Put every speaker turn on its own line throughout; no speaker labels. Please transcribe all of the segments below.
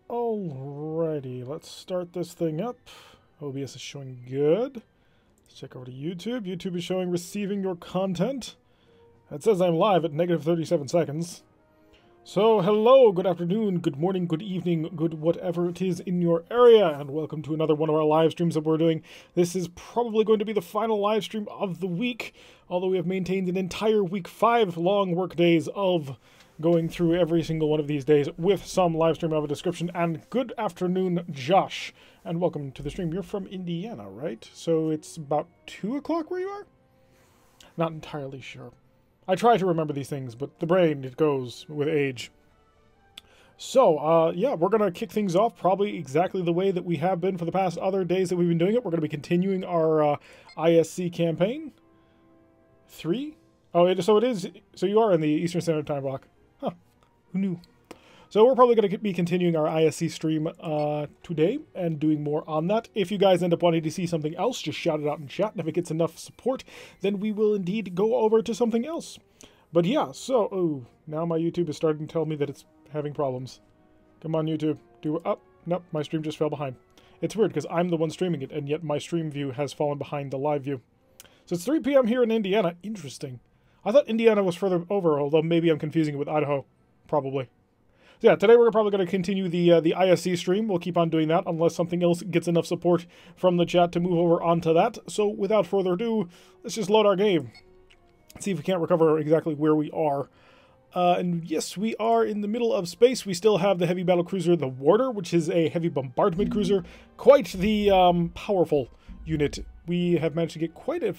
Alrighty, let's start this thing up. OBS is showing good. Let's check over to YouTube. YouTube is showing receiving your content. It says I'm live at negative 37 seconds. So, hello, good afternoon, good morning, good evening, good whatever it is in your area, and welcome to another one of our live streams that we're doing. This is probably going to be the final live stream of the week, although we have maintained an entire week, 5 long work days of going through every single one of these days with some live stream of a description. And good afternoon, Josh, and welcome to the stream. You're from Indiana, right? So it's about 2 o'clock where you are? Not entirely sure. I try to remember these things, but the brain, it goes with age. So, yeah, we're going to kick things off probably exactly the way that we have been for the past other days that we've been doing it. We're going to be continuing our ISC campaign. 3? Oh, so it is. So you are in the Eastern Standard Time block. Huh. Who knew? So we're probably going to be continuing our ISC stream today and doing more on that. If you guys end up wanting to see something else, just shout it out in chat. And if it gets enough support, then we will indeed go over to something else. But yeah, so, oh, now my YouTube is starting to tell me that it's having problems. Come on, YouTube. Nope, my stream just fell behind. It's weird because I'm the one streaming it, and yet my stream view has fallen behind the live view. So it's 3 p.m. here in Indiana. Interesting. I thought Indiana was further over, although maybe I'm confusing it with Idaho. Probably. So yeah, today we're probably going to continue the ISC stream. We'll keep on doing that unless something else gets enough support from the chat to move over onto that. So without further ado, let's just load our game. See if we can't recover exactly where we are. And yes, we are in the middle of space. We still have the heavy battle cruiser, the Warder, which is a heavy bombardment cruiser. Quite the powerful unit. We have managed to get quite a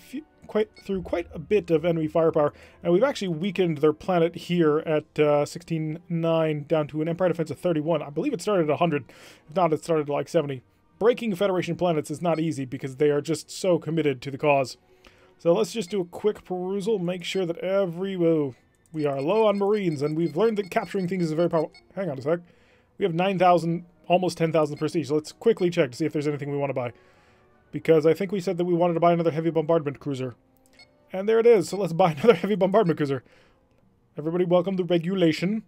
bit of enemy firepower, and we've actually weakened their planet here at 16.9 down to an Empire defense of 31. I believe it started at 100. If not, it started at like 70. Breaking Federation planets is not easy because they are just so committed to the cause. So let's just do a quick perusal, make sure that we are low on Marines, and we've learned that capturing things is very powerful. Hang on a sec. We have 9,000, almost 10,000 prestige. So let's quickly check to see if there's anything we want to buy. Because I think we said that we wanted to buy another heavy bombardment cruiser. And there it is. So let's buy another heavy bombardment cruiser. Everybody welcome to regulation.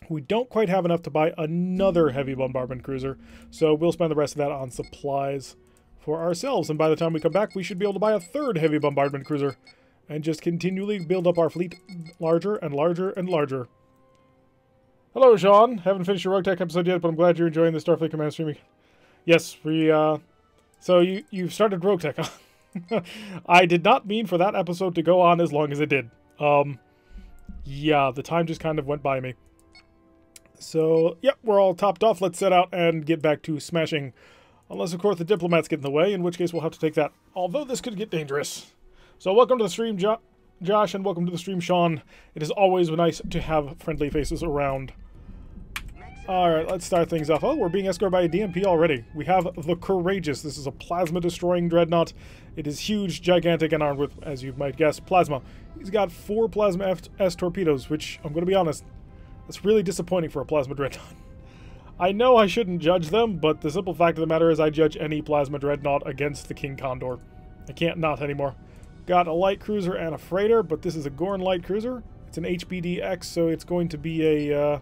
We don't quite have enough to buy another heavy bombardment cruiser. So we'll spend the rest of that on supplies for ourselves. And by the time we come back, we should be able to buy a third heavy bombardment cruiser. And just continually build up our fleet larger and larger and larger. Hello, Sean. Haven't finished your Rogue Tech episode yet, but I'm glad you're enjoying the Starfleet Command streaming. Yes, so you've started Rogue Tech, huh? I did not mean for that episode to go on as long as it did. Yeah, the time just kind of went by me. So, yep, we're all topped off. Let's set out and get back to smashing. Unless, of course, the diplomats get in the way, in which case we'll have to take that. Although this could get dangerous. So, welcome to the stream, Josh, and welcome to the stream, Sean. It is always nice to have friendly faces around. Alright, let's start things off. Oh, we're being escorted by a DMP already. We have the Courageous. This is a plasma-destroying dreadnought. It is huge, gigantic, and armed with, as you might guess, plasma. He's got 4 Plasma S torpedoes, which, I'm going to be honest, that's really disappointing for a plasma dreadnought. I know I shouldn't judge them, but the simple fact of the matter is I judge any plasma dreadnought against the King Condor. I can't not anymore. Got a light cruiser and a freighter, but this is a Gorn light cruiser. It's an HBDX, so it's going to be a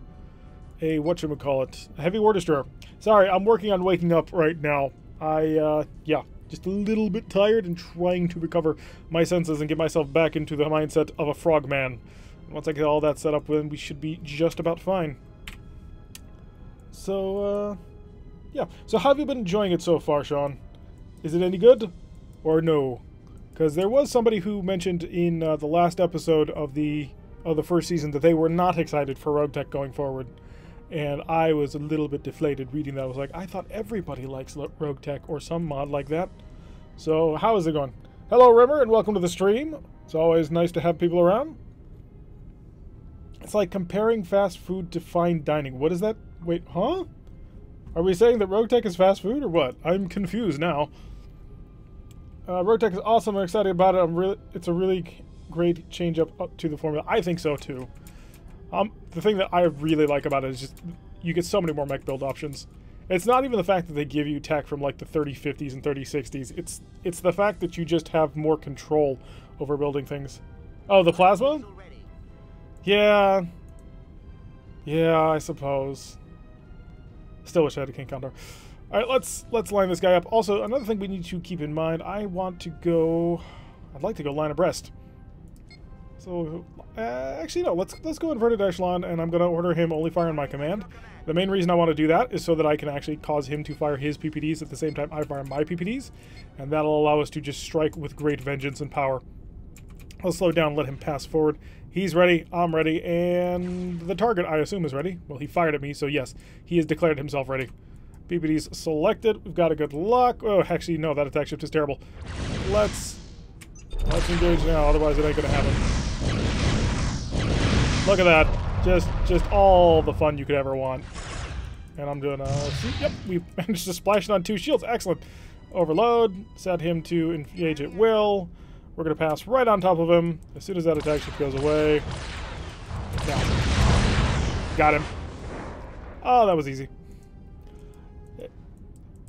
whatchamacallit, a heavy war destroyer. Sorry, I'm working on waking up right now. Yeah, just a little bit tired and trying to recover my senses and get myself back into the mindset of a frogman. Once I get all that set up, then we should be just about fine. So, yeah. So how have you been enjoying it so far, Sean? Is it any good? Or no? Because there was somebody who mentioned in the last episode of the first season that they were not excited for Rogue Tech going forward. And I was a little bit deflated reading that. I was like, I thought everybody likes Rogue Tech or some mod like that. So, how is it going? Hello, Rimmer, and welcome to the stream. It's always nice to have people around. It's like comparing fast food to fine dining. What is that? Wait, huh? Are we saying that Rogue Tech is fast food or what? I'm confused now. Rogue Tech is awesome. I'm excited about it. It's a really great change up to the formula. I think so, too. The thing that I really like about it is just you get so many more mech build options. It's not even the fact that they give you tech from like the 3050s and 3060s. It's the fact that you just have more control over building things. Oh, the plasma? Yeah. Yeah, I suppose. Still wish I had a King Condor. All right, let's line this guy up. Also, another thing we need to keep in mind, I'd like to go line abreast. So, actually, no, let's go inverted echelon, and I'm going to order him only fire on my command. The main reason I want to do that is so that I can actually cause him to fire his PPDs at the same time I fire my PPDs, and that'll allow us to just strike with great vengeance and power. I'll slow down and let him pass forward. He's ready, I'm ready, and the target, I assume, is ready. Well, he fired at me, so yes, he has declared himself ready. PPD's selected. We've got a good luck. Oh, actually, no, that attack shift is terrible. Let's engage now, otherwise it ain't gonna happen. Look at that. Just all the fun you could ever want. And I'm doing yep, we managed to splash it on 2 shields. Excellent. Overload. Set him to engage at will. We're going to pass right on top of him. As soon as that attack shift goes away. Down. Got him. Oh, that was easy.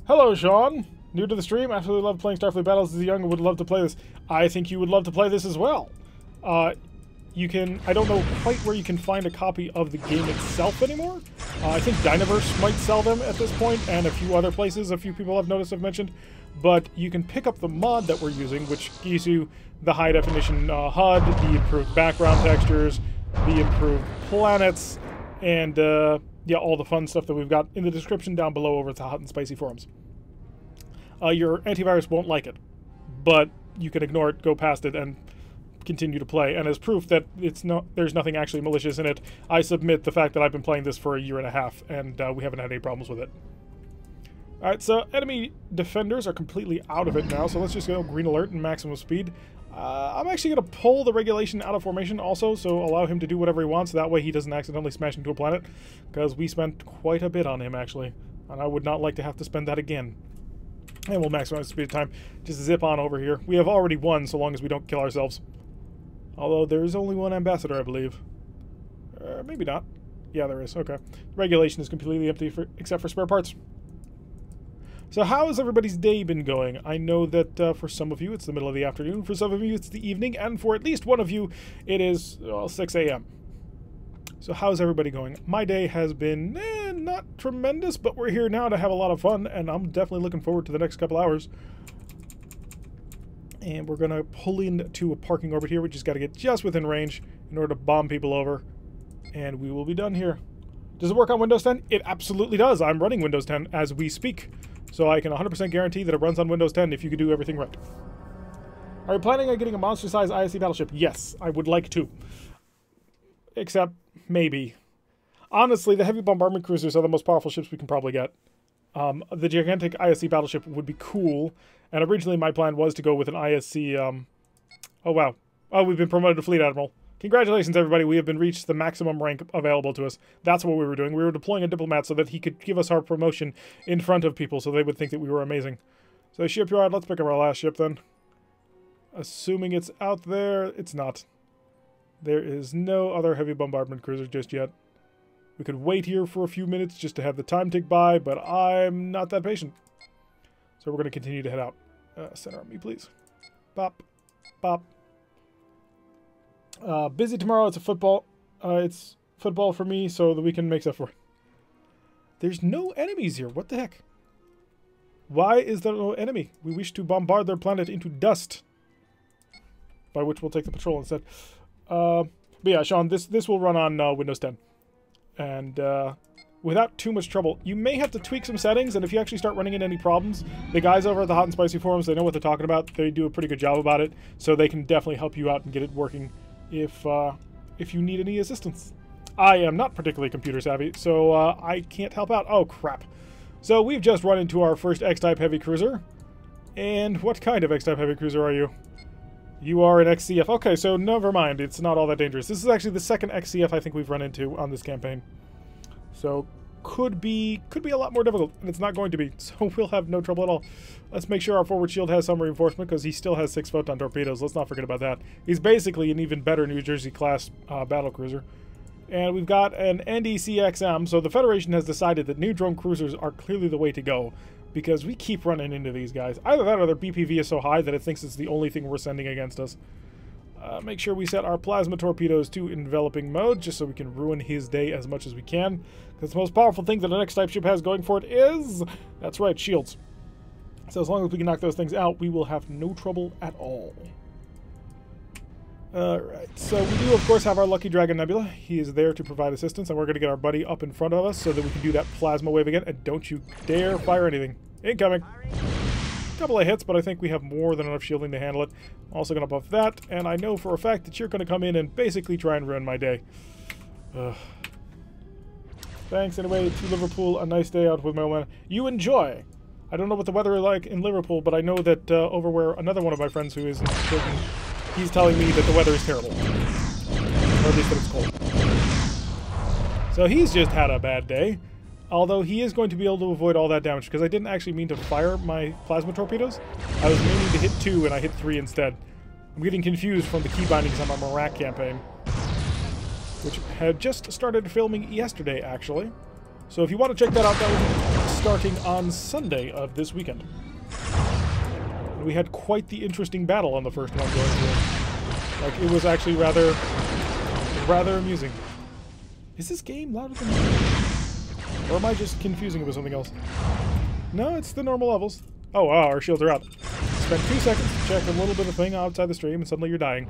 Hello, Sean. New to the stream. Absolutely love playing Starfleet Battles as a young and would love to play this. I think you would love to play this as well. You can, I don't know quite where you can find a copy of the game itself anymore. I think Dynaverse might sell them at this point, and a few other places a few people I've noticed have mentioned. But you can pick up the mod that we're using, which gives you the high definition HUD, the improved background textures, the improved planets, and yeah, all the fun stuff that we've got in the description down below over at the Hot and Spicy forums. Your antivirus won't like it, but you can ignore it, go past it, and continue to play. And as proof that there's nothing actually malicious in it, I submit the fact that I've been playing this for a year and a half, and we haven't had any problems with it. Alright, so enemy defenders are completely out of it now, so let's just go green alert and maximum speed. I'm actually going to pull the regulation out of formation also, so allow him to do whatever he wants. That way he doesn't accidentally smash into a planet, because we spent quite a bit on him, actually. And I would not like to have to spend that again. And we'll maximize speed of time. Just zip on over here. We have already won, so long as we don't kill ourselves. Although there is only one ambassador, I believe. Maybe not. Yeah, there is. Okay. Regulation is completely empty except for spare parts. So how has everybody's day been going? I know that for some of you it's the middle of the afternoon, for some of you it's the evening, and for at least one of you it is 6 a.m. So how's everybody going? My day has been not tremendous, but we're here now to have a lot of fun, and I'm definitely looking forward to the next couple hours. And we're going to pull into a parking orbit here. We just got to get just within range in order to bomb people over, and we will be done here. Does it work on Windows 10? It absolutely does. I'm running Windows 10 as we speak. So I can 100% guarantee that it runs on Windows 10 if you could do everything right. Are you planning on getting a monster-sized ISC battleship? Yes, I would like to. Except, maybe. Honestly, the heavy bombardment cruisers are the most powerful ships we can probably get. The gigantic ISC battleship would be cool, and originally my plan was to go with an ISC, oh wow. Oh, we've been promoted to Fleet Admiral. Congratulations, everybody. We have been reached the maximum rank available to us. That's what we were doing. We were deploying a diplomat so that he could give us our promotion in front of people so they would think that we were amazing. So shipyard, let's pick up our last ship then. Assuming it's out there, it's not. There is no other heavy bombardment cruiser just yet. We could wait here for a few minutes just to have the time tick by, but I'm not that patient. So we're going to continue to head out. Center on me, please. Bop. Bop. Busy tomorrow. It's football for me, so the weekend makes up for it. There's no enemies here. What the heck? Why is there no enemy? We wish to bombard their planet into dust. By which we'll take the patrol instead. But yeah, Sean, this will run on Windows 10. And without too much trouble. You may have to tweak some settings, and if you actually start running into any problems, the guys over at the Hot and Spicy forums, they know what they're talking about. They do a pretty good job about it, so they can definitely help you out and get it working if you need any assistance. I am not particularly computer savvy, so I can't help out. Oh, crap. So we've just run into our first X-Type heavy cruiser. And what kind of X-Type heavy cruiser are you? You are an XCF. Okay, so never mind. It's not all that dangerous. This is actually the second XCF I think we've run into on this campaign. So could be a lot more difficult, and it's not going to be. So we'll have no trouble at all. Let's make sure our forward shield has some reinforcement, because he still has 6 photon torpedoes. Let's not forget about that. He's basically an even better New Jersey class battlecruiser. And we've got an NDCXM, so the Federation has decided that new drone cruisers are clearly the way to go, because we keep running into these guys. Either that or their BPV is so high that it thinks it's the only thing we're sending against us. Make sure we set our plasma torpedoes to enveloping mode, just so we can ruin his day as much as we can. Because the most powerful thing that an X-type ship has going for it is... That's right, shields. So as long as we can knock those things out, we will have no trouble at all. Alright, so we do, of course, have our Lucky Dragon Nebula. He is there to provide assistance, and we're going to get our buddy up in front of us so that we can do that plasma wave again. And don't you dare fire anything. Incoming! Couple of hits, but I think we have more than enough shielding to handle it. Also going to buff that, and I know for a fact that you're going to come in and basically try and ruin my day. Ugh. Thanks anyway to Liverpool. A nice day out with my old man. You enjoy! I don't know what the weather is like in Liverpool, but I know that over where another one of my friends who is in Britain, he's telling me that the weather is terrible. Or at least that it's cold. So he's just had a bad day. Although he is going to be able to avoid all that damage, because I didn't actually mean to fire my plasma torpedoes. I was meaning to hit 2 and I hit 3 instead. I'm getting confused from the key bindings on my Marak campaign, which had just started filming yesterday, actually. So if you want to check that out, that will be starting on Sunday of this weekend. We had quite the interesting battle on the first one going through. Like, it was actually rather amusing. Is this game louder than me? Or am I just confusing it with something else? No, it's the normal levels. Oh, wow, our shields are out. Spend 2 seconds to check a little bit of thing outside the stream, and suddenly you're dying.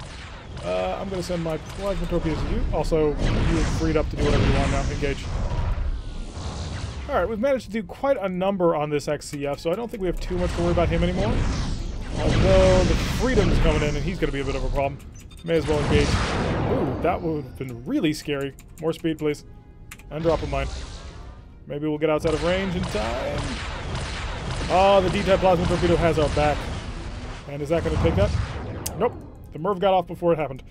I'm going to send my plasma torpedoes to you. Also, you're freed up to do whatever you want now. Engage. Alright, we've managed to do quite a number on this XCF, so I don't think we have too much to worry about him anymore. Although, the Freedom's coming in, and he's going to be a bit of a problem. May as well engage. Ooh, that would have been really scary. More speed, please. And drop a mine. Maybe we'll get outside of range in time. Oh, the D-type plasma torpedo has our back. And is that going to take that? Nope. The MIRV got off before it happened.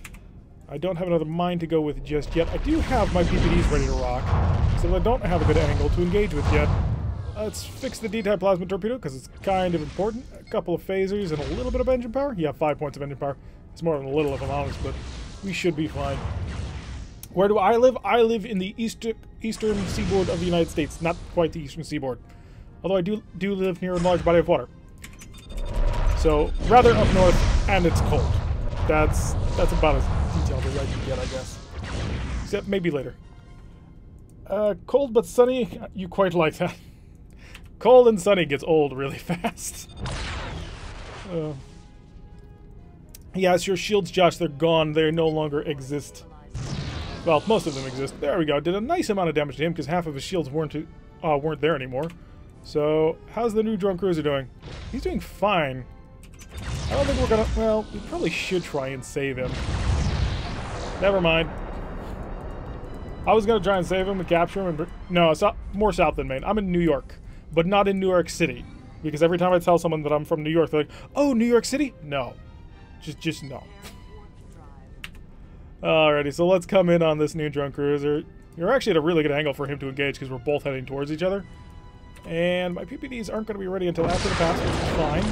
I don't have another mine to go with just yet. I do have my PPDs ready to rock, so I don't have a good angle to engage with yet. Let's fix the D-type plasma torpedo, because it's kind of important. A couple of phasers and a little bit of engine power. Yeah, 5 points of engine power. It's more than a little, if I'm honest, but we should be fine. Where do I live? I live in the eastern seaboard of the United States. Not quite the eastern seaboard. Although I do live near a large body of water. So, rather up north, and it's cold. That's about as detailed as I can get, I guess. Except maybe later. Cold but sunny, you quite like that. Cold and sunny gets old really fast. Yes, your shields, Josh, they're gone. They no longer exist. Well, most of them exist. There we go. Did a nice amount of damage to him because half of his shields weren't there anymore. So, how's the new drone cruiser doing? He's doing fine. I don't think we're gonna... Well, we probably should try and save him. Never mind. I was gonna try and save him and capture him. And no, it's more south than Maine. I'm in New York, but not in New York City. Because every time I tell someone that I'm from New York, they're like, "Oh, New York City?" No. Just no. Alrighty, so let's come in on this new drone cruiser. You're actually at a really good angle for him to engage because we're both heading towards each other. And my PPDs aren't going to be ready until after the pass, which is fine.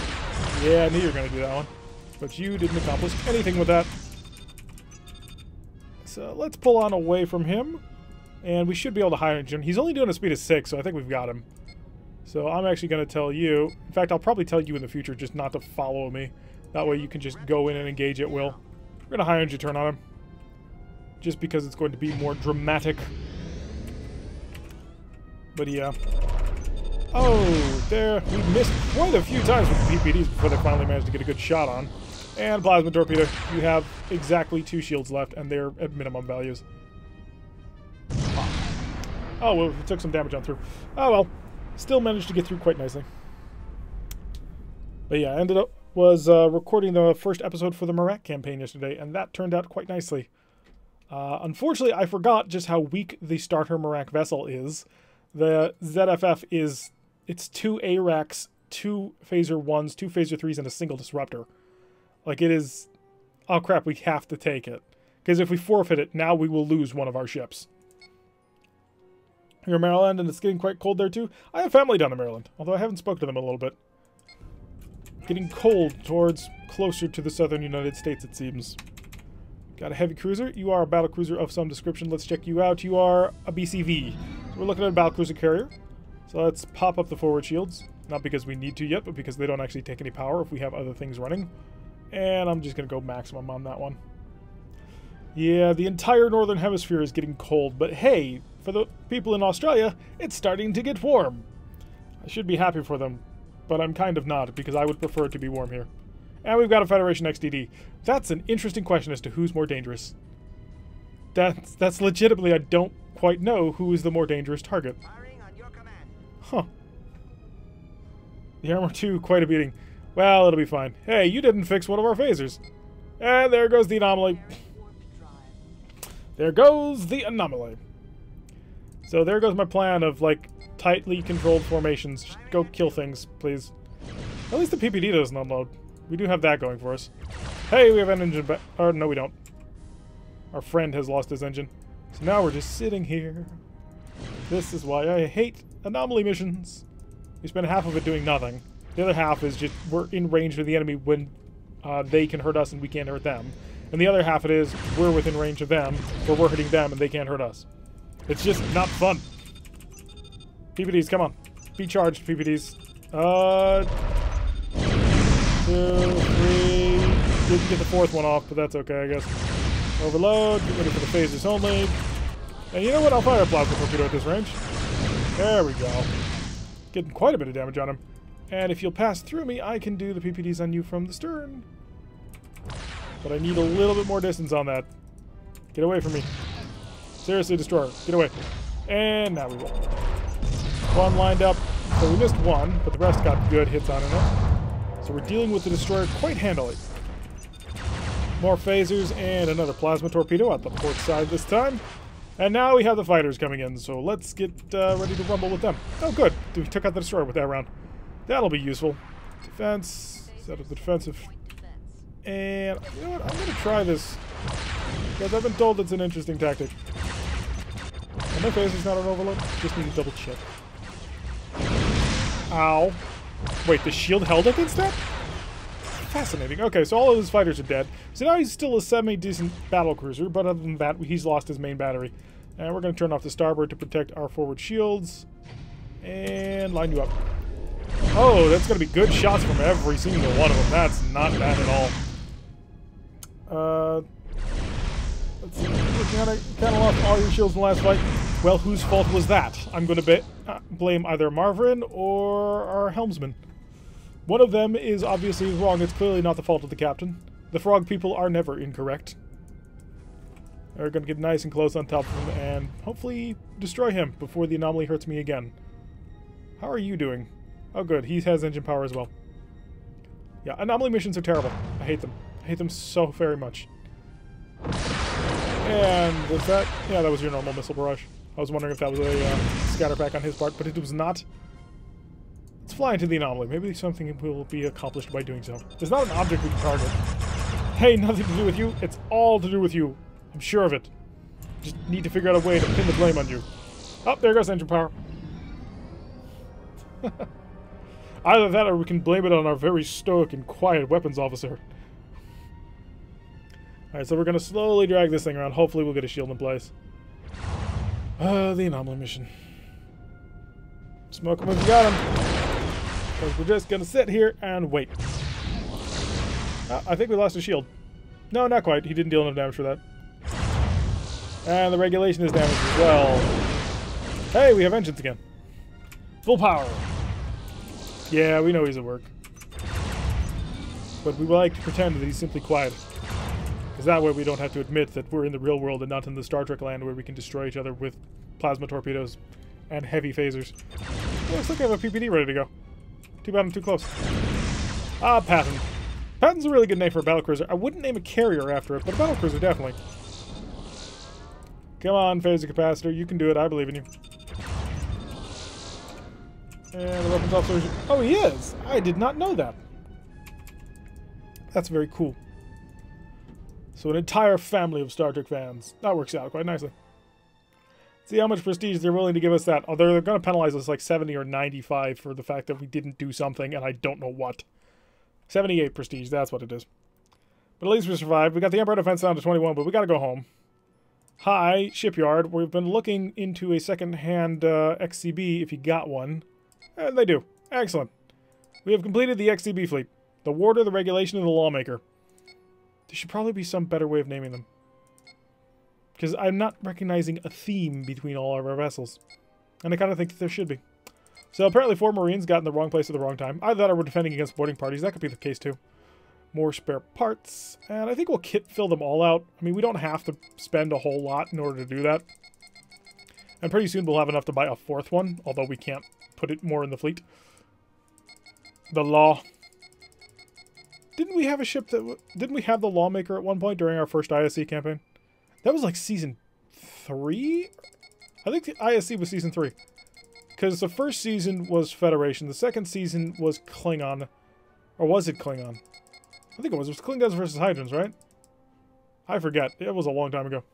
Yeah, I knew you were going to do that one. But you didn't accomplish anything with that. So let's pull on away from him. And we should be able to hide him. He's only doing a speed of 6, so I think we've got him. So I'm actually going to tell you... In fact, I'll probably tell you in the future just not to follow me. That way you can just go in and engage at will. We're going to high energy turn on him. Just because it's going to be more dramatic. But yeah. Oh, there. We missed quite a few times with the PPDs before they finally managed to get a good shot on. And plasma torpedo. You have exactly 2 shields left, and they're at minimum values. Oh, well, it took some damage on through. Oh, well. Still managed to get through quite nicely. But yeah, I was recording the first episode for the Marak campaign yesterday, and that turned out quite nicely. Unfortunately, I forgot just how weak the starter Marak vessel is. The ZFF is... It's 2 ARACs, 2 Phaser 1s, 2 Phaser 3s, and a single disruptor. Like, it is... Oh, crap, we have to take it. Because if we forfeit it, now we will lose one of our ships. You're in Maryland, and it's getting quite cold there, too? I have family down in Maryland, although I haven't spoken to them in a little bit. Getting cold towards closer to the southern United States, it seems. Got a heavy cruiser. You are a battle cruiser of some description. Let's check you out. You are a BCV. So we're looking at a battle cruiser carrier. So let's pop up the forward shields. Not because we need to yet, but because they don't actually take any power if we have other things running. And I'm just going to go maximum on that one. Yeah, the entire northern hemisphere is getting cold, but hey, for the people in Australia, it's starting to get warm. I should be happy for them, but I'm kind of not, because I would prefer it to be warm here. And we've got a Federation XDD. That's an interesting question as to who's more dangerous. That's legitimately, I don't quite know who is the more dangerous target. Huh. The Armor 2, quite a beating. Well, it'll be fine. Hey, you didn't fix one of our phasers. And there goes the anomaly. There goes the anomaly. So there goes my plan of, like, tightly controlled formations. Just go kill things, please. At least the PPD doesn't unload. We do have that going for us. Hey, we have an engine back. Or, no, we don't. Our friend has lost his engine. So now we're just sitting here. This is why I hate anomaly missions. We spend half of it doing nothing. The other half is just we're in range of the enemy when they can hurt us and we can't hurt them. And the other half it is we're within range of them where we're hitting them and they can't hurt us. It's just not fun. PPDs, come on. Be charged, PPDs. 2, 3. Didn't get the fourth one off, but that's okay, I guess. Overload. Get ready for the phasers only. And you know what? I'll fire a plasma torpedo at this range. There we go. Getting quite a bit of damage on him. And if you'll pass through me, I can do the PPDs on you from the stern. But I need a little bit more distance on that. Get away from me. Seriously, destroyer. Get away. And now we will. One lined up. So we missed one, but the rest got good hits on it. So we're dealing with the destroyer quite handily. More phasers and another plasma torpedo at the port side this time. And now we have the fighters coming in, so let's get ready to rumble with them. Oh, good. We took out the destroyer with that round. That'll be useful. Defense. Set up the defensive. And you know what? I'm going to try this. Because I've been told it's an interesting tactic. And my phaser's not on overload. Just need to double check. Ow. Wait, the shield held against that? Fascinating. Okay, so all of his fighters are dead. So now he's still a semi-decent battlecruiser, but other than that, he's lost his main battery. And we're going to turn off the starboard to protect our forward shields. And line you up. Oh, that's going to be good shots from every single one of them. That's not bad at all. Let's see. You kind of lost all your shields in the last fight. Well, whose fault was that? I'm going to blame either Marvin or our helmsman. One of them is obviously wrong. It's clearly not the fault of the captain. The frog people are never incorrect. We're going to get nice and close on top of him and hopefully destroy him before the anomaly hurts me again. How are you doing? Oh, good. He has engine power as well. Yeah, anomaly missions are terrible. I hate them. I hate them so very much. And was that... Yeah, that was your normal missile barrage. I was wondering if that was a scatter pack on his part, but it was not. Let's fly into the anomaly. Maybe something will be accomplished by doing so. There's not an object we can target. Hey, nothing to do with you. It's all to do with you. I'm sure of it. Just need to figure out a way to pin the blame on you. Oh, there goes engine power. Either that or we can blame it on our very stoic and quiet weapons officer. Alright, so we're going to slowly drag this thing around. Hopefully we'll get a shield in place. The anomaly mission. Smoke him if you got him. Because we're just going to sit here and wait. I think we lost a shield. No, not quite. He didn't deal enough damage for that. And the regulation is damaged as well. Hey, we have engines again. Full power. Yeah, we know he's at work. But we like to pretend that he's simply quiet. Because that way we don't have to admit that we're in the real world and not in the Star Trek land where we can destroy each other with plasma torpedoes and heavy phasers. Well, looks like I have a PPD ready to go. Too bad I'm too close. Ah, Patton. Patton's a really good name for a battlecruiser. I wouldn't name a carrier after it, but a battlecruiser definitely. Come on, phaser capacitor. You can do it. I believe in you. And the weapons officer... Oh, he is! I did not know that. That's very cool. So an entire family of Star Trek fans. That works out quite nicely. See how much prestige they're willing to give us that. Although they're going to penalize us like 70 or 95 for the fact that we didn't do something, and I don't know what. 78 prestige, that's what it is. But at least we survived. We got the Empire Defense down to 21, but we got to go home. Hi, shipyard. We've been looking into a second-hand XCB if you got one. And they do. Excellent. We have completed the XCB fleet. The warder, the regulation, and the lawmaker. There should probably be some better way of naming them. Because I'm not recognizing a theme between all of our vessels. And I kind of think that there should be. So apparently 4 Marines got in the wrong place at the wrong time. Either that or we're defending against boarding parties. That could be the case too. More spare parts. And I think we'll fill them all out. I mean, we don't have to spend a whole lot in order to do that. And pretty soon we'll have enough to buy a 4th one. Although we can't put it more in the fleet. The Law. Didn't we have a ship that... Didn't we have the Lawmaker at one point during our first ISC campaign? That was like season 3? I think the ISC was season 3. Because the first season was Federation. The second season was Klingon. Or was it Klingon? I think it was. It was Klingons versus Hydrons, right? I forget. It was a long time ago.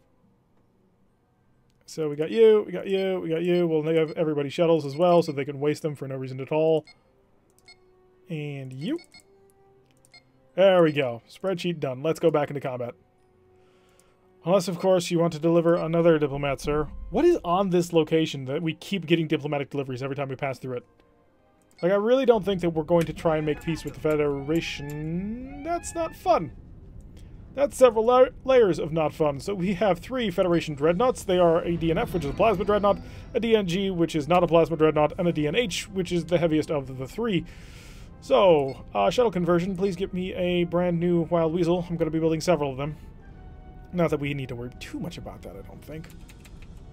So we got you, we got you, we got you. We'll have everybody shuttles as well so they can waste them for no reason at all. And you. There we go. Spreadsheet done. Let's go back into combat. Unless, of course, you want to deliver another diplomat, sir. What is on this location that we keep getting diplomatic deliveries every time we pass through it? Like, I really don't think that we're going to try and make peace with the Federation. That's not fun. That's several layers of not fun. So we have 3 Federation dreadnoughts. They are a DNF, which is a plasma dreadnought, a DNG, which is not a plasma dreadnought, and a DNH, which is the heaviest of the 3. So, shuttle conversion, please get me a brand new Wild Weasel. I'm going to be building several of them. Not that we need to worry too much about that, I don't think.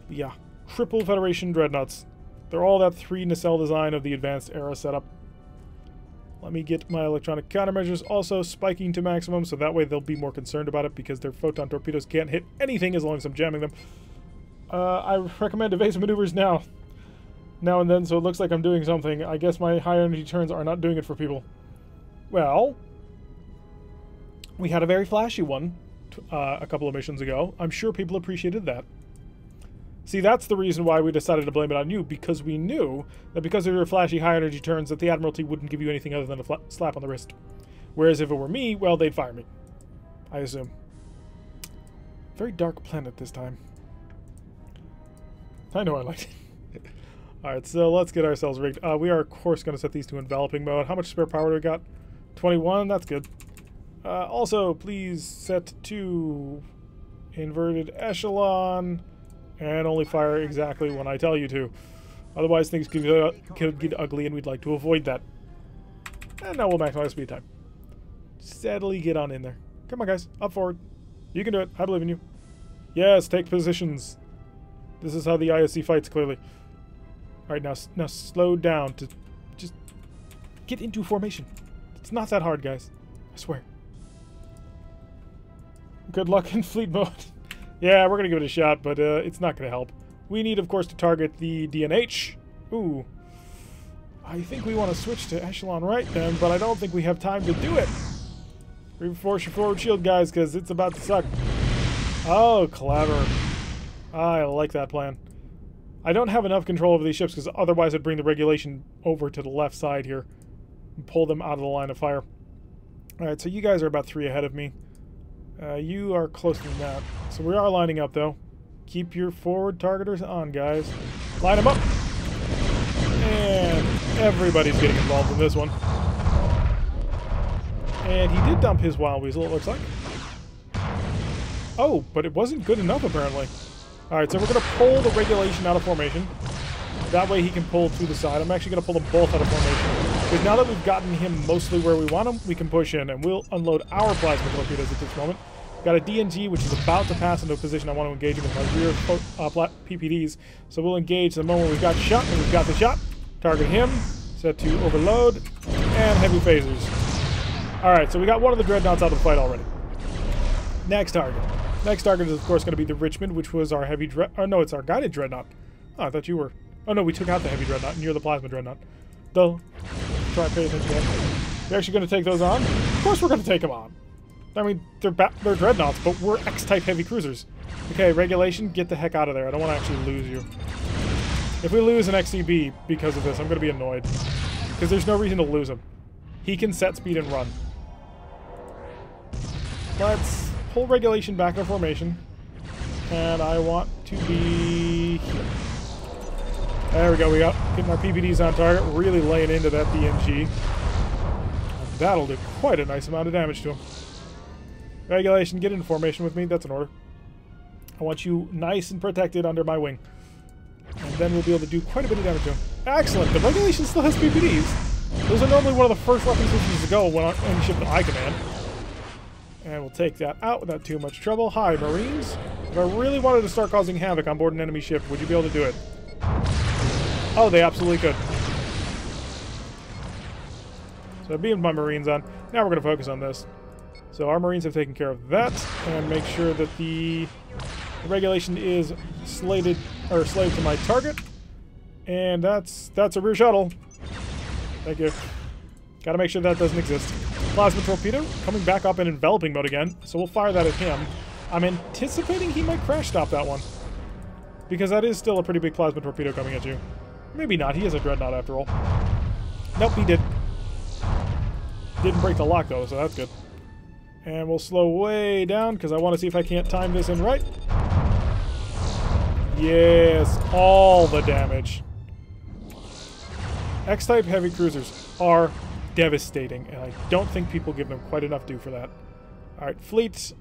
But yeah, triple Federation dreadnoughts. They're all that 3 nacelle design of the advanced era setup. Let me get my electronic countermeasures also spiking to maximum, so that way they'll be more concerned about it because their photon torpedoes can't hit anything as long as I'm jamming them. I recommend evasive maneuvers now and then, so it looks like I'm doing something. I guess my high energy turns are not doing it for people. Well, we had a very flashy one a couple of missions ago. I'm sure people appreciated that. See, that's the reason why we decided to blame it on you, because we knew that because of your flashy high-energy turns that the Admiralty wouldn't give you anything other than a slap on the wrist. Whereas if it were me, well, they'd fire me. I assume. Very dark planet this time. I know I liked it. Alright, so let's get ourselves rigged. We are, of course, going to set these to enveloping mode. How much spare power do we got? 21, that's good. Also, please set to inverted echelon. And only fire exactly when I tell you to. Otherwise, things could get ugly, and we'd like to avoid that. And now we'll maximize speed time. Steadily get on in there. Come on, guys. Up forward. You can do it. I believe in you. Yes, take positions. This is how the ISC fights, clearly. Alright, now slow down to just get into formation. It's not that hard, guys. I swear. Good luck in fleet mode. Yeah, we're going to give it a shot, but it's not going to help. We need, of course, to target the DNH. Ooh. I think we want to switch to Echelon right then, but I don't think we have time to do it. Reinforce your forward shield, guys, because it's about to suck. Oh, clever. I like that plan. I don't have enough control over these ships, because otherwise I'd bring the regulation over to the left side here and pull them out of the line of fire. Alright, so you guys are about 3 ahead of me. You are closer than that. So we are lining up, though. Keep your forward targeters on, guys. Line them up! And everybody's getting involved in this one. And he did dump his Wild Weasel, it looks like. Oh, but it wasn't good enough, apparently. Alright, so we're going to pull the regulation out of formation. That way he can pull to the side. I'm actually going to pull them both out of formation. Because now that we've gotten him mostly where we want him, we can push in, and we'll unload our plasma torpedoes at this moment. Got a DNG, which is about to pass into a position I want to engage him with my rear PPDs. So we'll engage the moment we've got shot, and we've got the shot. Target him, set to overload, and heavy phasers. Alright, so we got one of the dreadnoughts out of the fight already. Next target. Next target is, of course, going to be the Richmond, which was our heavy no, it's our guided dreadnought. Oh, I thought you were... Oh, no, we took out the heavy dreadnought, and you're the plasma dreadnought. Duh. Try and pay attention to that. We're actually going to take those on? Of course we're going to take them on. I mean, they're dreadnoughts, but we're X-type heavy cruisers. Okay, regulation, get the heck out of there. I don't want to actually lose you. If we lose an XCB because of this, I'm going to be annoyed. Because there's no reason to lose him. He can set speed and run. Let's pull regulation back in formation. And I want to be here. There we go. We got getting our PPDs on target. Really laying into that DNG. That'll do quite a nice amount of damage to him. Regulation, get into formation with me. That's an order. I want you nice and protected under my wing. And then we'll be able to do quite a bit of damage to him. Excellent! The Regulation still has PPDs. Those are normally one of the first weapon systems to go when on any ship that I command. And we'll take that out without too much trouble. Hi, Marines. If I really wanted to start causing havoc on board an enemy ship, would you be able to do it? Oh, they absolutely could. So I beamed my Marines on. Now we're going to focus on this. So our Marines have taken care of that, and make sure that the Regulation is slated or slaved to my target. And that's a rear shuttle. Thank you. Got to make sure that doesn't exist. Plasma torpedo coming back up in enveloping mode again, so we'll fire that at him. I'm anticipating he might crash stop that one, because that is still a pretty big plasma torpedo coming at you. Maybe not. He is a dreadnought after all. Nope, he did. Didn't break the lock though, so that's good. And we'll slow way down because I want to see if I can't time this in right. Yes, all the damage. X-type heavy cruisers are devastating, and I don't think people give them quite enough due for that. Alright, fleets,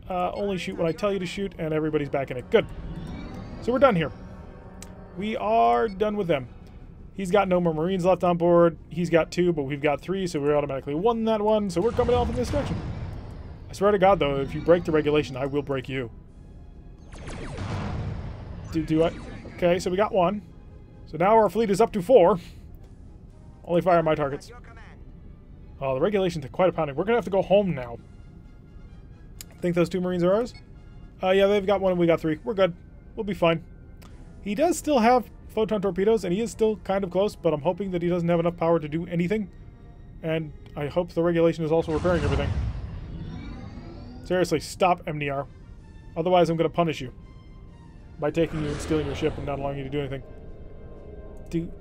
only shoot when I tell you to shoot, and everybody's back in it. Good. So we're done here. We are done with them. He's got no more Marines left on board. He's got 2, but we've got 3, so we automatically won that one. So we're coming off in this direction. I swear to God, though, if you break the Regulation, I will break you. Do I? Okay, so we got 1. So now our fleet is up to 4. Only fire my targets. Oh, the Regulation took quite a pounding. We're going to have to go home now. Think those 2 Marines are ours? Yeah, they've got 1 and we got 3. We're good. We'll be fine. He does still have photon torpedoes, and he is still kind of close, but I'm hoping that he doesn't have enough power to do anything. And I hope the Regulation is also repairing everything. Seriously, stop, MDR. Otherwise, I'm going to punish you by taking you and stealing your ship and not allowing you to do anything.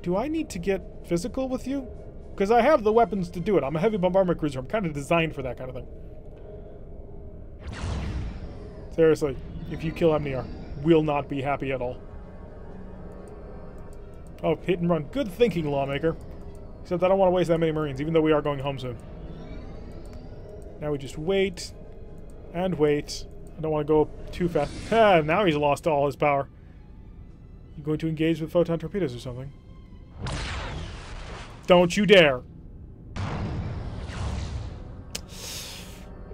Do I need to get physical with you? Because I have the weapons to do it. I'm a heavy bombardment cruiser. I'm kind of designed for that kind of thing. Seriously, if you kill MDR, will not be happy at all. Oh, hit and run. Good thinking, lawmaker. Except I don't want to waste that many Marines, even though we are going home soon. Now we just wait. And wait. I don't want to go too fast. Ah, now he's lost all his power. You going to engage with photon torpedoes or something? Don't you dare.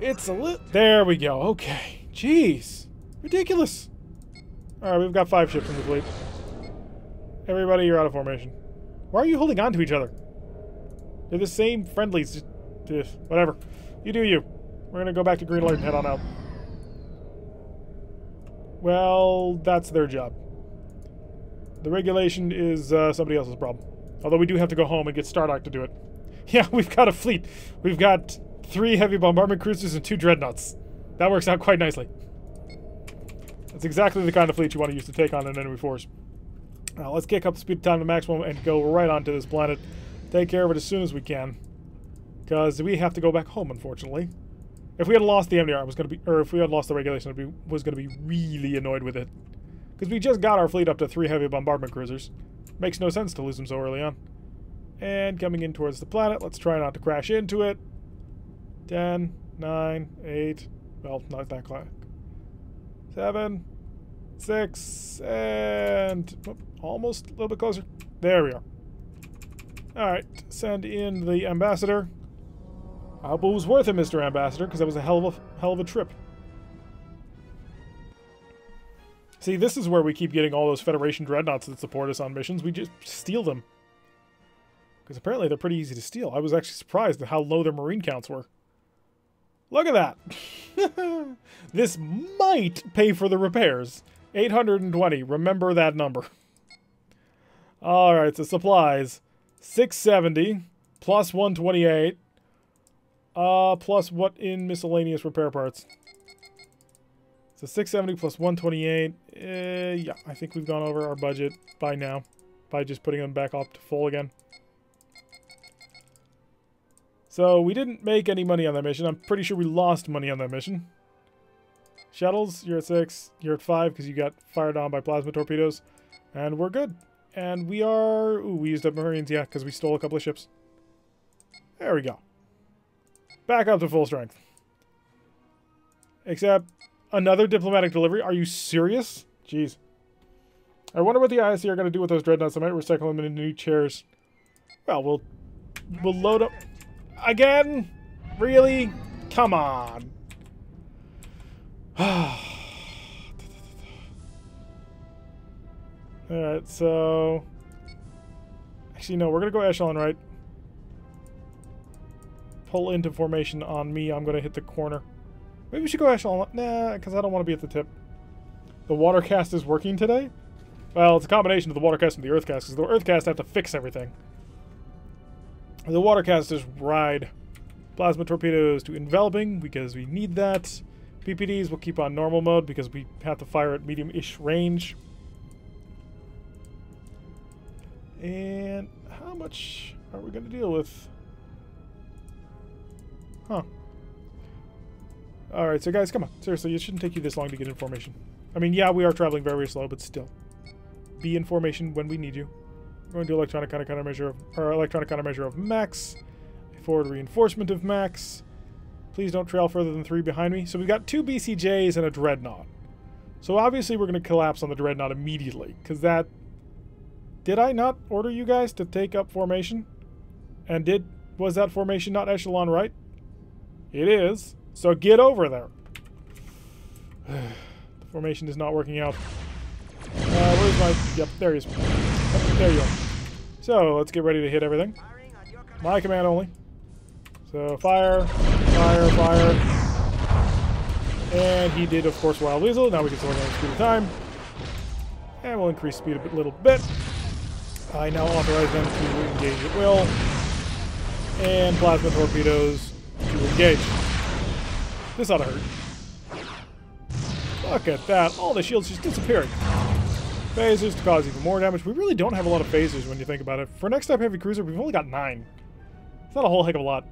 It's a lit. There we go. Okay. Jeez. Ridiculous. Alright, we've got 5 ships in the fleet. Everybody, you're out of formation. Why are you holding on to each other? They're the same friendlies. Just, whatever. You do you. We're going to go back to Green Alert and head on out. Well, that's their job. The Regulation is somebody else's problem. Although we do have to go home and get Stardock to do it. Yeah, we've got a fleet. We've got 3 heavy bombardment cruisers and 2 dreadnoughts. That works out quite nicely. That's exactly the kind of fleet you want to use to take on an enemy force. Now, let's kick up the speed of time to maximum and go right onto this planet. Take care of it as soon as we can. Because we have to go back home, unfortunately. If we had lost the MDR, I was going to be... Or if we had lost the Regulation, I was going to be really annoyed with it. Because we just got our fleet up to 3 heavy bombardment cruisers. Makes no sense to lose them so early on. And coming in towards the planet, let's try not to crash into it. 10, 9, 8... Well, not that clock. 7... 6, and almost a little bit closer. There we are. Alright, send in the ambassador. I hope it was worth it, Mr. Ambassador, because that was a hell of a trip. See, this is where we keep getting all those Federation dreadnoughts that support us on missions. We just steal them. Because apparently they're pretty easy to steal. I was actually surprised at how low their Marine counts were. Look at that! This might pay for the repairs. 820. Remember that number. Alright, so supplies. 670 plus 128. Plus what in miscellaneous repair parts? So 670 plus 128. Yeah, I think we've gone over our budget by now. By just putting them back up to full again. So we didn't make any money on that mission. I'm pretty sure we lost money on that mission. Shuttles, you're at 6. You're at 5 because you got fired on by plasma torpedoes. And we're good. And we are... Ooh, we used up Marines, yeah, because we stole a couple of ships. There we go. Back up to full strength. Except, Another diplomatic delivery? Are you serious? Jeez. I wonder what the ISC are going to do with those dreadnoughts. I might recycle them into new chairs. Well, we'll load up... Again? Really? Come on. Alright, so... Actually, no, we're going to go echelon right. Pull into formation on me. I'm going to hit the corner. Maybe we should go echelon... Nah, because I don't want to be at the tip. The watercast is working today? Well, it's a combination of the watercast and the earthcast, because the earthcast have to fix everything. The watercast is ride. Plasma torpedoes to enveloping, because we need that. PPDs will keep on normal mode, because we have to fire at medium-ish range. And how much are we going to deal with? Huh. Alright, so guys, come on. Seriously, it shouldn't take you this long to get information. I mean, yeah, we are traveling very slow, but still. Be in formation when we need you. We're going to do electronic countermeasure of max. Forward reinforcement of max. Please don't trail further than 3 behind me. So we've got 2 BCJs and a dreadnought. So obviously we're going to collapse on the dreadnought immediately, because that... Did I not order you guys to take up formation? And was that formation not echelon right? It is. So get over there. The formation is not working out. Where's my... Yep, there he is. There you go. So, let's get ready to hit everything. My command only. So, fire, fire, fire. And he did, of course, Wild Weasel. Now we can select speed of time. And we'll increase speed a little bit. I now authorize them to engage at will. And plasma torpedoes to engage. This ought to hurt. Look at that. All the shields just disappearing. Phasers to cause even more damage. We really don't have a lot of phasers when you think about it. For next type heavy cruiser, we've only got 9. It's not a whole heck of a lot.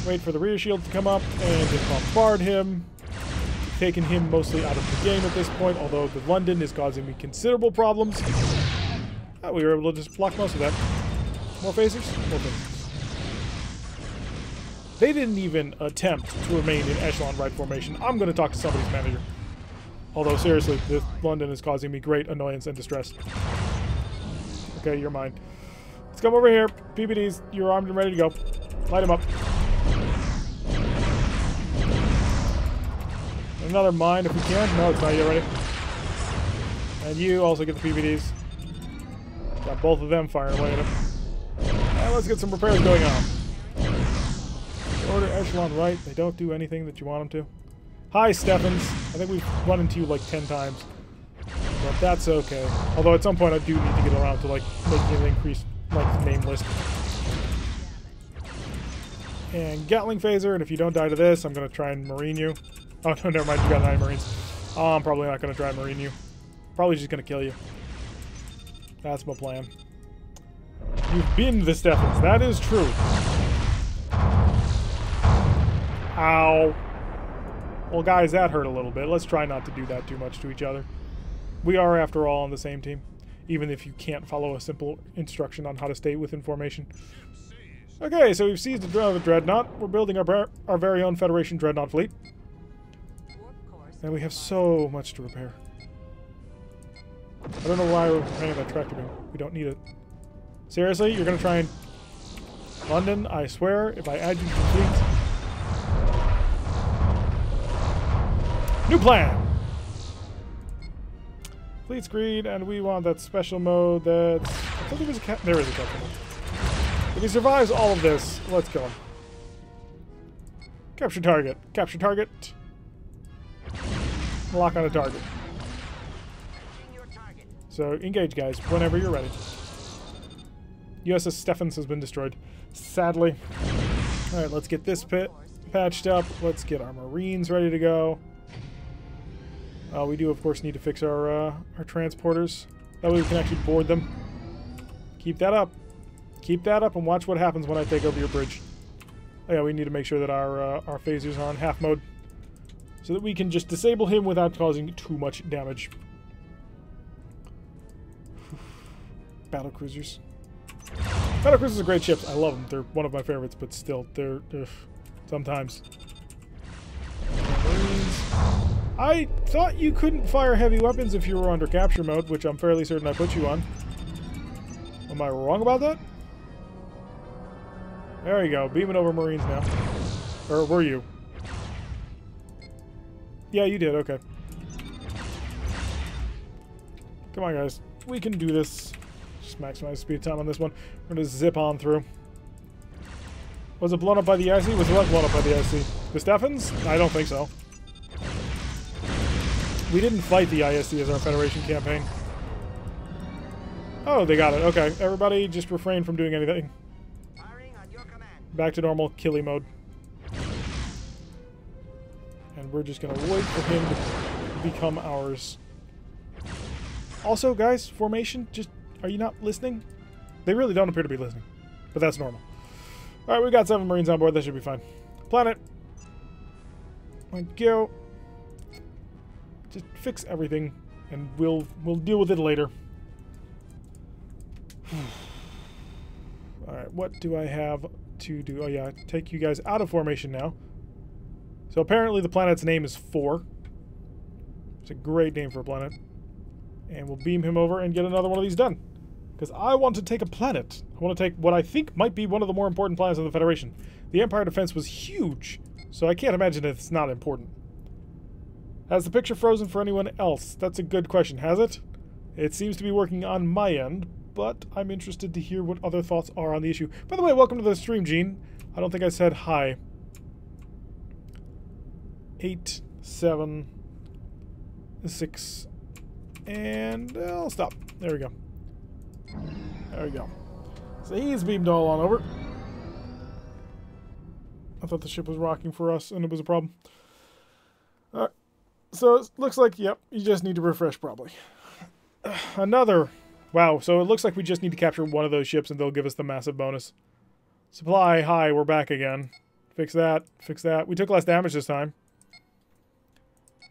Wait for the rear shield to come up and just bombard him. We've taken him mostly out of the game at this point, although the London is causing me considerable problems. We were able to just block most of that. More phasers? More phasers. They didn't even attempt to remain in echelon right formation. I'm going to talk to somebody's manager. Although, seriously, this London is causing me great annoyance and distress. Okay, you're mine. Let's come over here. PPDs, you're armed and ready to go. Light them up. Another mine if we can. No, it's not yet ready. And you also get the PPDs. Got both of them firing away at him. And let's get some repairs going on. Order echelon right. They don't do anything that you want them to. Hi, Stephens. I think we've run into you like 10 times. But that's okay. Although at some point I do need to get around to like making an increased like name list. And Gatling phaser, and if you don't die to this, I'm gonna try and marine you. Oh no, never mind, you got 9 marines. Oh, I'm probably not gonna try and marine you. Probably just gonna kill you. That's my plan. You've been the Stephens, that is true. Ow. Well, guys, that hurt a little bit. Let's try not to do that too much to each other. We are, after all, on the same team. Even if you can't follow a simple instruction on how to stay within formation. Okay, so we've seized the Dreadnought. We're building our very own Federation Dreadnought fleet. And we have so much to repair. I don't know why we're repairing that tractor beam. We don't need it. Seriously? You're going to try and... London, I swear, if I add you to the fleet... New plan! Fleet screen, and we want that special mode that's... I thought there was a there is a capture mode. If he survives all of this, let's kill him. Capture target. Capture target. Lock on a target. So, engage, guys, whenever you're ready. USS Stephens has been destroyed. Sadly. Alright, let's get this pit patched up. Let's get our Marines ready to go. We do, of course, need to fix our transporters. That way we can actually board them. Keep that up. Keep that up and watch what happens when I take over your bridge. Oh, yeah, we need to make sure that our phasers are on half mode. So that we can just disable him without causing too much damage. Battle cruisers. Battle cruisers are great ships. I love them. They're one of my favorites, but still, they're sometimes. Marines. I thought you couldn't fire heavy weapons if you were under capture mode, which I'm fairly certain I put you on. Am I wrong about that? There you go. Beaming over Marines now. Or were you? Yeah, you did. Okay. Come on, guys. We can do this. Just maximize speed time on this one. We're going to zip on through. Was it blown up by the ISC? Was it blown up by the ISC? The Steffens? I don't think so. We didn't fight the ISC as our Federation campaign. Oh, they got it. Okay. Everybody just refrain from doing anything. Back to normal killy mode. And we're just going to wait for him to become ours. Also, guys, formation, just, are you not listening? They really don't appear to be listening. But that's normal. Alright, we got 7 Marines on board. That should be fine. Planet. Go. Just fix everything, and we'll deal with it later. Alright, what do I have to do? Oh yeah, take you guys out of formation now. So apparently the planet's name is 4. It's a great name for a planet. And we'll beam him over and get another one of these done. Because I want to take a planet. I want to take what I think might be one of the more important planets of the Federation. The Empire defense was huge, so I can't imagine that it's not important. Has the picture frozen for anyone else? That's a good question. Has it? It seems to be working on my end, but I'm interested to hear what other thoughts are on the issue. By the way, welcome to the stream, Gene. I don't think I said hi. 8, 7, 6, and I'll stop. There we go. There we go. So he's beamed all on over. I thought the ship was rocking for us, and it was a problem. Alright. So it looks like, yep, you just need to refresh probably. Another. Wow, so it looks like we just need to capture one of those ships and they'll give us the massive bonus. Supply, hi, we're back again. Fix that, fix that. We took less damage this time.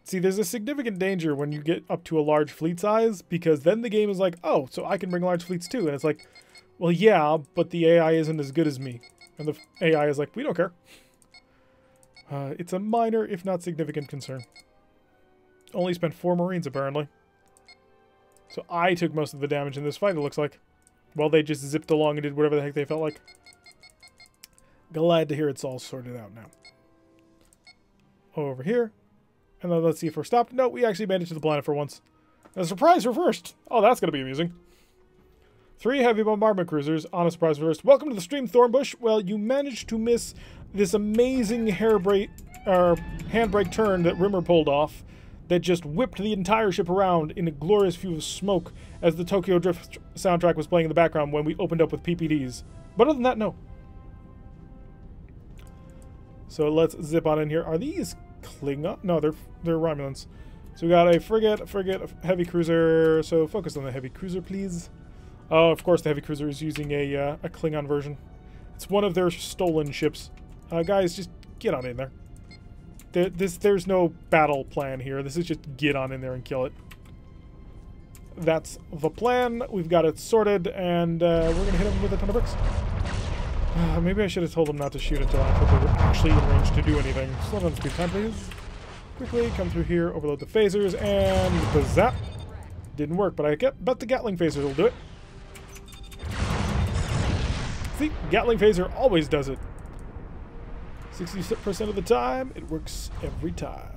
See, there's a significant danger when you get up to a large fleet size, because then the game is like, oh, so I can bring large fleets too. And it's like, well, yeah, but the AI isn't as good as me. And the AI is like, we don't care. It's a minor, if not significant concern. Only spent 4 Marines, apparently. So I took most of the damage in this fight, it looks like. Well, they just zipped along and did whatever the heck they felt like. Glad to hear it's all sorted out now. Over here. And then let's see if we're stopped. No, we actually made it to the planet for once. A surprise reversed. Oh, that's going to be amusing. 3 heavy bombardment cruisers on a surprise reversed. Welcome to the stream, Thornbush. Well, you managed to miss this amazing handbrake turn that Rimmer pulled off that just whipped the entire ship around in a glorious view of smoke as the Tokyo Drift soundtrack was playing in the background when we opened up with PPDs. But other than that, no. So let's zip on in here. Are these Klingon? No, they're Romulans. So we got a frigate, a heavy cruiser. So focus on the heavy cruiser, please. Oh, of course the heavy cruiser is using a Klingon version. It's one of their stolen ships. Guys, just get on in there. There's no battle plan here. This is just get on in there and kill it. That's the plan. We've got it sorted, and we're going to hit them with a ton of bricks. Maybe I should have told them not to shoot until after they were actually in range to do anything. Slow down the speed time, please. Quickly come through here, overload the phasers, and bazap. Didn't work, but I bet the Gatling phaser will do it. See, Gatling phaser always does it. 60% of the time, it works every time.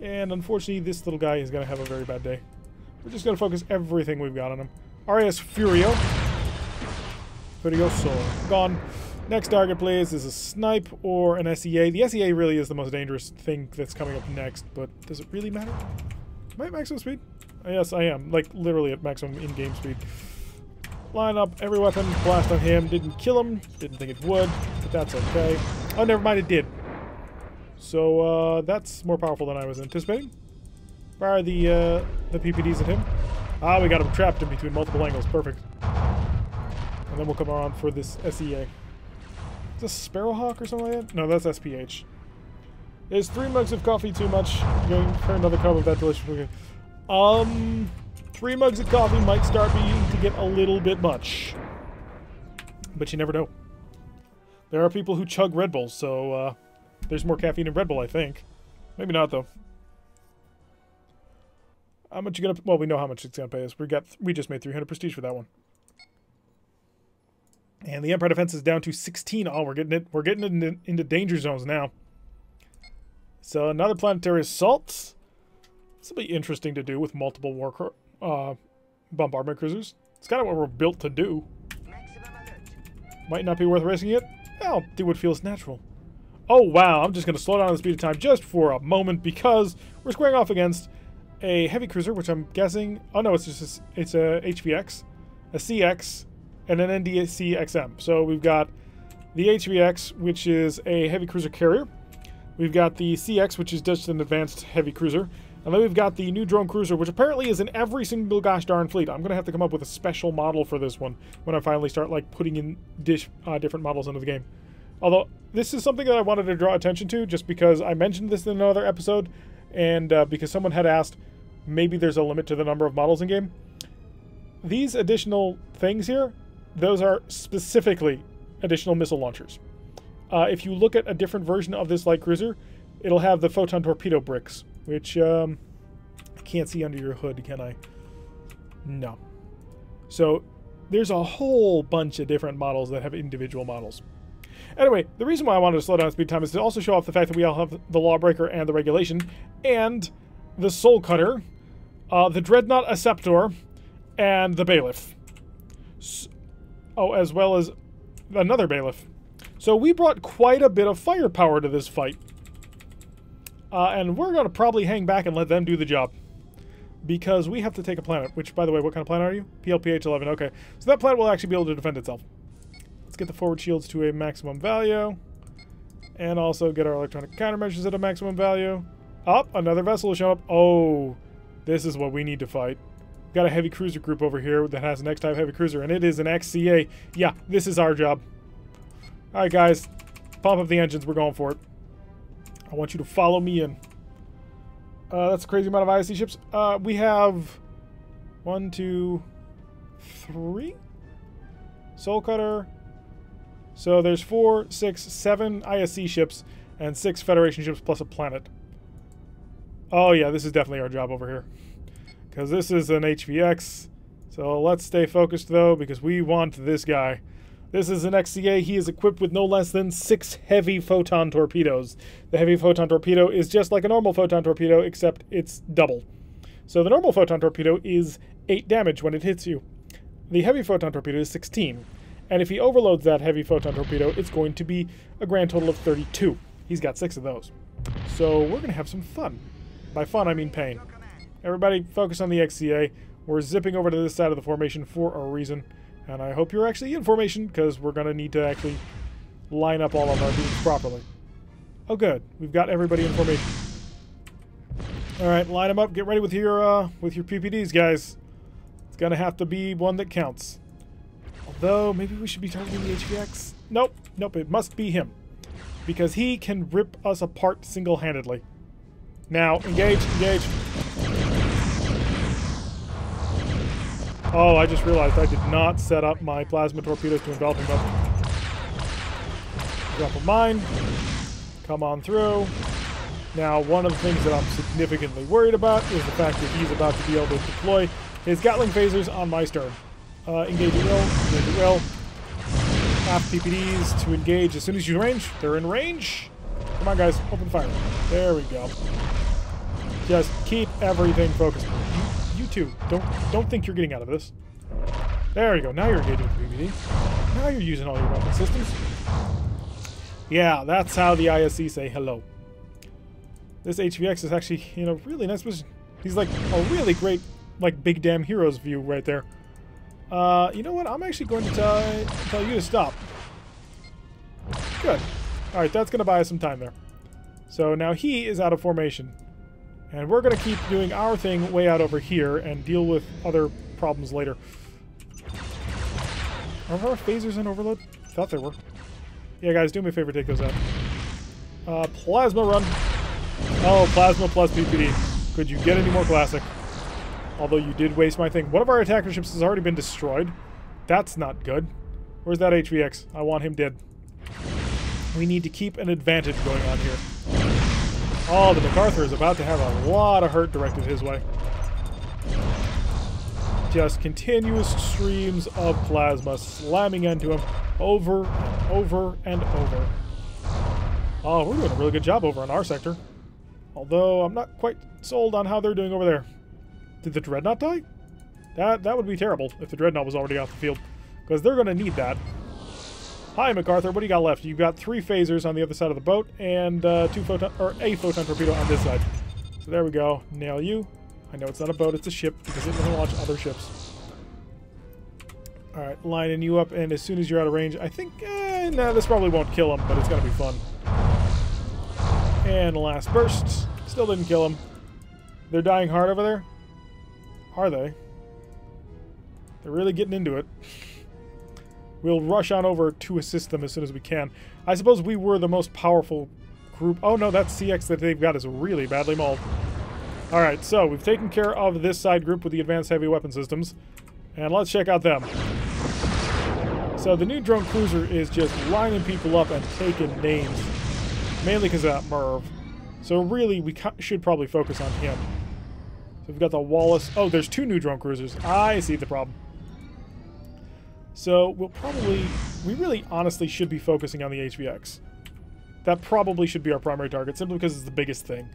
And unfortunately, this little guy is going to have a very bad day. We're just going to focus everything we've got on him. RAS Furio. Furioso. Gone. Next target, please, is a snipe or an SEA. The SEA really is the most dangerous thing that's coming up next, but does it really matter? Am I at maximum speed? Yes, I am. Like, literally at maximum in-game speed. Line up every weapon, blast on him. Didn't kill him. Didn't think it would, but that's okay. Oh, never mind, it did. So, that's more powerful than I was anticipating. Fire the PPDs at him. Ah, we got him trapped in between multiple angles. Perfect. And then we'll come around for this SEA. Is this Sparrowhawk or something like that? No, that's SPH. Is 3 mugs of coffee too much? Going for another cup of that delicious food. 3 mugs of coffee might start being to get a little bit much. But you never know. There are people who chug Red Bulls, so there's more caffeine in Red Bull, I think. Maybe not, though. How much you gonna? Well, we know how much it's gonna pay us. We just made 300 prestige for that one. And the Empire defense is down to 16. Oh, we're getting it. We're getting it into danger zones now. So another planetary assault. This will be interesting to do with multiple bombardment cruisers. It's kind of what we're built to do. Might not be worth risking it. I'll do what feels natural. Oh wow! I'm just going to slow down the speed of time just for a moment because we're squaring off against a heavy cruiser, which I'm guessing. Oh no, it's a HVX, a CX, and an NDC XM. So we've got the HVX, which is a heavy cruiser carrier. We've got the CX, which is just an advanced heavy cruiser. And then we've got the new drone cruiser, which apparently is in every single gosh darn fleet. I'm going to have to come up with a special model for this one when I finally start like putting in different models into the game. Although, this is something that I wanted to draw attention to just because I mentioned this in another episode and because someone had asked maybe there's a limit to the number of models in game. These additional things here, those are specifically additional missile launchers. If you look at a different version of this light cruiser, it'll have the photon torpedo bricks, which I can't see under your hood, can I? No. So there's a whole bunch of different models that have individual models. Anyway, the reason why I wanted to slow down speed time is to also show off the fact that we all have the Lawbreaker and the Regulation, and the Soul Cutter, the Dreadnought Acceptor, and the Bailiff. Oh, as well as another Bailiff. So we brought quite a bit of firepower to this fight. And we're going to probably hang back and let them do the job. Because we have to take a planet. Which, by the way, what kind of planet are you? PLPH-11. Okay. So that planet will actually be able to defend itself. Let's get the forward shields to a maximum value. And also get our electronic countermeasures at a maximum value. Up, another vessel will show up. Oh, this is what we need to fight. We've got a heavy cruiser group over here that has an X-type heavy cruiser. And it is an XCA. Yeah, this is our job. Alright, guys. Pump up the engines. We're going for it. I want you to follow me in. That's a crazy amount of ISC ships. We have 1, 2, 3 Soul Cutter. So there's 4, 6, 7 ISC ships and 6 Federation ships plus a planet. Oh yeah, this is definitely our job over here. Because this is an HVX. So let's stay focused though, because we want this guy. This is an XCA. He is equipped with no less than 6 heavy photon torpedoes. The heavy photon torpedo is just like a normal photon torpedo, except it's double. So the normal photon torpedo is 8 damage when it hits you. The heavy photon torpedo is 16. And if he overloads that heavy photon torpedo, it's going to be a grand total of 32. He's got 6 of those. So we're going to have some fun. By fun, I mean pain. Everybody focus on the XCA. We're zipping over to this side of the formation for a reason. And I hope you're actually in formation, because we're going to need to actually line up all of our beams properly. Oh, good. We've got everybody in formation. Alright, line them up. Get ready with your PPDs, guys. It's going to have to be one that counts. Although, maybe we should be targeting the HVX. Nope. Nope, it must be him. Because he can rip us apart single-handedly. Now, engage, engage. Oh, I just realized I did not set up my plasma torpedoes to envelop him up. Drop a mine. Come on through. Now, one of the things that I'm significantly worried about is the fact that he's about to be able to deploy his Gatling phasers on my stern. Engage at will. Engage at will. Half PPDs to engage as soon as you're in range. They're in range. Come on, guys. Open fire. There we go. Just keep everything focused. You two, don't think you're getting out of this. There you go. Now you're engaging with the PPD. Now you're using all your weapon systems. Yeah, that's how the ISC say hello. This HVX is actually in a really nice position. He's like a really great, like, big damn heroes view right there. You know what? I'm actually going to tell you to stop. Good. Alright, that's going to buy us some time there. So now he is out of formation. And we're going to keep doing our thing way out over here and deal with other problems later. Are our phasers in overload? Thought they were. Yeah, guys, do me a favor, take those out. Plasma run. Oh, plasma plus PPD. Could you get any more classic? Although you did waste my thing. One of our attacker ships has already been destroyed. That's not good. Where's that HVX? I want him dead. We need to keep an advantage going on here. Oh, the MacArthur is about to have a lot of hurt directed his way. Just continuous streams of plasma slamming into him over and over and over. Oh, we're doing a really good job over on our sector. Although I'm not quite sold on how they're doing over there. Did the Dreadnought die? That would be terrible if the Dreadnought was already off the field. Because they're going to need that. Hi, MacArthur. What do you got left? You've got 3 phasers on the other side of the boat and a photon torpedo on this side. So there we go. Nail you. I know it's not a boat, it's a ship, because it doesn't launch other ships. Alright, lining you up, and as soon as you're out of range, I think, nah, this probably won't kill him, but it's gonna be fun. And last burst. Still didn't kill him. They're dying hard over there? Are they? They're really getting into it. We'll rush on over to assist them as soon as we can. I suppose we were the most powerful group. Oh no, that CX that they've got is really badly mauled. Alright, so we've taken care of this side group with the advanced heavy weapon systems. And let's check out them. So the new drone cruiser is just lining people up and taking names. Mainly because of that Merv. So really, we should probably focus on him. So we've got the Wallace. Oh, there's 2 new drone cruisers. I see the problem. So we really honestly should be focusing on the HVX. That probably should be our primary target, simply because it's the biggest thing.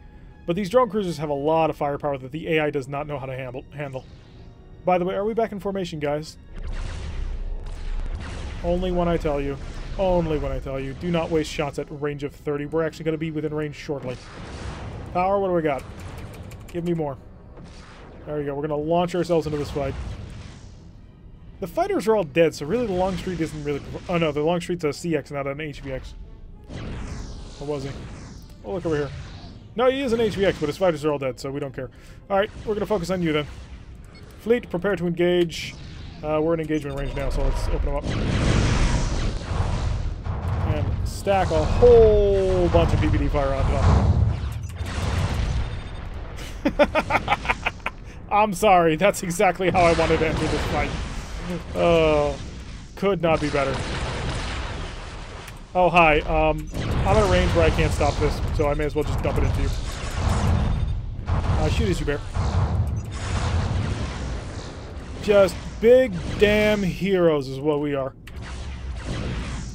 But these drone cruisers have a lot of firepower that the AI does not know how to handle. By the way, are we back in formation, guys? Only when I tell you. Only when I tell you. Do not waste shots at range of 30. We're actually going to be within range shortly. Power, what do we got? Give me more. There we go. We're going to launch ourselves into this fight. The fighters are all dead, so really the Longstreet isn't really... Oh no, the Longstreet's a CX, not an HVX. Or was he? Oh, look over here. No, he is an HVX, but his fighters are all dead, so we don't care. Alright, we're going to focus on you then. Fleet, prepare to engage. We're in engagement range now, so let's open them up. And stack a whole bunch of PPD fire on top. I'm sorry, that's exactly how I wanted to enter this fight. Oh, could not be better. Oh, hi. I'm at a range where I can't stop this, so I may as well just dump it into you. Shoot as you bear. Just big damn heroes is what we are.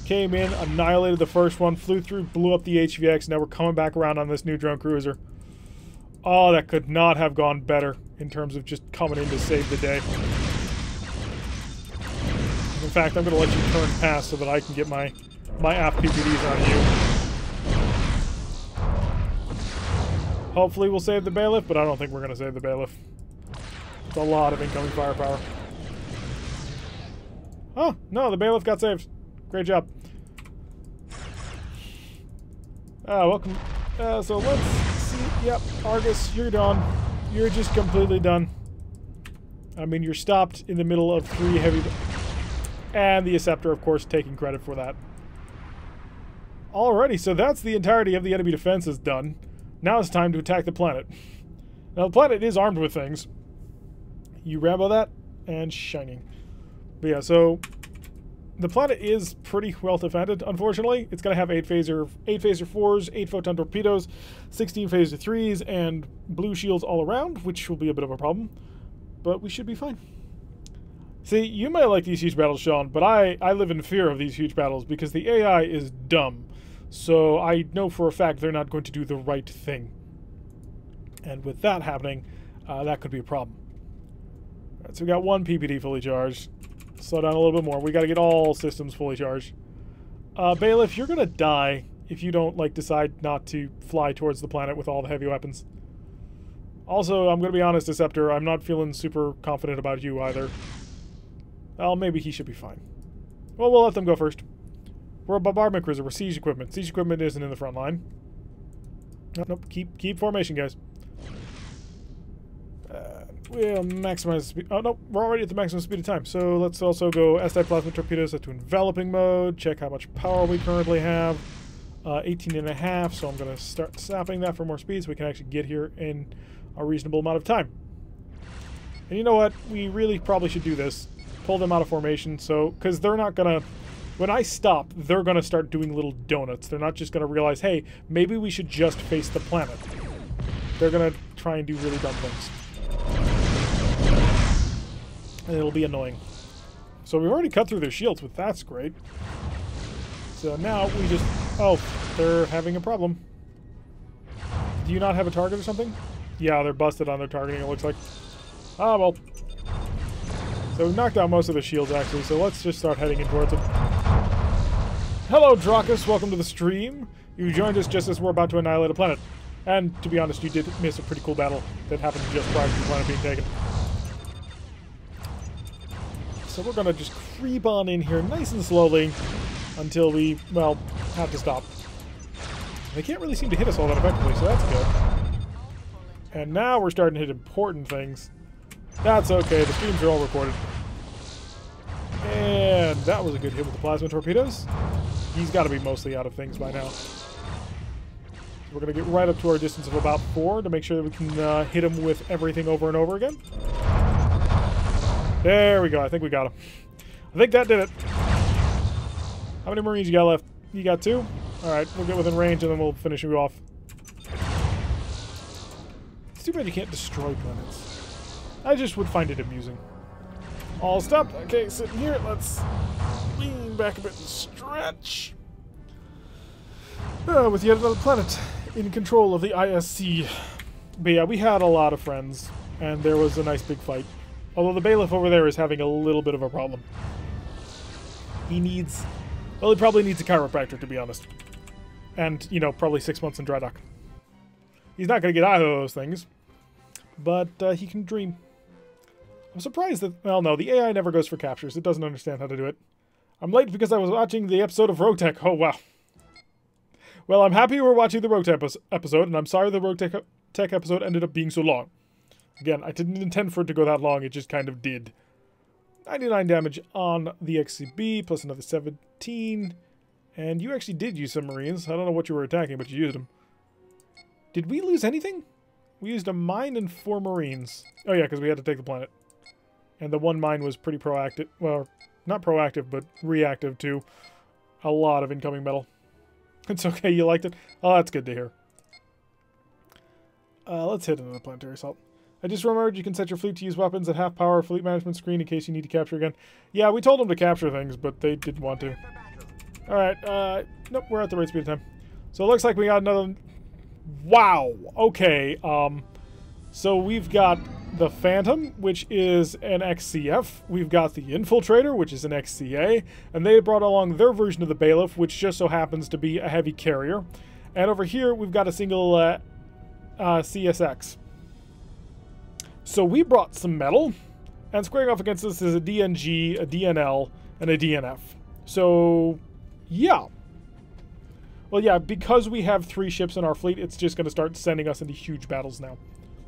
Came in, annihilated the first one, flew through, blew up the HVX, now we're coming back around on this new drone cruiser. Oh, that could not have gone better in terms of just coming in to save the day. In fact, I'm going to let you turn past so that I can get my aft PPDs on you. Hopefully we'll save the bailiff, but I don't think we're going to save the bailiff. It's a lot of incoming firepower. Oh, no, the bailiff got saved. Great job. Welcome. So let's see. Yep, Argus, you're done. You're just completely done. I mean, you're stopped in the middle of 3 heavy... And the Acceptor, of course, taking credit for that. Alrighty, so that's the entirety of the enemy defenses done. Now it's time to attack the planet. Now, the planet is armed with things. You Rambo that, and shining. But yeah, so... The planet is pretty well defended, unfortunately. It's going to have 8 phaser 4s, 8 photon torpedoes, 16 phaser 3s, and blue shields all around, which will be a bit of a problem. But we should be fine. See, you might like these huge battles, Sean, but I live in fear of these huge battles because the AI is dumb. So I know for a fact they're not going to do the right thing. And with that happening, that could be a problem. Alright, so we got 1 PPD fully charged. Slow down a little bit more. We got to get all systems fully charged. Bailiff, you're going to die if you don't, like, decide not to fly towards the planet with all the heavy weapons. Also, I'm going to be honest, Acceptor, I'm not feeling super confident about you either. Well, maybe he should be fine. Well, we'll let them go first. We're a bombardment cruiser. We're siege equipment. Siege equipment isn't in the front line. Nope. Keep formation, guys. We'll maximize speed. Oh, no. We're already at the maximum speed of time. So let's also go S-type plasma torpedoes to enveloping mode. Check how much power we currently have. 18.5. So I'm going to start sapping that for more speed so we can actually get here in a reasonable amount of time. And you know what? We really probably should do this. Pull them out of formation. So, because they're not going to... When I stop, they're going to start doing little donuts. They're not just going to realize, hey, maybe we should just face the planet. They're going to try and do really dumb things. And it'll be annoying. So we've already cut through their shields, but that's great. So now we just... Oh, they're having a problem. Do you not have a target or something? Yeah, they're busted on their targeting, it looks like. Ah, well. So we've knocked out most of the shields, actually, so let's just start heading in towards them. Hello, Drakus. Welcome to the stream. You joined us just as we're about to annihilate a planet. And, to be honest, you did miss a pretty cool battle that happened just prior to the planet being taken. So we're going to just creep on in here nice and slowly until we, well, have to stop. They can't really seem to hit us all that effectively, so that's good. And now we're starting to hit important things. That's okay, the streams are all recorded. And that was a good hit with the plasma torpedoes. He's got to be mostly out of things by now. We're going to get right up to our distance of about 4 to make sure that we can hit him with everything over and over again. There we go. I think we got him. I think that did it. How many Marines you got left? You got 2? Alright, we'll get within range and then we'll finish you off. It's too bad you can't destroy planets. I just would find it amusing. All stopped. Okay, sitting here. Let's lean back a bit and stretch. With yet another planet in control of the ISC. But yeah, we had a lot of friends, and there was a nice big fight. Although the bailiff over there is having a little bit of a problem. He needs... Well, he probably needs a chiropractor, to be honest. And, you know, probably 6 months in dry dock. He's not going to get either of those things. But he can dream. I'm surprised that... Well, no, the AI never goes for captures. It doesn't understand how to do it. I'm late because I was watching the episode of Rogue Tech. Oh, wow. Well, I'm happy we're watching the Rogue Tech episode, and I'm sorry the Rogue Tech episode ended up being so long. Again, I didn't intend for it to go that long, it just kind of did. 99 damage on the XCB, plus another 17. And you actually did use some Marines. I don't know what you were attacking, but you used them. Did we lose anything? We used a mine and 4 Marines. Oh yeah, because we had to take the planet. And the one mine was pretty proactive. Well, not proactive, but reactive to a lot of incoming metal. It's okay, you liked it? Oh, that's good to hear. Let's hit another planetary assault. I just remembered you can set your fleet to use weapons at half power fleet management screen in case you need to capture again. Yeah, we told them to capture things, but they didn't want to. Alright, nope, we're at the right speed of time. So it looks like we got another... Wow! Okay, so we've got the Phantom, which is an XCF. We've got the Infiltrator, which is an XCA. And they brought along their version of the Bailiff, which just so happens to be a heavy carrier. And over here, we've got a single CSX. So we brought some metal, and squaring off against us is a DNG, a DNL, and a DNF. So, yeah. Well, yeah, because we have 3 ships in our fleet, it's just going to start sending us into huge battles now.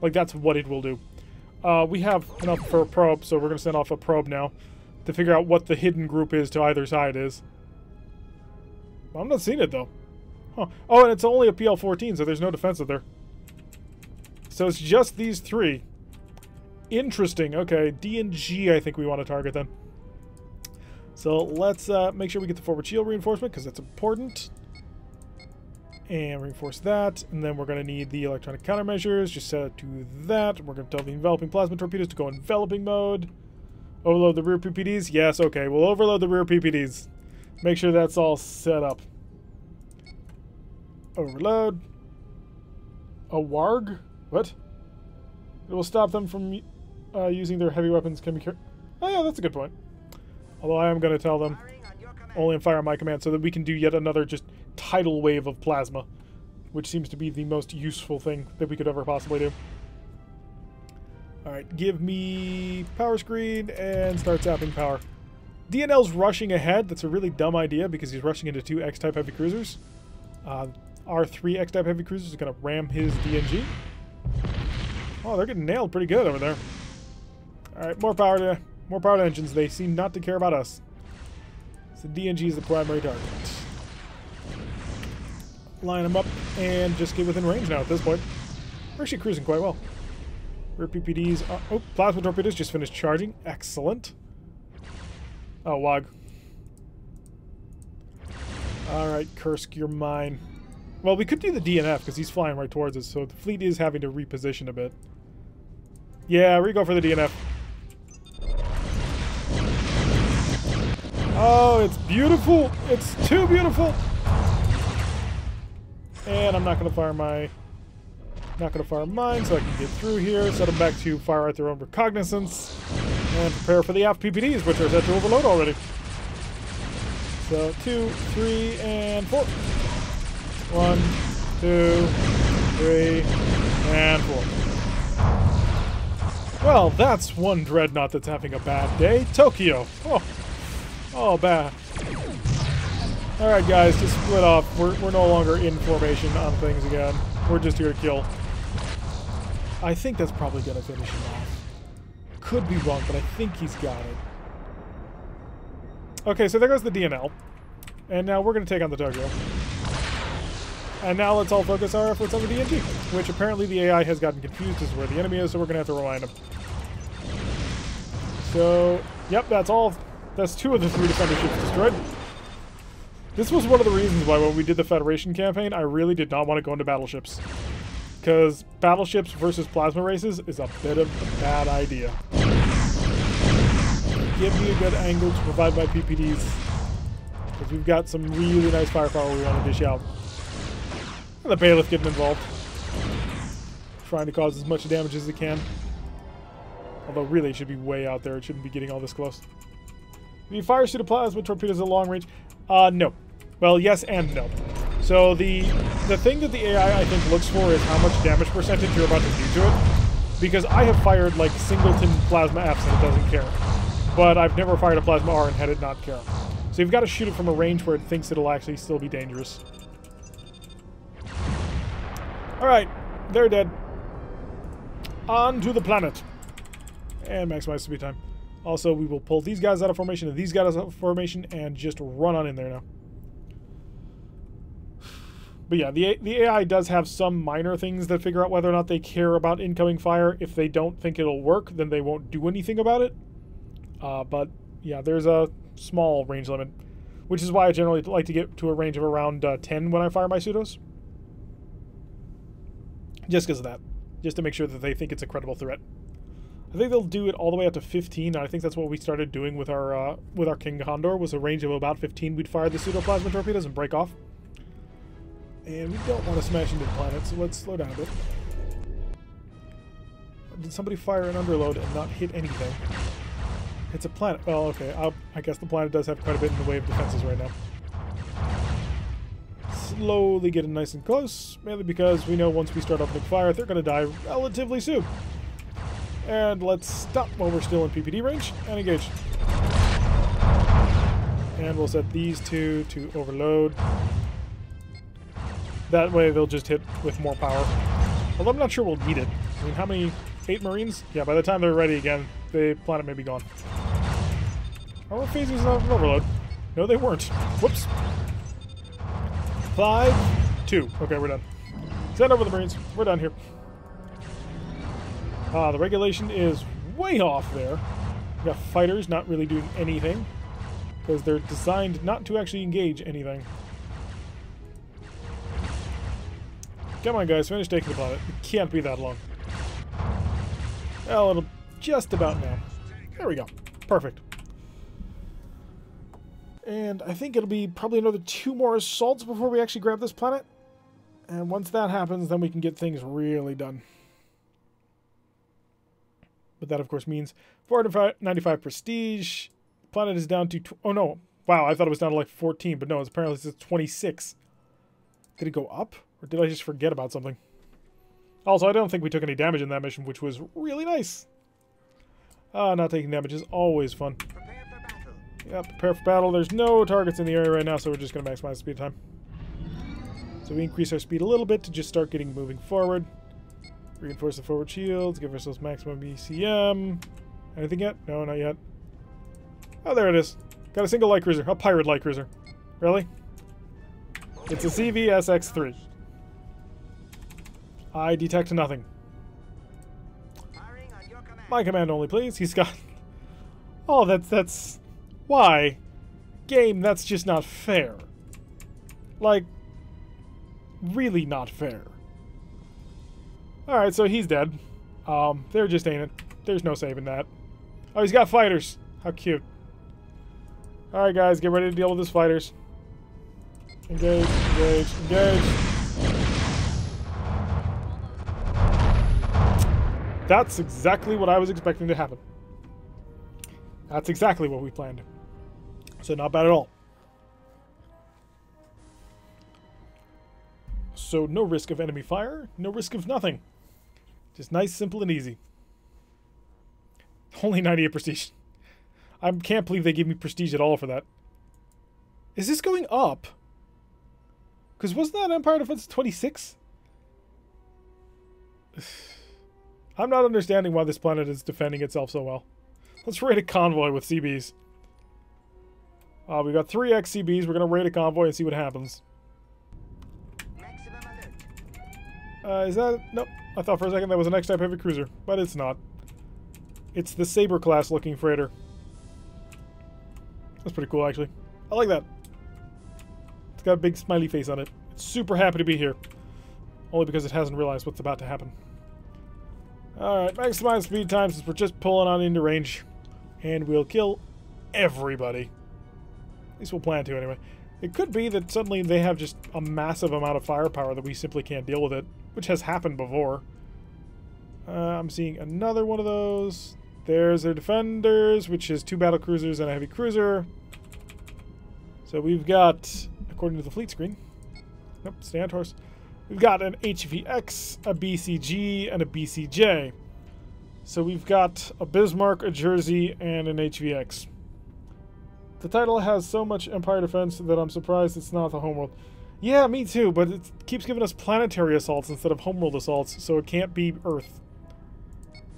Like, that's what it will do. We have enough for a probe, so we're going to send off a probe now to figure out what the hidden group is to either side is. I'm not seeing it, though. Huh. Oh, and it's only a PL-14, so there's no defensive there. So it's just these 3. Interesting. Okay, D and G I think we want to target then. So let's make sure we get the forward shield reinforcement because that's important. And reinforce that. And then we're going to need the electronic countermeasures. Just set it to that. We're going to tell the enveloping plasma torpedoes to go enveloping mode. Overload the rear PPDs. Yes, okay. We'll overload the rear PPDs. Make sure that's all set up. Overload. A warg? What? It will stop them from using their heavy weapons. Can be oh yeah, that's a good point. Although I am going to tell them only fire on my command so that we can do yet another just tidal wave of plasma, which seems to be the most useful thing that we could ever possibly do. Alright, give me power screen and start zapping power. DNL's rushing ahead. That's a really dumb idea because he's rushing into 2 X-type heavy cruisers. Our 3 X-type heavy cruisers are going to ram his DNG. Oh, they're getting nailed pretty good over there. Alright, more power to engines. They seem not to care about us. So DNG is the primary target. Line them up and just get within range now at this point. We're actually cruising quite well. Rear PPDs are... Oh, plasma torpedoes just finished charging. Excellent. Oh, WOG. Alright, Kursk, you're mine. Well, we could do the DNF because he's flying right towards us, so the fleet is having to reposition a bit. Yeah, we go for the DNF. Oh, it's beautiful. It's too beautiful. And I'm not going to fire my... Not going to fire mine, so I can get through here, set them back to fire at their own recognizance, and prepare for the aft PPDs, which are set to overload already. So 2, 3, and 4. 1, 2, 3, and 4. Well, that's one dreadnought that's having a bad day. Tokyo. Oh, bad. Alright, guys, just split off. We're no longer in formation on things again. We're just here to kill. I think that's probably going to finish him off. Could be wrong, but I think he's got it. Okay, so there goes the DNL. And now we're going to take on the Tokyo. And now let's all focus our efforts on the DNG, which apparently the AI has gotten confused as to where the enemy is, so we're going to have to remind him. So, yep, that's all. That's 2 of the 3 defender ships destroyed. This was one of the reasons why when we did the Federation campaign, I really did not want to go into battleships. Because battleships versus plasma races is a bit of a bad idea. Give me a good angle to provide my PPDs. Because we've got some really nice firepower we want to dish out. And the bailiff getting involved. Trying to cause as much damage as it can. Although really it should be way out there. It shouldn't be getting all this close. Do you fire pseudoplasma torpedoes at long range? No. Well, yes and no. So the thing that the AI, I think, looks for is how much damage percentage you're about to do to it. Because I have fired, like, singleton plasma Fs and it doesn't care. But I've never fired a plasma R and had it not care. So you've got to shoot it from a range where it thinks it'll actually still be dangerous. Alright, they're dead. On to the planet. And maximize speed time. Also, we will pull these guys out of formation and these guys out of formation and just run on in there now. But yeah, the AI does have some minor things that figure out whether or not they care about incoming fire. If they don't think it'll work, then they won't do anything about it. But yeah, there's a small range limit, which is why I generally like to get to a range of around 10 when I fire my pseudos. Just because of that. Just to make sure that they think it's a credible threat. I think they'll do it all the way up to 15, and I think that's what we started doing with our King Condor, was a range of about 15. We'd fire the pseudoplasma torpedoes and break off. And we don't want to smash into the planet, so let's slow down a bit. Did somebody fire an underload and not hit anything? It's a planet. Well, okay, I guess the planet does have quite a bit in the way of defenses right now. Slowly getting nice and close, mainly because we know once we start opening fire, they're going to die relatively soon. And let's stop while we're still in PPD range and engage. And we'll set these 2 to overload. That way they'll just hit with more power. Although I'm not sure we'll need it. I mean, how many? 8 Marines? Yeah, by the time they're ready again, the planet may be gone. Our phasers not an overload. No, they weren't. Whoops. 5, 2. Okay, we're done. Send over the Marines. We're done here. The regulation is way off there. We got fighters not really doing anything because they're designed not to actually engage anything. Come on, guys, finish taking the planet. It can't be that long. Well, it'll just about now. There we go. Perfect. And I think it'll be probably another 2 more assaults before we actually grab this planet. And once that happens, then we can get things really done. But that, of course, means 495 prestige. The planet is down to... oh, no. Wow, I thought it was down to like 14, but no, it's apparently it's 26. Did it go up? Or did I just forget about something? Also, I don't think we took any damage in that mission, which was really nice. Not taking damage is always fun.
Prepare for battle.
Yeah, prepare for battle. There's no targets in the area right now, so we're just going to maximize speed time. So we increase our speed a little bit to just start getting moving forward. Reinforce the forward shields, give ourselves maximum ECM. Anything yet? No, not yet. Oh, there it is. Got a single light cruiser. A pirate light cruiser. Really? It's a CVSX-3. I detect nothing.
Firing on your command.
My command only, please. He's got... oh, that's... why? Game, that's just not fair. Like, really not fair. Alright, so he's dead. There just ain't it. There's no saving that. Oh, he's got fighters. How cute. Alright, guys, get ready to deal with his fighters. Engage, engage, engage. That's exactly what I was expecting to happen. That's exactly what we planned. So not bad at all. So no risk of enemy fire, no risk of nothing. Just nice, simple, and easy. Only 98 prestige. I can't believe they gave me prestige at all for that. Is this going up? Because wasn't that Empire Defense 26? I'm not understanding why this planet is defending itself so well. Let's raid a convoy with CBs. We got 3 XCBs. We're going to raid a convoy and see what happens. Is that... Nope. I thought for a second that was an X-type heavy cruiser, but it's not. It's the Saber class looking freighter. That's pretty cool, actually. I like that. It's got a big smiley face on it. It's super happy to be here. Only because it hasn't realized what's about to happen. Alright, maximize speed time since we're just pulling on into range. And we'll kill everybody. At least we'll plan to, anyway. It could be that suddenly they have just a massive amount of firepower that we simply can't deal with it. Which has happened before. I'm seeing another one of those. There's their defenders, which is 2 battle cruisers and a heavy cruiser. So we've got, according to the fleet screen, nope, stand horse. We've got an HVX, a BCG, and a BCJ. So we've got a Bismarck, a Jersey, and an HVX. The title has so much Empire Defense that I'm surprised it's not the homeworld. Yeah, me too, but it keeps giving us planetary assaults instead of homeworld assaults, so it can't be Earth.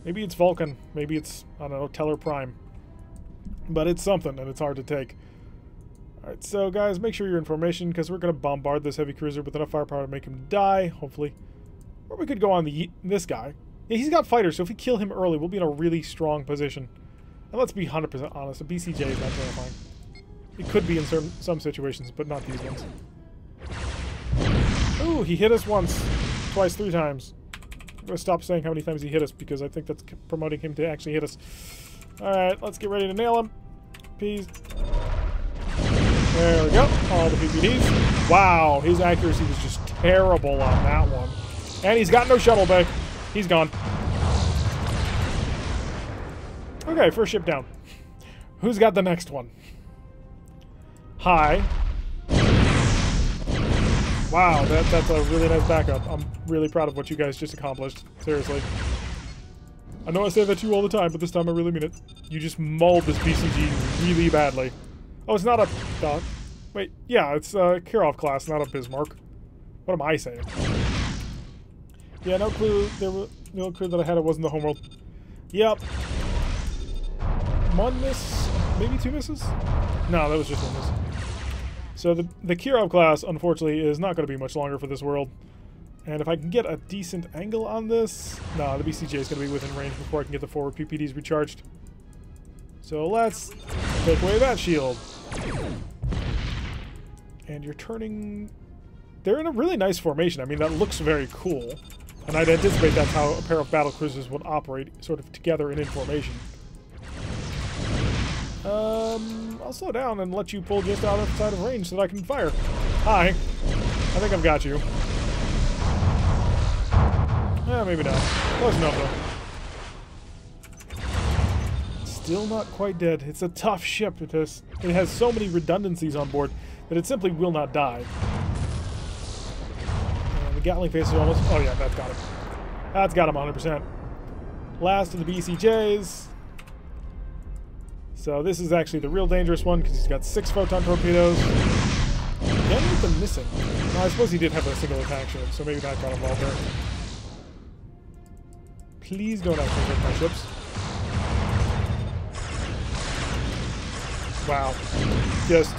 Maybe it's Vulcan. Maybe it's, I don't know, Teller Prime. But it's something, and it's hard to take. Alright, so guys, make sure you're in formation, because we're going to bombard this heavy cruiser with enough firepower to make him die, hopefully. Or we could go on this guy. Yeah, he's got fighters, so if we kill him early, we'll be in a really strong position. And let's be 100% honest, a BCJ is not terrifying. It could be in some situations, but not these ones. Ooh, he hit us once, twice, 3 times. I'm going to stop saying how many times he hit us because I think that's promoting him to actually hit us. Alright, let's get ready to nail him. Peas. There we go. All the PPDs. Wow, his accuracy was just terrible on that one. And he's got no shuttle bay. He's gone. Okay, first ship down. Who's got the next one? Hi. Wow, that's a really nice backup. I'm really proud of what you guys just accomplished. Seriously. I know I say that to you all the time, but this time I really mean it. You just mauled this BCG really badly. Oh, it's not a... wait, yeah, it's a Kirov class, not a Bismarck. What am I saying? Yeah, no clue. No clue that I had it wasn't the homeworld. Yep. 1 miss? Maybe 2 misses? No, that was just 1 miss. So the Kirov class, unfortunately, is not going to be much longer for this world. And if I can get a decent angle on this... No, the BCJ is going to be within range before I can get the forward PPDs recharged. So let's take away that shield. And you're turning... They're in a really nice formation. I mean, that looks very cool. And I'd anticipate that's how a pair of battle cruisers would operate, sort of together and in formation. I'll slow down and let you pull just outside of range so that I can fire. Hi. I think I've got you. Maybe not. Close enough, though. Still not quite dead. It's a tough ship. It has so many redundancies on board that it simply will not die. And the Gatling face is almost... Oh, yeah, that's got him. That's got him 100%. Last of the BCJs. So this is actually the real dangerous one because he's got 6 photon torpedoes. Again with them missing. No, I suppose he did have a single attack ship, so maybe that got involved there. Please don't actually hit my ships. Wow. Just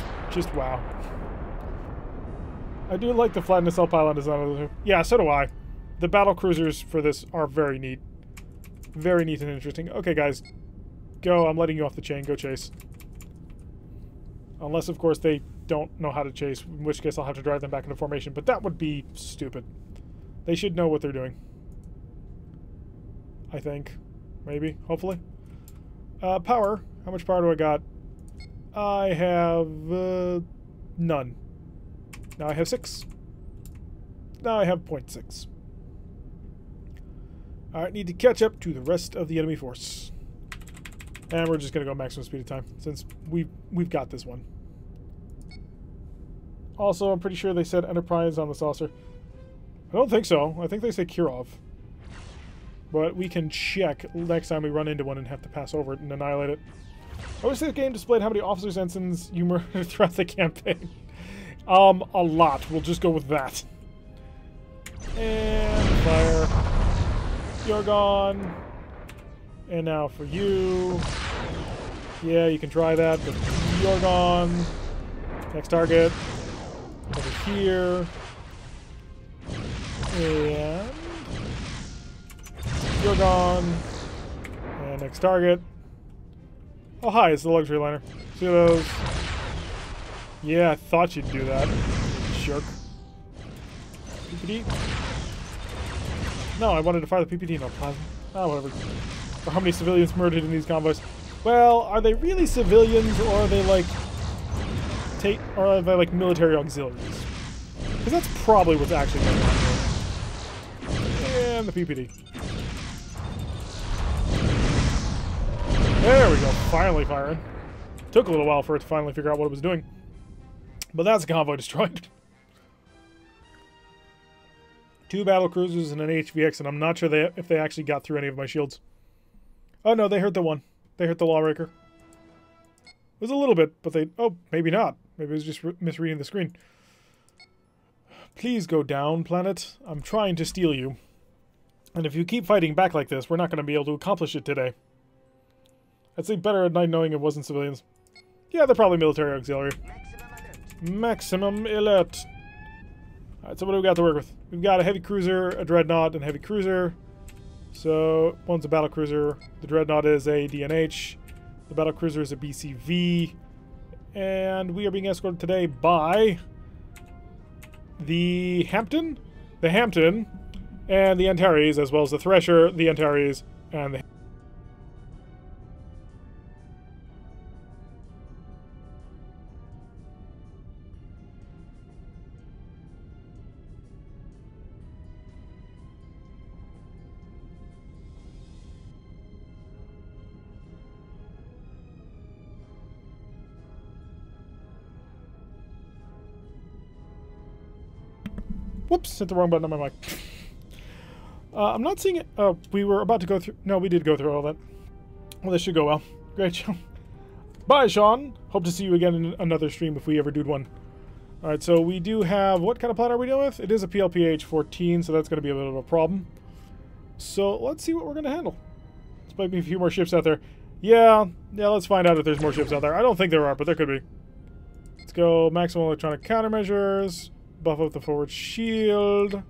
wow. I do like the flat nacelle pylon design. Yeah, so do I. The battle cruisers for this are very neat. Very neat and interesting. Okay, guys. Go. I'm letting you off the chain. Go chase. Unless, of course, they don't know how to chase, in which case I'll have to drive them back into formation. But that would be stupid. They should know what they're doing. I think. Maybe. Hopefully. Power. How much power do I got? I have none. Now I have 6. Now I have 0.6. Alright, need to catch up to the rest of the enemy force. And we're just going to go maximum speed of time, since we've got this one. Also, I'm pretty sure they said Enterprise on the saucer. I don't think so. I think they say Kirov. But we can check next time we run into one and have to pass over it and annihilate it. I wish this game displayed how many officers and ensigns you murdered throughout the campaign. A lot. We'll just go with that. And fire. You're gone. And now for you. Yeah, you can try that, but you're gone. Next target. Over here. And you're gone. And next target. Oh, hi, it's the luxury liner. See those? Yeah, I thought you'd do that. Jerk. PPD? No, I wanted to fire the PPD, no plasma. Ah, whatever. Or how many civilians murdered in these convoys? Well, are they really civilians, or are they like... or are they like military auxiliaries? Because that's probably what's actually going on here. And the PPD. There we go, finally firing. Took a little while for it to finally figure out what it was doing. But that's a convoy destroyed. 2 battle cruisers and an HVX, and I'm not sure if they actually got through any of my shields. Oh no, they hurt the one. They hurt the Lawbreaker. It was a little bit, but they... Oh, maybe not. Maybe it was just misreading the screen. Please go down, planet. I'm trying to steal you. And if you keep fighting back like this, we're not going to be able to accomplish it today. I'd sleep better at night knowing it wasn't civilians. Yeah, they're probably military auxiliary. Maximum alert. Alright, so what do we got to work with? We've got a heavy cruiser, a dreadnought, and a heavy cruiser. So, one's a battle cruiser. The dreadnought is a DNH. The battle cruiser is a BCV. And we are being escorted today by the Hampton, and the Antares, as well as the Thresher, the Antares, and the... Whoops, hit the wrong button on my mic. I'm not seeing it. Oh, we were about to go through... No, we did go through all that. Well, this should go well. Great show. Bye, Sean. Hope to see you again in another stream if we ever do one. Alright, so we do have... What kind of planet are we dealing with? It is a PLPH-14, so that's going to be a bit of a problem. So, let's see what we're going to handle. There might be a few more ships out there. Yeah, let's find out if there's more ships out there. I don't think there are, but there could be. Let's go maximum electronic countermeasures. Buff up the forward shield.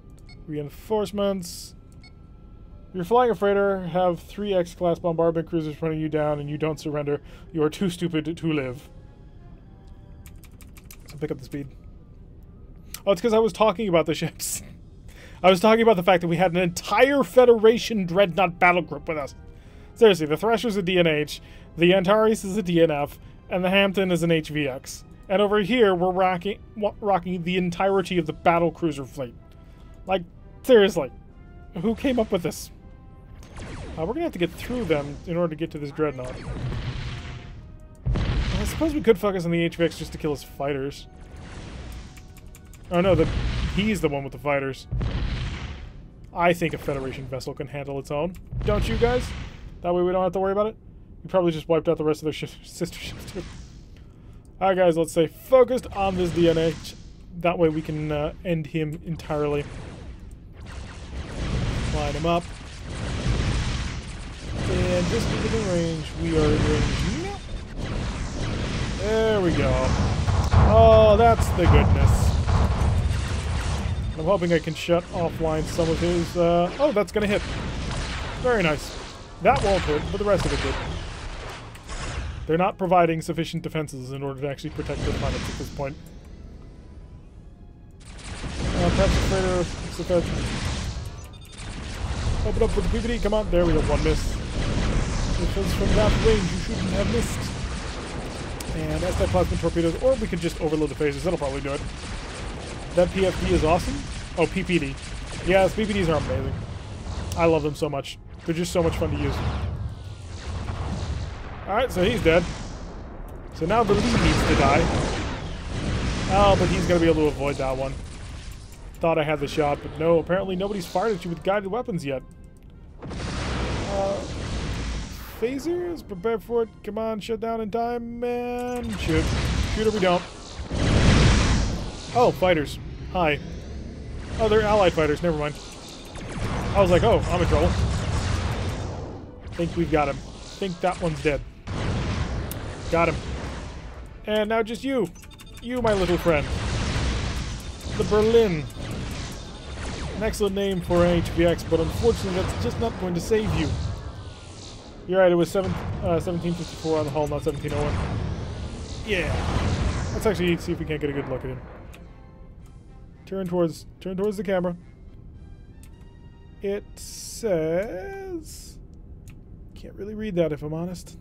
Reinforcements. If you're flying a freighter, have 3 X-class bombardment cruisers running you down and you don't surrender. You are too stupid to live. So pick up the speed. Oh, it's because I was talking about the ships. I was talking about the fact that we had an entire Federation Dreadnought battle group with us. Seriously, the Thresher's a DNH, the Antares is a DNF, and the Hampton is an HVX. And over here, we're rocking the entirety of the battle cruiser fleet. Like, seriously. Who came up with this? We're going to have to get through them in order to get to this dreadnought. I suppose we could focus on the HVX just to kill his fighters. Oh no, he's the one with the fighters. I think a Federation vessel can handle its own. Don't you guys? That way we don't have to worry about it. We probably just wiped out the rest of their sister ships too. Alright guys, let's stay focused on this DNH. That way we can end him entirely. Line him up. And just within range, we are in range. There we go. Oh, that's the goodness. I'm hoping I can shut offline some of his... oh, that's going to hit. Very nice. That won't hit, but the rest of it did. They're not providing sufficient defenses in order to actually protect their planets at this point. Perhaps the freighter... Open up with the PVD, come on. There we go, one miss. Because from that range, you shouldn't have missed. And S-type plasma torpedoes, or we could just overload the phasers. That'll probably do it. That PFD is awesome. Oh, PPD. Yes, PPDs are amazing. I love them so much. They're just so much fun to use. Alright, so he's dead. So now the lead needs to die. Oh, but he's going to be able to avoid that one. Thought I had the shot, but no, apparently nobody's fired at you with guided weapons yet. Phasers, prepare for it. Come on, shut down in time, man. Shoot. Shoot or we don't. Oh, fighters. Hi. Oh, they're allied fighters. Never mind. I was like, oh, I'm in trouble. Think we've got him. Think that one's dead. Got him. And now just you. You, my little friend. The Berlin. An excellent name for an HVX, but unfortunately that's just not going to save you. You're right, it was 1754 on the hull, not 1701. Yeah. Let's actually see if we can't get a good look at him. Turn towards the camera. It says... Can't really read that if I'm honest.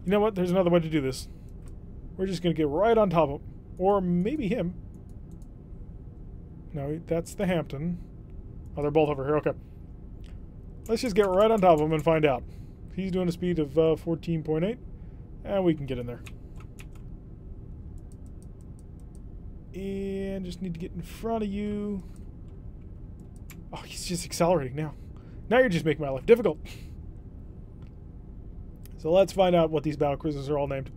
You know what? There's another way to do this. We're just going to get right on top of him. Or maybe him. No, that's the Hampton. Oh, they're both over here. Okay. Let's just get right on top of him and find out. He's doing a speed of 14.8. And we can get in there. And just need to get in front of you. Oh, he's just accelerating now. Now you're just making my life difficult. So let's find out what these battlecruisers are all named.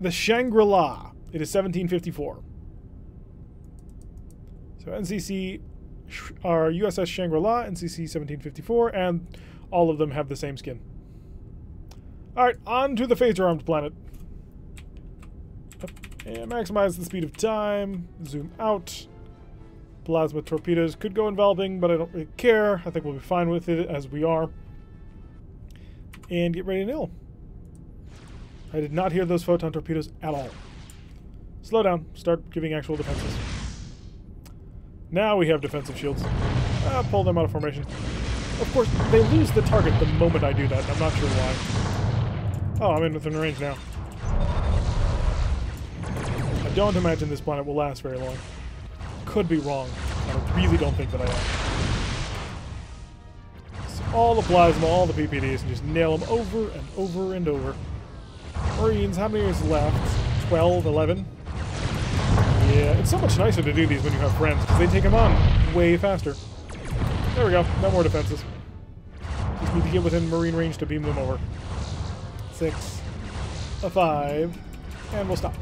The Shangri-La. It is 1754. So NCC, our USS Shangri-La, NCC 1754, and all of them have the same skin. Alright, on to the phaser-armed planet. And maximize the speed of time. Zoom out. Plasma torpedoes could go enveloping, but I don't really care. I think we'll be fine with it as we are. And get ready to nail. I did not hear those photon torpedoes at all. Slow down. Start giving actual defenses. Now we have defensive shields. Pull them out of formation. Of course, they lose the target the moment I do that. I'm not sure why. Oh, I'm in within range now. I don't imagine this planet will last very long. Could be wrong. I really don't think that I am. So all the plasma, all the PPDs, and just nail them over and over and over. Marines, how many is left? 12, 11? Yeah, it's so much nicer to do these when you have friends, because they take them on way faster. There we go. No more defenses. Just need to get within Marine range to beam them over. 6, a 5, and we'll stop.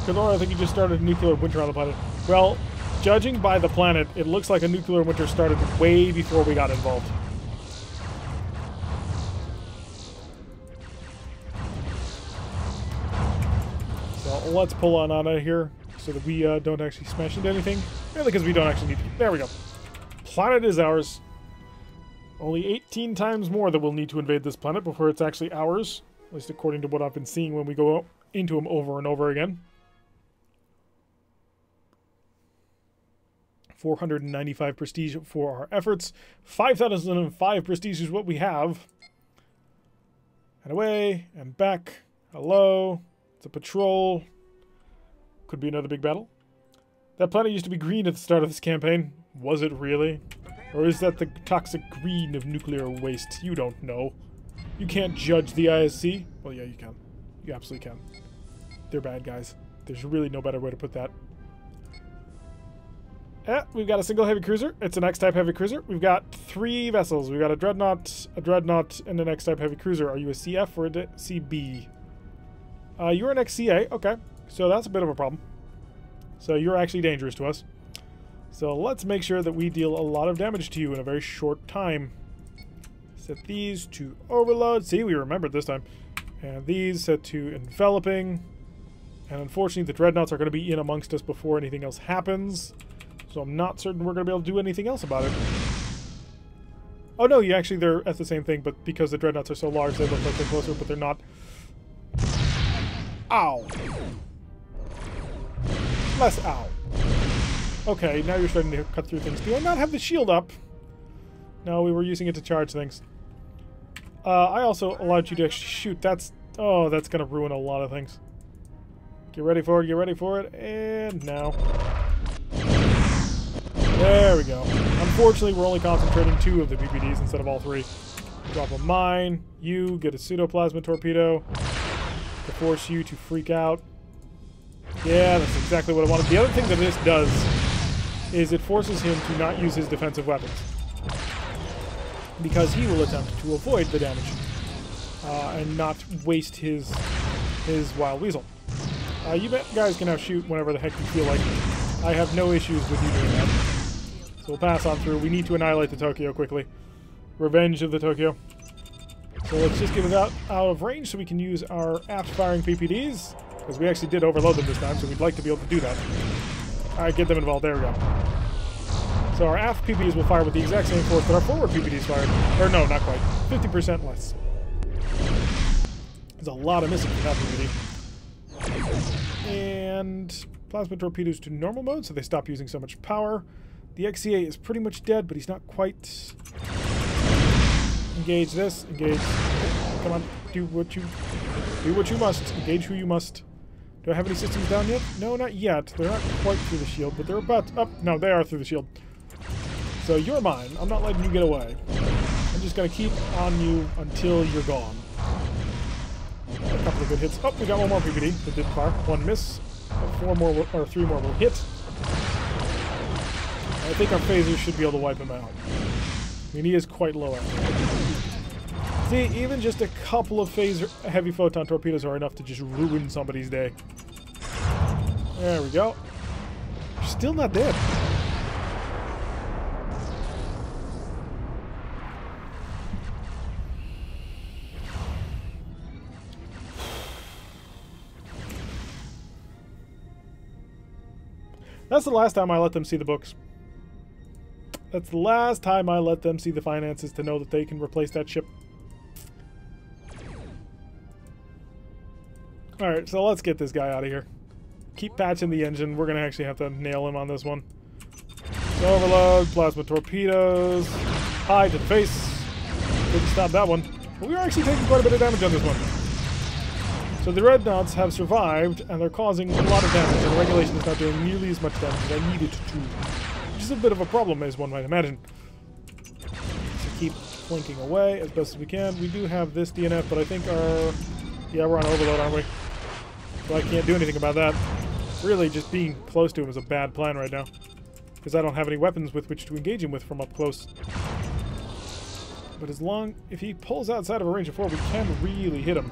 Galore, I think you just started a nuclear winter on the planet. Well, judging by the planet, it looks like a nuclear winter started way before we got involved. So let's pull on out of here so that we don't actually smash into anything. Mainly because we don't actually need to. There we go. Planet is ours. Only 18 times more that we'll need to invade this planet before it's actually ours. At least according to what I've been seeing when we go into them over and over again. 495 prestige for our efforts. 5,005 prestige is what we have. And away, and back. Hello. It's a patrol. Could be another big battle. That planet used to be green at the start of this campaign. Was it really? Or is that the toxic green of nuclear waste? You don't know. You can't judge the ISC. Well, yeah, you can. You absolutely can. They're bad guys. There's really no better way to put that. Yeah, we've got a single heavy cruiser. It's an X-type heavy cruiser. We've got 3 vessels. We've got a dreadnought, and an X-type heavy cruiser. Are you a CF or a CB? You're an XCA. Okay, so that's a bit of a problem. So you're actually dangerous to us. So let's make sure that we deal a lot of damage to you in a very short time. Set these to overload. See, we remembered this time. And these set to enveloping. And unfortunately, the dreadnoughts are going to be in amongst us before anything else happens. So I'm not certain we're going to be able to do anything else about it. Oh no, they're at the same thing, but because the dreadnoughts are so large, they look like they're closer, but they're not. Ow! Less ow. Okay, now you're starting to cut through things. Do I not have the shield up? No, we were using it to charge things. I also allowed you to actually shoot. That's... Oh, that's going to ruin a lot of things. Get ready for it, get ready for it, and now. There we go. Unfortunately, we're only concentrating 2 of the PPDs instead of all 3. Drop a mine. You get a pseudoplasma torpedo to force you to freak out. Yeah, that's exactly what I wanted. The other thing that this does is it forces him to not use his defensive weapons, because he will attempt to avoid the damage and not waste his wild weasel. You guys can now shoot whenever the heck you feel like. I have no issues with you doing that. So we'll pass on through. We need to annihilate the Tokyo quickly. Revenge of the Tokyo. So let's just get it out of range so we can use our aft-firing PPDs, because we actually did overload them this time, so we'd like to be able to do that. Alright, get them involved. There we go. So our aft PPDs will fire with the exact same force that our forward PPDs fired. Or no, not quite. 50% less. There's a lot of missing from that PPD. And plasma torpedoes to normal mode, so they stop using so much power. The XCA is pretty much dead, but he's not quite. Engage this. Engage. Come on. Do what you must. Engage who you must. Do I have any systems down yet? No, not yet. They're not quite through the shield, but they're about to... Oh, no, they are through the shield. So you're mine. I'm not letting you get away. I'm just going to keep on you until you're gone. A couple of good hits. Oh, we got one more PPD that did fire. 1 miss. 4 more, or 3 more will hit. I think our phasers should be able to wipe him out. I mean, he is quite low actually. See, even just a couple of heavy photon torpedoes are enough to just ruin somebody's day. There we go. You're still not dead. That's the last time I let them see the books. That's the last time I let them see the finances to know that they can replace that ship. Alright, so let's get this guy out of here. Keep patching the engine. We're going to actually have to nail him on this one. Overload, plasma torpedoes. High to the face. Didn't stop that one. But we are actually taking quite a bit of damage on this one. So the Dreadnoughts have survived, and they're causing a lot of damage, and the regulation is not doing nearly as much damage as I need it to. Which is a bit of a problem, as one might imagine. So keep plinking away as best as we can. We do have this DNF, but I think our... Yeah, we're on overload, aren't we? So I can't do anything about that. Really, just being close to him is a bad plan right now, because I don't have any weapons with which to engage him with from up close. But if he pulls outside of a range of 4, we can really hit him.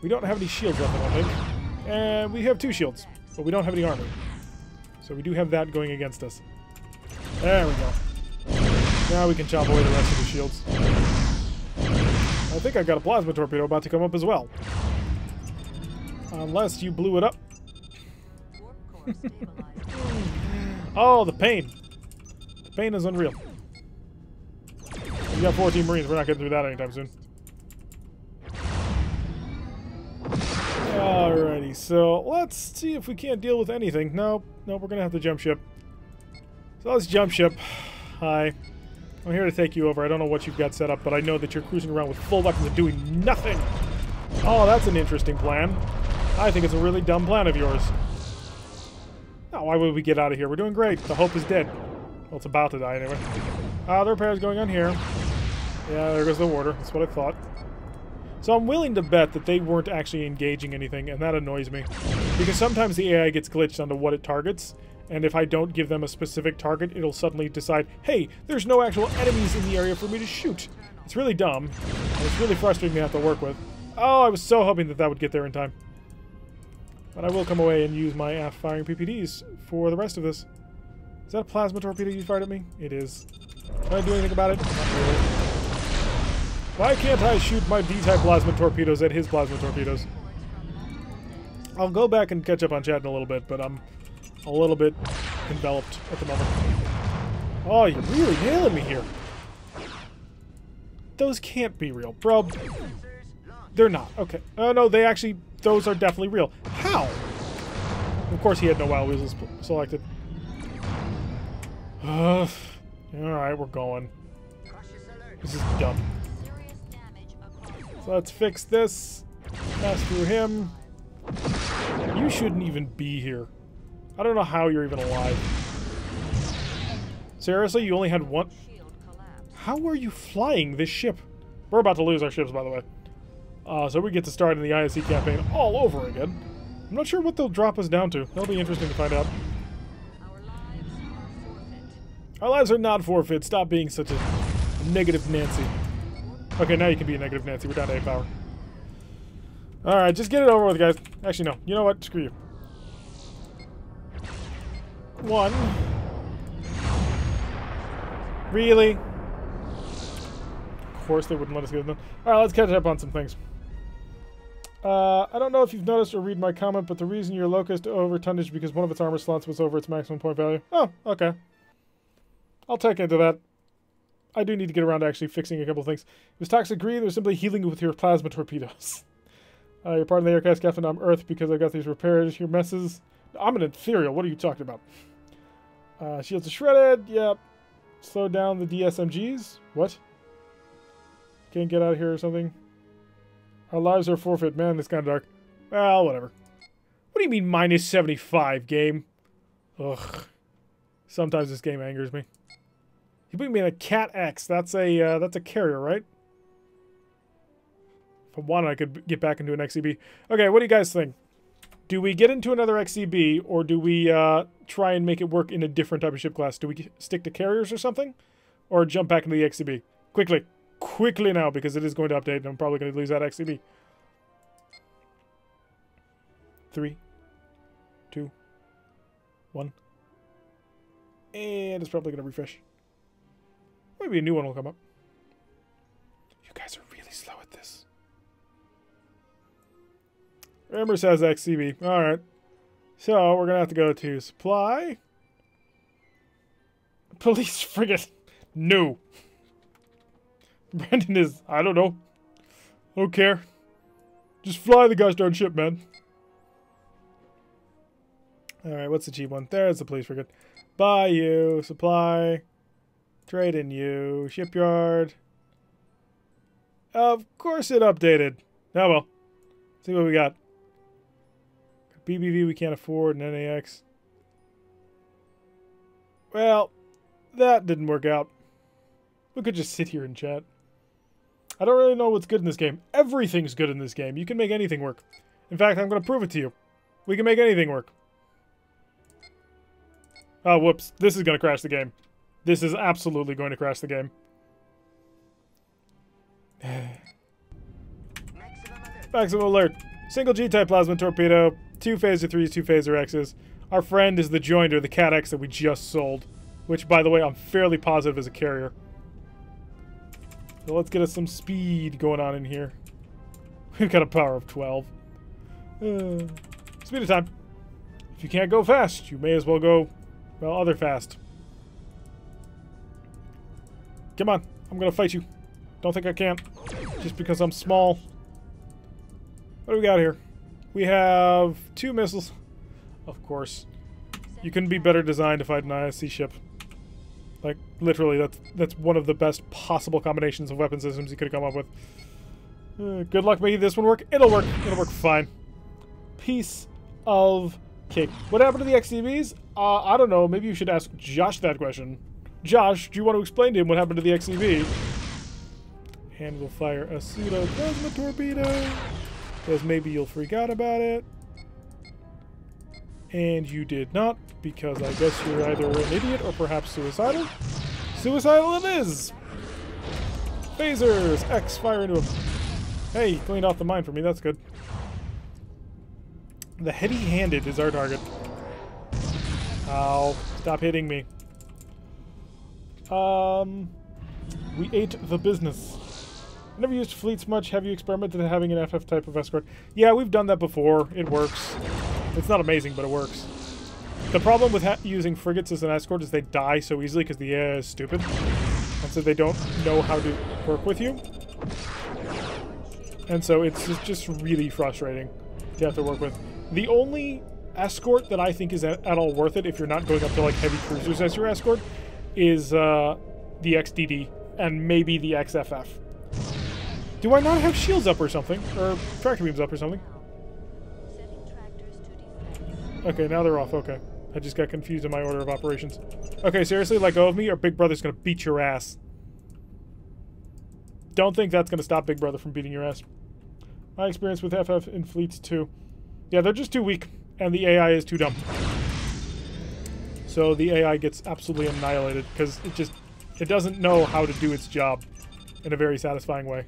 We don't have any shields left, I don't think. And we have 2 shields, but we don't have any armor. So we do have that going against us. There we go. Now we can chop away the rest of the shields. I think I got a plasma torpedo about to come up as well. Unless you blew it up. Oh, the pain. The pain is unreal. We got 14 Marines. We're not getting through that anytime soon. Alrighty, so let's see if we can't deal with anything. Nope, we're gonna have to jump ship. So let's jump ship. Hi. I'm here to take you over. I don't know what you've got set up, but I know that you're cruising around with full weapons and doing nothing. Oh, that's an interesting plan. I think it's a really dumb plan of yours. Now, why would we get out of here? We're doing great. The Hope is dead. Well, it's about to die anyway. The repair's going on here. Yeah, there goes the water. That's what I thought. So I'm willing to bet that they weren't actually engaging anything, and that annoys me. Because sometimes the AI gets glitched onto what it targets, and if I don't give them a specific target, it'll suddenly decide, hey, there's no actual enemies in the area for me to shoot. It's really dumb, and it's really frustrating to have to work with. Oh, I was so hoping that that would get there in time. But I will come away and use my aft-firing PPDs for the rest of this. Is that a plasma torpedo you fired at me? It is. Can I do anything about it? Not really. Why can't I shoot my D-type plasma torpedoes at his plasma torpedoes? I'll go back and catch up on chat in a little bit, but I'm a little bit enveloped at the moment. Oh, you're really nailing me here. Those can't be real, bro. They're not. Okay. Oh, no, they actually... Those are definitely real. How? Of course, he had no wild weasels selected. Alright, we're going. This is dumb. So let's fix this. Pass through him. You shouldn't even be here. I don't know how you're even alive. Seriously, you only had one... How are you flying this ship? We're about to lose our ships, by the way. So we get to start in the ISC campaign all over again. I'm not sure what they'll drop us down to. That'll be interesting to find out. Our lives are not forfeit. Stop being such a negative Nancy. Okay, now you can be a negative Nancy. We're down to 8 power. Alright, just get it over with, guys. Actually, no. You know what? Screw you. 1. Really? Of course they wouldn't let us get it done. Alright, let's catch up on some things. I don't know if you've noticed or read my comment, but the reason your Locust over tonnage because one of its armor slots was over its maximum point value. Oh, okay. I'll take into that. I do need to get around to actually fixing a couple things. It was toxic green, or simply healing with your plasma torpedoes. You're part of the aircraft captain on Earth because I've got these repairs, your messes. I'm an ethereal, what are you talking about? Shields are shredded, yep. Slow down the DSMGs. What? Can't get out of here or something? Our lives are forfeit. Man, it's kind of dark. Well, whatever. What do you mean minus 75, game? Ugh. Sometimes this game angers me. You put me in a Cat X. That's a carrier, right? If I wanted, I could get back into an XCB. Okay, what do you guys think? Do we get into another XCB, or do we try and make it work in a different type of ship class? Do we stick to carriers or something? Or jump back into the XCB? Quickly. Quickly now, because it is going to update, and I'm probably going to lose that XCB. 3, 2, 1. And it's probably going to refresh. Maybe a new one will come up. You guys are really slow at this. Remember says XCB. Alright. So, we're going to have to go to supply. Police frigate. No. Brandon is, I don't know. Don't care. Just fly the gosh darn ship, man. Alright, what's the cheap one? There's the police frigate. Buy you. Supply. Trade in you. Shipyard. Of course it updated. Oh well. See what we got. BBV we can't afford, and NAX. Well, that didn't work out. We could just sit here and chat. I don't really know what's good in this game. Everything's good in this game. You can make anything work. In fact, I'm going to prove it to you. We can make anything work. Oh, whoops. This is going to crash the game. This is absolutely going to crash the game. Maximum alert. Single G-type plasma torpedo. 2 phaser 3s, 2 phaser X's. Our friend is the Joinder, the Cat X that we just sold. Which, by the way, I'm fairly positive is a carrier. So let's get us some speed going on in here. We've got a power of 12. Speed of time. If you can't go fast, you may as well go, well, other fast. Come on. I'm going to fight you. Don't think I can't. Just because I'm small. What do we got here? We have 2 missiles. Of course. You couldn't be better designed to fight an ISC ship. Like, literally, that's one of the best possible combinations of weapon systems you could have come up with. Good luck making this one work. It'll work. It'll work fine. Piece of cake. What happened to the XCBs? I don't know. Maybe you should ask Josh that question. Josh, do you want to explain to him what happened to the XCB? And we'll fire a pseudo-plasma torpedo. Because maybe you'll freak out about it. And you did not, because I guess you're either an idiot or perhaps suicidal. Suicidal it is! Phasers! X, fire into him. Hey, he cleaned off the mine for me, that's good. The heavy-handed is our target. Ow, stop hitting me. We ate the business. I never used fleets much. Have you experimented with having an FF type of escort? Yeah, we've done that before. It works. It's not amazing, but it works. The problem with using frigates as an escort is they die so easily because the AI is stupid. And so they don't know how to work with you. And so it's just really frustrating to have to work with. The only escort that I think is at all worth it, if you're not going up to like heavy cruisers as your escort, is the XDD. and maybe the XFF. Do I not have shields up or something? Or tractor beams up or something? Okay, now they're off. Okay. I just got confused in my order of operations. Okay, seriously, let go of me or Big Brother's gonna beat your ass. Don't think that's gonna stop Big Brother from beating your ass. My experience with FF in fleets too. Yeah, they're just too weak, and the AI is too dumb. So the AI gets absolutely annihilated, because it doesn't know how to do its job in a very satisfying way.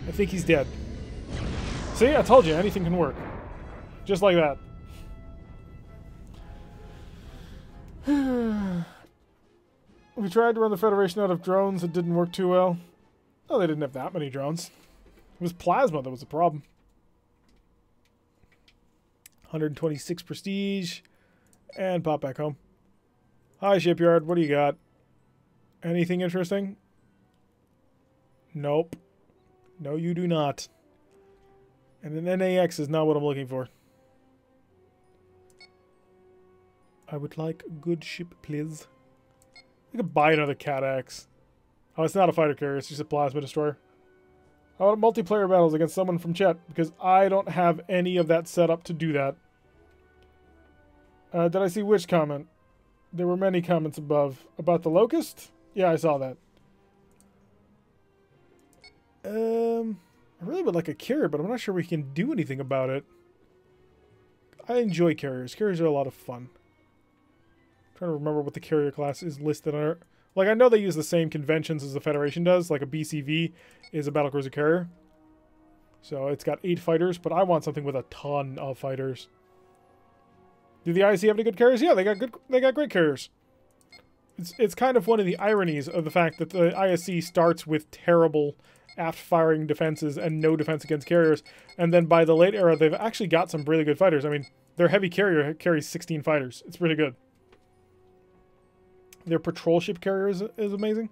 I think he's dead. See, I told you, anything can work. Just like that. We tried to run the Federation out of drones. It didn't work too well. Oh, they didn't have that many drones. It was plasma that was the problem. 126 prestige. And pop back home. Hi, shipyard. What do you got? Anything interesting? Nope. No, you do not. And an NAX is not what I'm looking for. I would like a good ship, please. I could buy another Cat-X. Oh, it's not a fighter carrier. It's just a plasma destroyer. I want multiplayer battles against someone from chat, because I don't have any of that set up to do that. Did I see which comment? There were many comments above. About the Locust? Yeah, I saw that. I really would like a carrier, but I'm not sure we can do anything about it. I enjoy carriers. Carriers are a lot of fun. I'm trying to remember what the carrier class is listed on. Like, I know they use the same conventions as the Federation does. Like, a BCV is a battlecruiser carrier. So, it's got 8 fighters, but I want something with a ton of fighters. Do the ISC have any good carriers? Yeah, they got great carriers. It's kind of one of the ironies of the fact that the ISC starts with terrible aft-firing defenses and no defense against carriers, and then by the late era, they've actually got some really good fighters. I mean, their heavy carrier carries 16 fighters. It's pretty good. Their patrol ship carrier is amazing.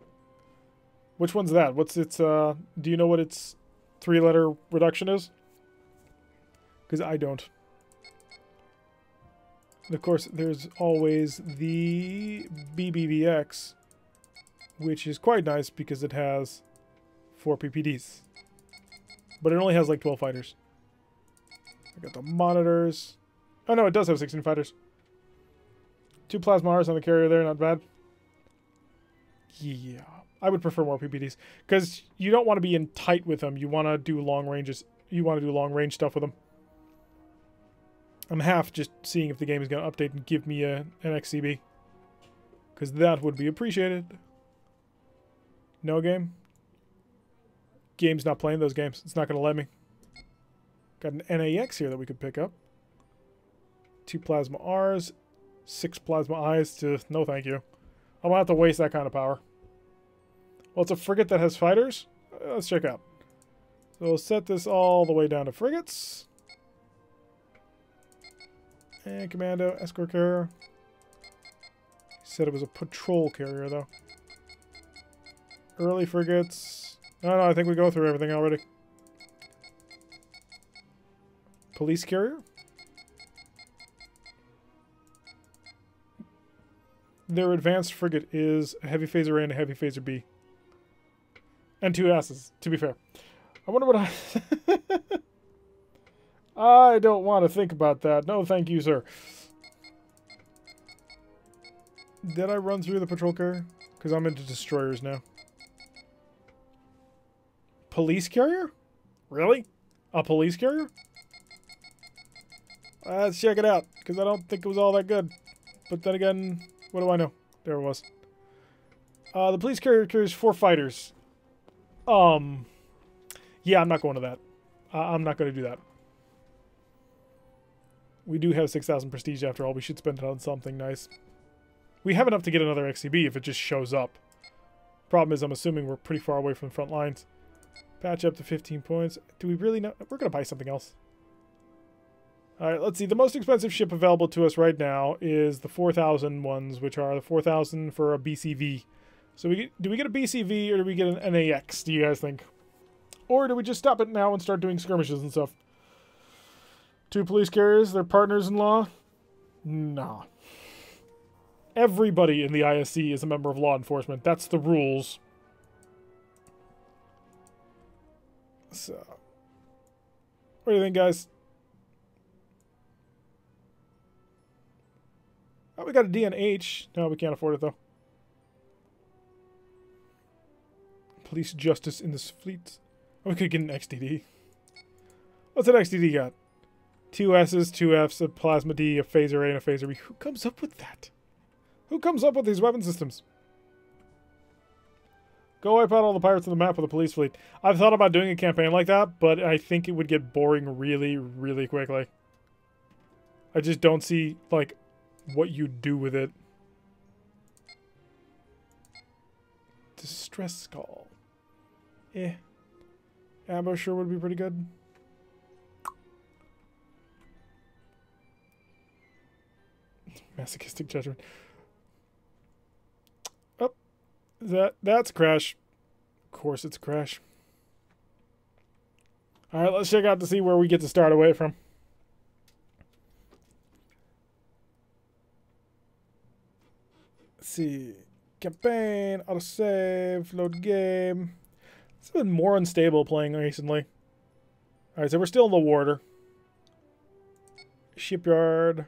Which one's that? What's its, do you know what its 3-letter reduction is? Because I don't. And of course, there's always the BBVX, which is quite nice because it has 4 PPDs. But it only has like 12 fighters. I got the monitors. Oh no, it does have 16 fighters. 2 plasma Rs on the carrier there, not bad. Yeah, I would prefer more PPDs because you don't want to be in tight with them. You want to do long ranges. You want to do long range stuff with them. I'm half just seeing if the game is going to update and give me an XCB, because that would be appreciated. No game. Game's not playing those games. It's not going to let me. Got an NAX here that we could pick up. 2 plasma Rs, 6 plasma Is to no thank you. I don't have to waste that kind of power. Well, it's a frigate that has fighters. Let's check out. So we'll set this all the way down to frigates. And commando, escort carrier. Said it was a patrol carrier, though. Early frigates. No, I think we go through everything already. Police carrier. Their advanced frigate is a heavy phaser A and a heavy phaser B. And 2 S's, to be fair. I wonder what I don't want to think about that. No, thank you, sir. Did I run through the patrol carrier? Because I'm into destroyers now. Police carrier? Really? A police carrier? Let's check it out, because I don't think it was all that good. But then again, what do I know? There it was. The police carrier carries 4 fighters. Yeah, I'm not going to that. I'm not going to do that. We do have 6,000 prestige after all. We should spend it on something nice. We have enough to get another XCB if it just shows up. Problem is, I'm assuming we're pretty far away from the front lines. Patch up to 15 points. Do we really not? We're going to buy something else. Alright, let's see. The most expensive ship available to us right now is the 4,000 ones, which are the 4,000 for a BCV. So do we get a BCV or do we get an NAX, do you guys think? Or do we just stop it now and start doing skirmishes and stuff? 2 police carriers, they're partners-in-law? Nah. Everybody in the ISC is a member of law enforcement. That's the rules. So, what do you think, guys? Oh, we got a D and H. No, we can't afford it, though. Police justice in this fleet. Oh, we could get an XDD. What's an XDD got? 2 S's, 2 F's, a plasma D, a phaser A, and a phaser B. Who comes up with that? Who comes up with these weapon systems? Go wipe out all the pirates on the map with a police fleet. I've thought about doing a campaign like that, but I think it would get boring really, really quickly. I just don't see, like, what you do with it. Distress call. Ambo sure would be pretty good. Masochistic judgment. Oh, that's Crash. Of course it's Crash. Alright, let's check out to see where we get to start away from. Let's see. Campaign, autosave, load game. It's been more unstable playing recently. Alright, so we're still in the water. Shipyard.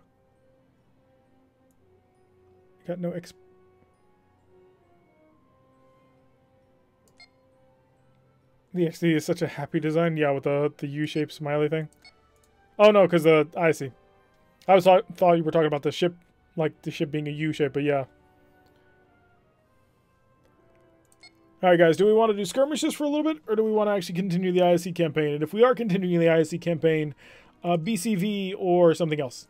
Got no exp. The XD is such a happy design. Yeah, with the U-shaped smiley thing. Oh no, because the ISC. I thought you were talking about the ship, like the ship being a U shape, but yeah. Alright guys, do we want to do skirmishes for a little bit, or do we want to actually continue the ISC campaign? And if we are continuing the ISC campaign, BCV or something else.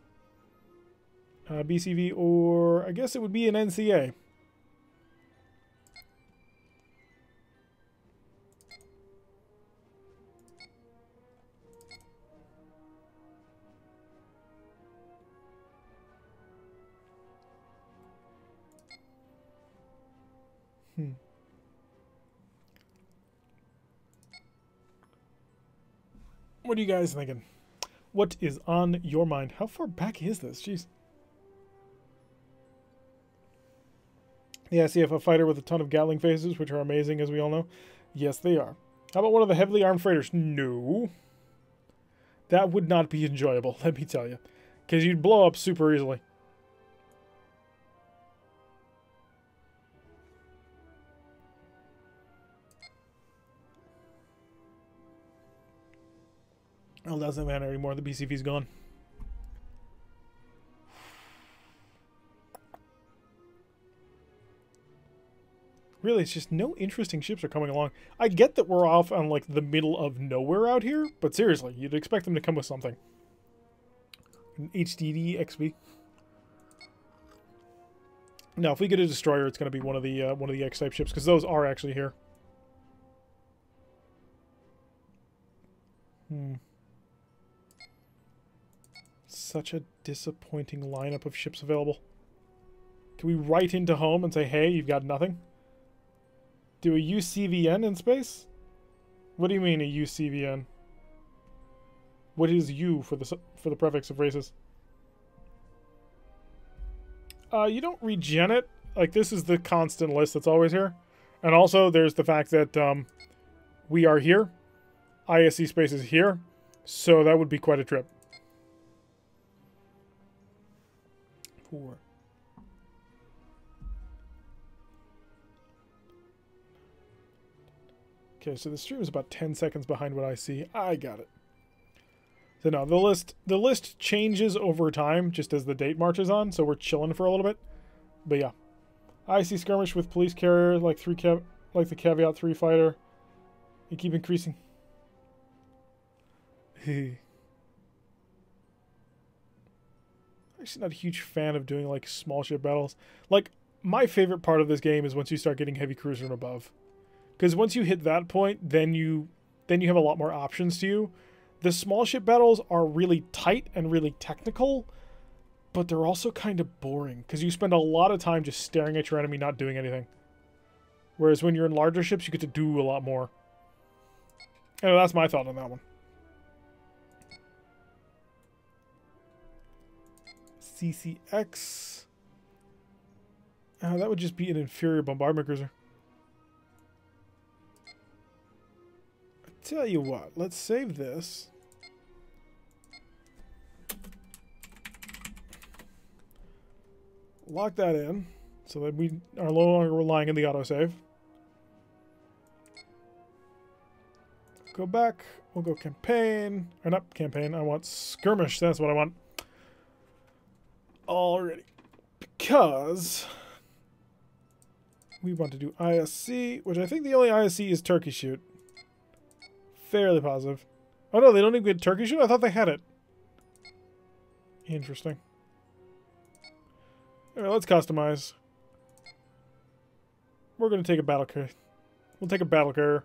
BCV or, I guess it would be an NCA. What are you guys thinking? What is on your mind? How far back is this? Jeez. Yeah, CF, a fighter with a ton of Gatling phases, which are amazing, as we all know. Yes, they are. How about one of the heavily armed freighters? No. That would not be enjoyable, let me tell you. Because you'd blow up super easily. Oh, it doesn't matter anymore. The BCV's gone. Really, it's just no interesting ships are coming along. I get that we're off on, like, the middle of nowhere out here, but seriously, you'd expect them to come with something. An HDD XB. No, if we get a destroyer, it's going to be one of the X-type ships, because those are actually here. Such a disappointing lineup of ships available. Can we write into home and say, hey, you've got nothing? Do a UCVN in space? What do you mean a UCVN? What is U for the prefix of races? You don't regen it. Like, this is the constant list that's always here. And also, there's the fact that we are here. ISC space is here. So that would be quite a trip. 4. Okay, so the stream is about 10 seconds behind what I see. I got it. So no, the list changes over time just as the date marches on, so we're chilling for a little bit. But yeah. I see skirmish with police carrier, like the Caveat 3 fighter. You keep increasing. Actually not a huge fan of doing like small ship battles. Like, my favorite part of this game is once you start getting heavy cruiser and above. Because once you hit that point, then you have a lot more options to you. The small ship battles are really tight and really technical, but they're also kind of boring because you spend a lot of time just staring at your enemy not doing anything. Whereas when you're in larger ships, you get to do a lot more. Anyway, that's my thought on that one. CCX. That would just be an inferior bombardment cruiser. tell you what, let's save this. Lock that in so that we are no longer relying on the autosave. Go back. We'll go campaign. Or not campaign. I want skirmish. That's what I want. Already. Because we want to do ISC, which I think the only ISC is turkey shoot. Fairly positive. Oh no, they don't even get turkey shoot? I thought they had it. Interesting. Alright, let's customize. We're going to take a battle carrier. We'll take a battle carrier.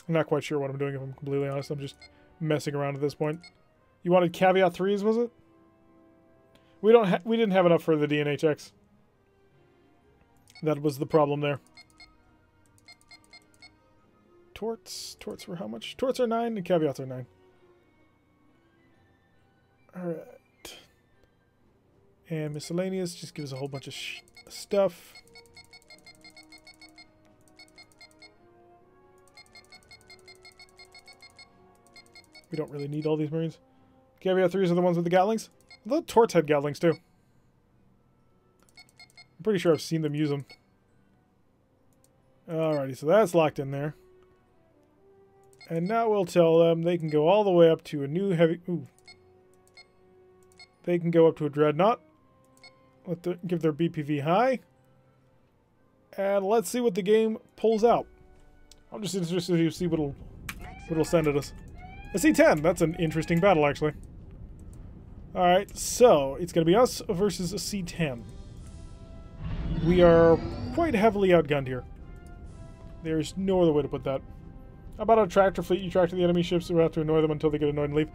I'm not quite sure what I'm doing, if I'm completely honest. I'm just messing around at this point. You wanted caveat 3s, was it? We didn't have enough for the DNA checks. That was the problem there. Torts were how much? Torts are 9 and caveats are 9. Alright. And miscellaneous just gives a whole bunch of stuff. We don't really need all these Marines. Caveat 3s are the ones with the Gatlings. I thought Torts had Gatlings too. I'm pretty sure I've seen them use them. Alrighty, so that's locked in there. And now we'll tell them they can go all the way up to a new heavy... Ooh. They can go up to a Dreadnought. Give their BPV high. And let's see what the game pulls out. I'm just interested to see what it'll send at us. A C-10. That's an interesting battle, actually. Alright, so it's going to be us versus a C-10. We are quite heavily outgunned here. There's no other way to put that. How about a tractor fleet? You tractor the enemy ships, so we have to annoy them until they get annoyed and leave.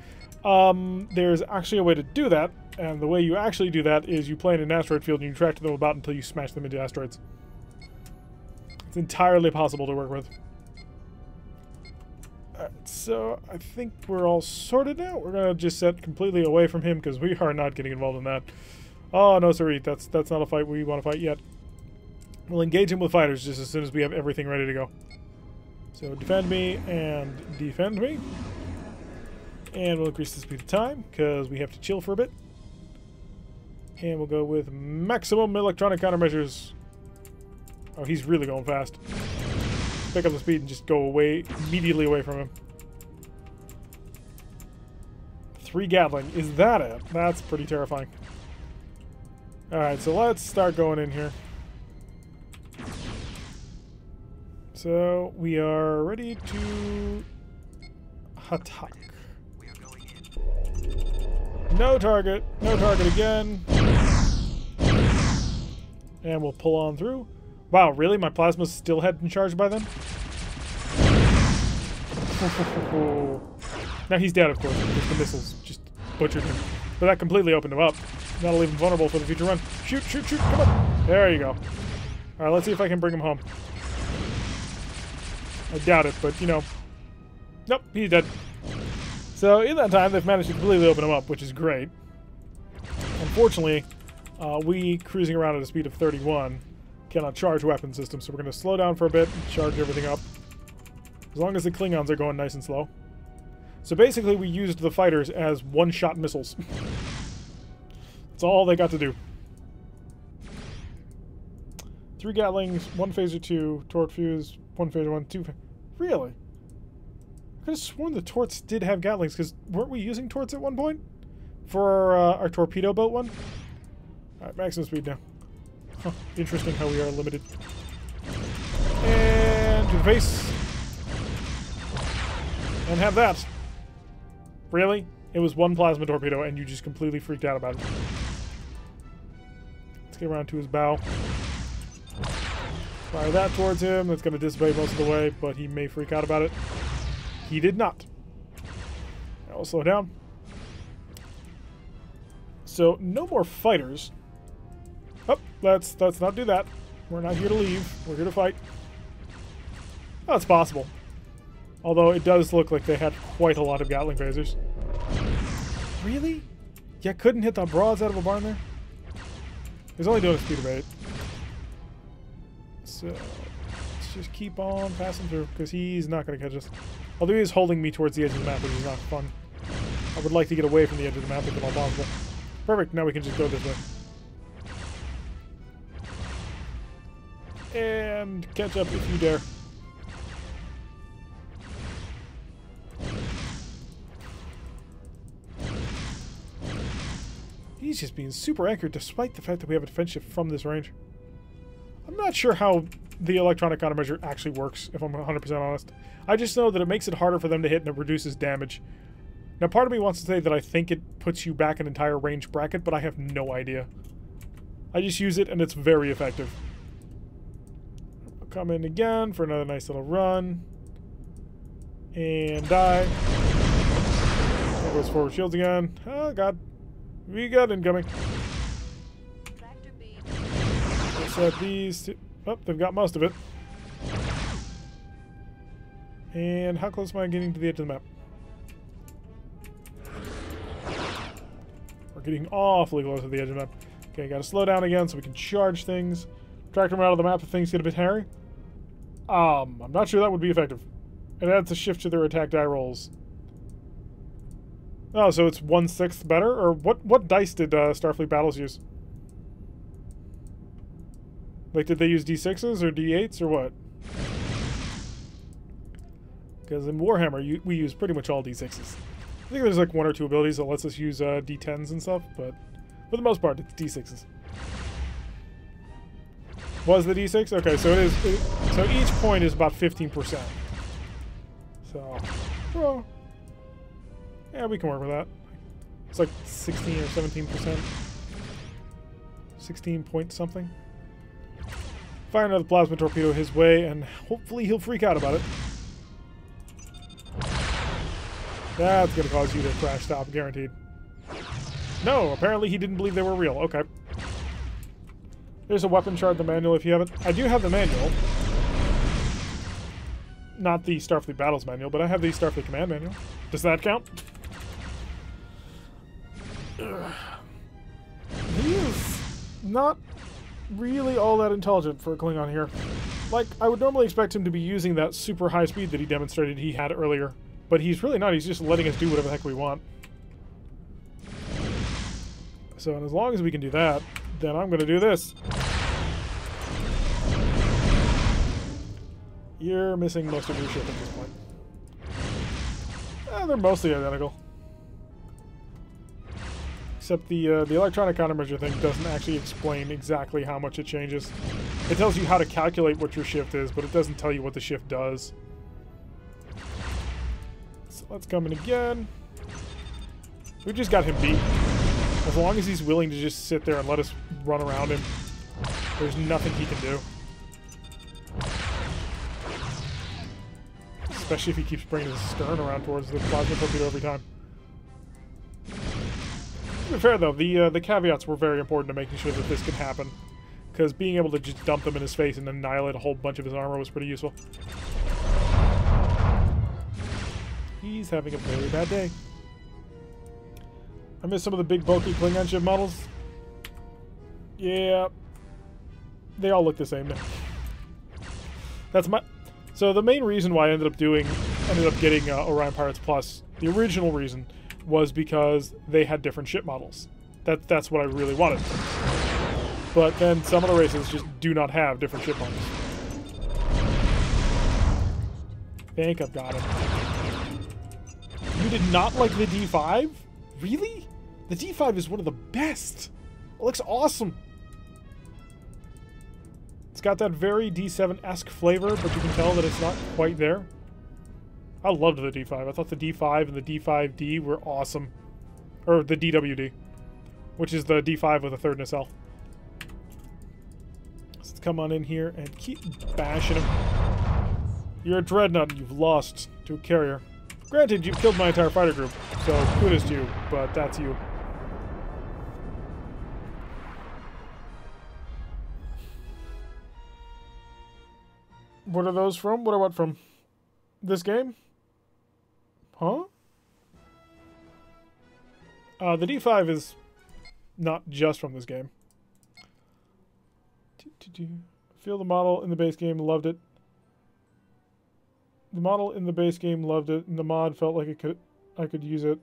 There's actually a way to do that, and the way you actually do that is you play in an asteroid field and you tractor them about until you smash them into asteroids. It's entirely possible to work with. Alright, so I think we're all sorted now. We're going to just set completely away from him because we are not getting involved in that. Oh, no, sorry. That's not a fight we want to fight yet. We'll engage him with fighters just as soon as we have everything ready to go. So defend me and defend me. And we'll increase the speed of time because we have to chill for a bit. And we'll go with maximum electronic countermeasures. Oh, he's really going fast. Pick up the speed and just go away, immediately away from him. 3 Gatling. Is that it? That's pretty terrifying. Alright, so let's start going in here. So, we are ready to attack. No target. No target again. And we'll pull on through. Wow, really? My plasma still hadn't charged by then? Now he's dead, of course, because the missiles just butchered him. But that completely opened him up. That'll leave him vulnerable for the future run. Shoot, shoot, shoot, come on! There you go. Alright, let's see if I can bring him home. I doubt it, but, you know. Nope, he's dead. So, in that time, they've managed to completely open him up, which is great. Unfortunately, we, cruising around at a speed of 31, cannot charge weapon systems, so we're going to slow down for a bit and charge everything up. As long as the Klingons are going nice and slow. So basically, we used the fighters as one-shot missiles. That's all they got to do. 3 Gatlings, 1 Phaser 2, Tort Fuse, 1 Phaser 1, 2... Really? I could have sworn the Torts did have Gatlings, because weren't we using Torts at one point? For our torpedo boat one? Alright, maximum speed now. Huh, interesting how we are limited. And to the face. And have that. Really? It was 1 plasma torpedo and you just completely freaked out about it. Let's get around to his bow. Fire that towards him. That's going to dissipate most of the way, but he may freak out about it. He did not. I'll slow down. So, no more fighters. Oh, let's not do that. We're not here to leave. We're here to fight. Oh, it's possible. Although it does look like they had quite a lot of Gatling phasers. Really? You couldn't hit the broads out of a barn there? He's only doing a speed of 8. So, let's Let's just keep on passing through, because he's not going to catch us. Although he is holding me towards the edge of the map, which is not fun. I would like to get away from the edge of the map if at all possible. Perfect, now we can just go this way. And catch up if you dare. He's just being super accurate despite the fact that we have a defense shift from this range. I'm not sure how the electronic countermeasure actually works, if I'm 100% honest. I just know that it makes it harder for them to hit and it reduces damage. Now, part of me wants to say that I think it puts you back an entire range bracket, but I have no idea. I just use it and it's very effective. I'll come in again for another nice little run. And die. There goes forward shields again. Oh, God. We got incoming. Let's set these two. Oh, they've got most of it. And how close am I getting to the edge of the map? We're getting awfully close to the edge of the map. Okay, gotta slow down again so we can charge things. Track them out of the map if things get a bit hairy. I'm not sure that would be effective. It adds a shift to their attack die rolls. Oh, so it's 1/6 better? Or what dice did Starfleet Battles use? Like, did they use D6s or D8s or what? Because in Warhammer, we use pretty much all D6s. I think there's like 1 or 2 abilities that lets us use D10s and stuff, but for the most part, it's D6s. Was the D6? Okay, so it is. So each point is about 15%. So, well, yeah, we can work with that. It's like 16 or 17%. 16 point something. Fire another plasma torpedo his way, and hopefully he'll freak out about it. That's going to cause you to crash stop, guaranteed. No, apparently he didn't believe they were real. Okay. There's a weapon chart, the manual, if you have it. I do have the manual. Not the Starfleet Battles manual, but I have the Starfleet Command manual. Does that count? He is not really all that intelligent for a Klingon here. Like, I would normally expect him to be using that super high speed that he demonstrated he had earlier. But he's really not. He's just letting us do whatever the heck we want. So, and as long as we can do that, then I'm going to do this. You're missing most of your ship at this point. They're mostly identical. Except the electronic countermeasure thing doesn't actually explain exactly how much it changes. It tells you how to calculate what your shift is, but it doesn't tell you what the shift does. So let's come in again. We just got him beat. As long as he's willing to just sit there and let us run around him, there's nothing he can do. Especially if he keeps bringing his stern around towards the plasma torpedo every time. To be fair, though, the caveats were very important to making sure that this could happen. Because being able to just dump them in his face and annihilate a whole bunch of his armor was pretty useful. He's having a very bad day. I miss some of the big bulky Klingon ship models. Yeah. They all look the same now. That's my... So the main reason why I ended up getting Orion Pirates Plus, the original reason, was because they had different ship models. That's what I really wanted. But then some of the races just do not have different ship models. I think I've got him. You did not like the D5? Really? The D5 is one of the best. It looks awesome. It's got that very D7-esque flavor, but you can tell that it's not quite there. I loved the D5. I thought the D5 and the D5D were awesome. Or the DWD, which is the D5 with a third nacelle. Let's come on in here and keep bashing him. You're a dreadnought and you've lost to a carrier. Granted, you've killed my entire fighter group, so kudos to you, but that's you. What are those from? What are what from? This game? Huh? The D5 is not just from this game. Feel the model in the base game, loved it. The model in the base game loved it, and the mod felt like I could use it.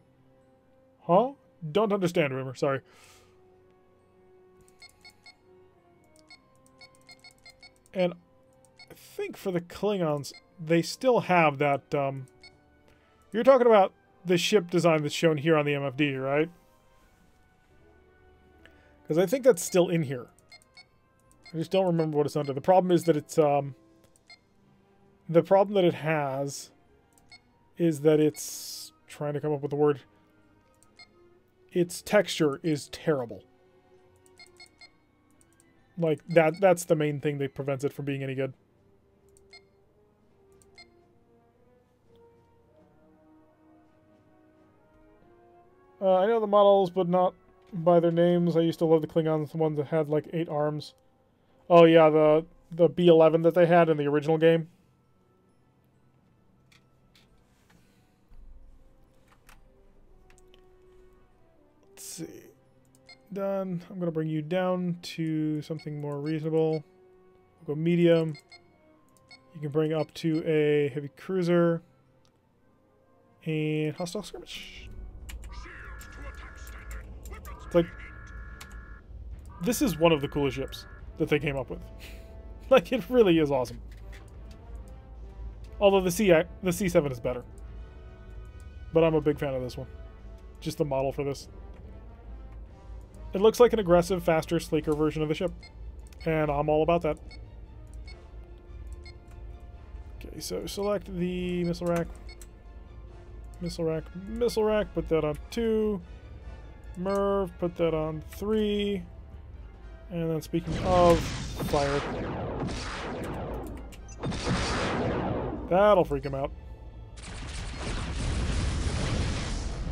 Huh? Don't understand, Rumor. Sorry. And I think for the Klingons, they still have that, You're talking about the ship design that's shown here on the MFD, right? Because I think that's still in here. I just don't remember what it's under. The problem is that it's, the problem that it has is that it's, trying to come up with the word, its texture is terrible. Like, that's the main thing that prevents it from being any good. I know the models, but not by their names. I used to love the Klingons, the ones that had, like, 8 arms. Oh, yeah, the B-11 that they had in the original game. Let's see. Done. I'm going to bring you down to something more reasonable. We'll go medium. You can bring up to a heavy cruiser. And hostile skirmish. It's like, this is one of the coolest ships that they came up with. Like, it really is awesome. Although the C7 is better. But I'm a big fan of this one. Just the model for this. It looks like an aggressive, faster, sleeker version of the ship. And I'm all about that. Okay, so select the missile rack. Missile rack, missile rack. Put that on 2. Merv, put that on 3. And then speaking of, fire. That'll freak him out.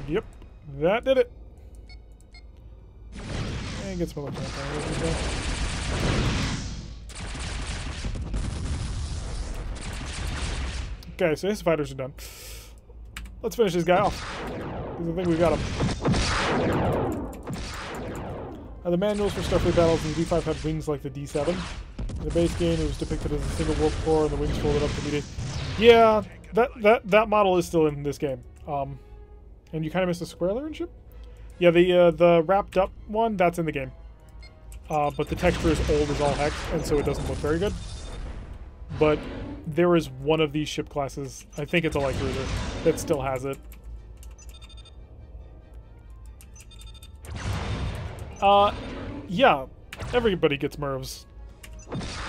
Yep, that did it. And get some electronic power. Okay, so his fighters are done. Let's finish this guy off, because I think we got him. The manuals for Starfleet battles in the D5 had wings like the D7. In the base game, it was depicted as a single warp core and the wings folded up to meet it. Yeah, that model is still in this game. And you kind of missed the square Lyran ship? Yeah, the wrapped up one, that's in the game. But the texture is old as all heck, and so it doesn't look very good. But there is one of these ship classes, I think it's a light cruiser, that still has it. Yeah, everybody gets MIRVs.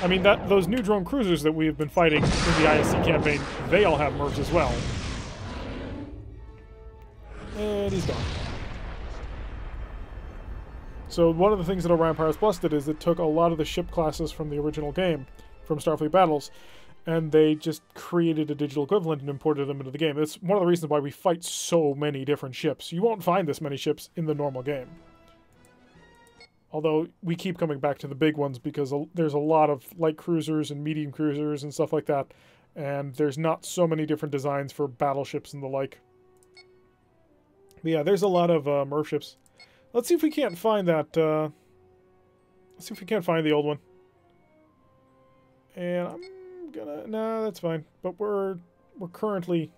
I mean, those new drone cruisers that we have been fighting in the ISC campaign, they all have MIRVs as well. And he's gone. So one of the things that Orion Pirates Plus did is it took a lot of the ship classes from the original game, from Starfleet Battles, and they just created a digital equivalent and imported them into the game. That's one of the reasons why we fight so many different ships. You won't find this many ships in the normal game. Although we keep coming back to the big ones because there's a lot of light cruisers and medium cruisers and stuff like that. And there's not so many different designs for battleships and the like. But yeah, there's a lot of MIRV ships. Let's see if we can't find that. Let's see if we can't find the old one. And I'm gonna... Nah, that's fine. But we're currently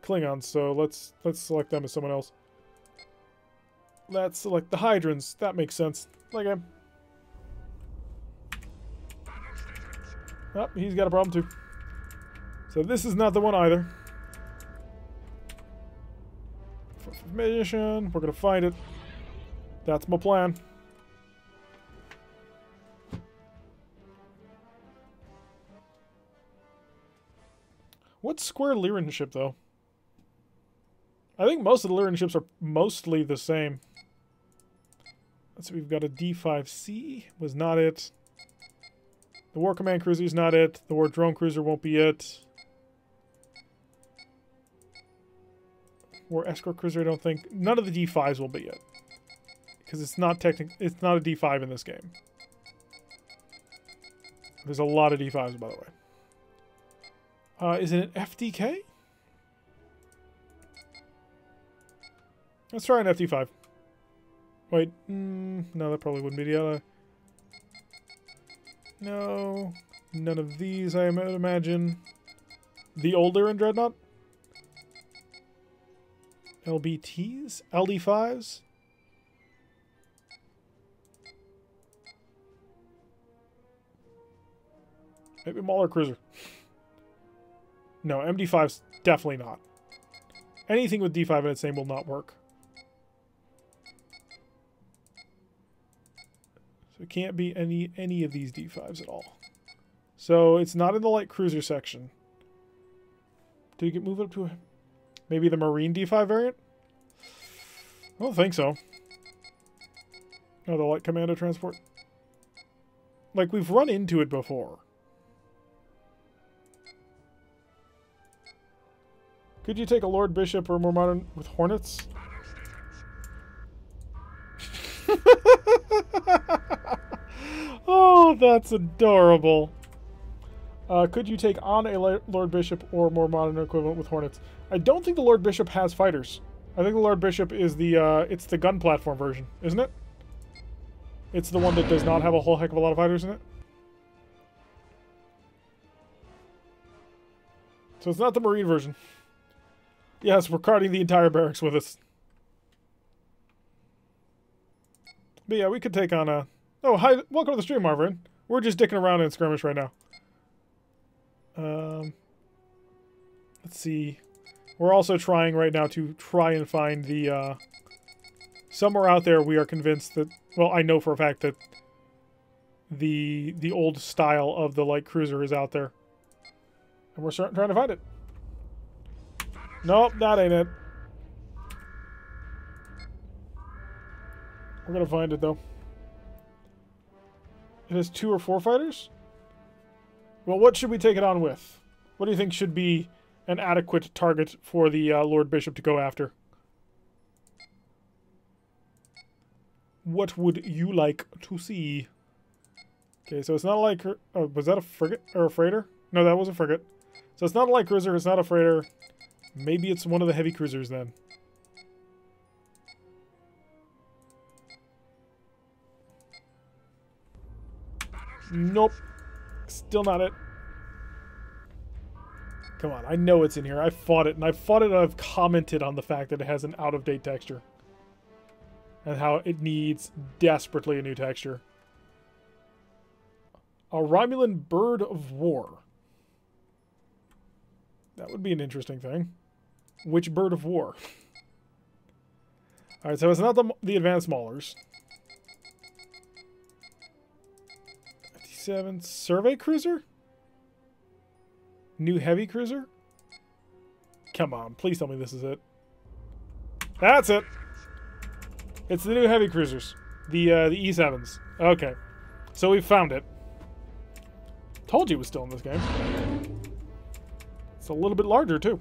Klingons, so let's select them as someone else. Let's select the Hydrons. That makes sense. Like him. Oh, he's got a problem too. So this is not the one either. Mission. We're gonna find it. That's my plan. What's square Lyran ship though? I think most of the Lyran ships are mostly the same. Let's see, we've got a D5C, was not it. The War Command Cruiser is not it. The War Drone Cruiser won't be it. War Escort Cruiser, I don't think. None of the D5s will be it. Because it's not a D5 in this game. There's a lot of D5s, by the way. Is it an FDK? Let's try an FD5. Wait, no, that probably wouldn't be the other. No, none of these, I imagine. The older in Dreadnought? LBTs? LD5s? Maybe Mauler Cruiser. No, MD5's definitely not. Anything with D5 in its name will not work. So it can't be any of these D5s at all. So it's not in the light cruiser section. Did it get moved up to maybe the Marine D5 variant? I don't think so. No, the light commando transport. Like, we've run into it before. Could you take a Lord Bishop or more modern with Hornets? Oh, that's adorable. Could you take on a Lord Bishop or more modern equivalent with Hornets? I don't think the Lord Bishop has fighters. I think the Lord Bishop is the, it's the gun platform version, isn't it? It's the one that does not have a whole heck of a lot of fighters in it. So it's not the Marine version. Yes, we're carting the entire barracks with us. But yeah, we could take on a... Oh, hi, welcome to the stream, Marvin. We're just dicking around in skirmish right now. Let's see. We're also trying right now to try and find the, somewhere out there we are convinced that... Well, I know for a fact that the old style of the light cruiser is out there. And we're trying to find it. Nope, that ain't it. We're gonna find it, though. It has 2 or 4 fighters? Well, what should we take it on with? What do you think should be an adequate target for the Lord Bishop to go after? What would you like to see? Okay, so it's not like... Oh, was that a frigate or a freighter? No, that was a frigate. So it's not a light cruiser, it's not a freighter. Maybe it's one of the heavy cruisers then. Nope. Still not it. Come on, I know it's in here. I fought it, and I've commented on the fact that it has an out-of-date texture. And how it needs desperately a new texture. A Romulan Bird of War. That would be an interesting thing. Which Bird of War? Alright, so it's not the advanced maulers. 57 survey cruiser? New heavy cruiser? Come on, please tell me this is it. That's it! It's the new heavy cruisers. The E7s. Okay. So we found it. Told you it was still in this game. It's a little bit larger, too.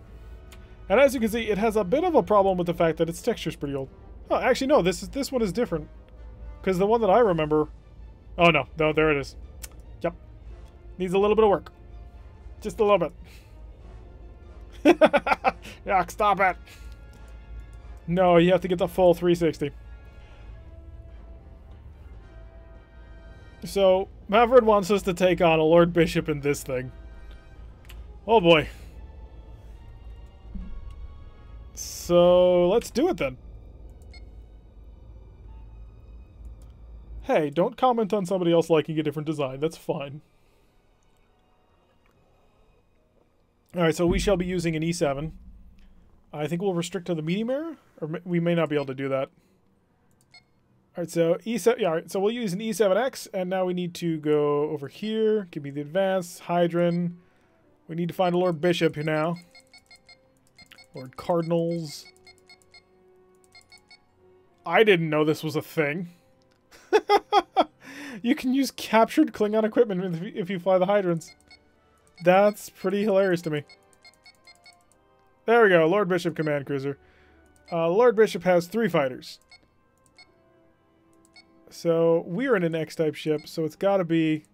And as you can see, it has a bit of a problem with the fact that its texture's pretty old. Oh, actually, no, this one is different. Because the one that I remember... Oh, no, there it is. Yep. Needs a little bit of work. Just a little bit. Yuck, stop it. No, you have to get the full 360. So, Maverick wants us to take on a Lord Bishop in this thing. Oh boy. So, let's do it then. Hey, don't comment on somebody else liking a different design. That's fine. Alright, so we shall be using an E7. I think we'll restrict to the medium era, or we may not be able to do that. Alright, so E7, yeah, alright, so we'll use an E7X, and now we need to go over here. Give me the advanced, Hydron. We need to find a Lord Bishop here now. Lord Cardinals. I didn't know this was a thing. You can use captured Klingon equipment if you fly the Hydrons. That's pretty hilarious to me. There we go, Lord Bishop Command Cruiser. Lord Bishop has 3 fighters. So, we're in an X-type ship, so it's gotta be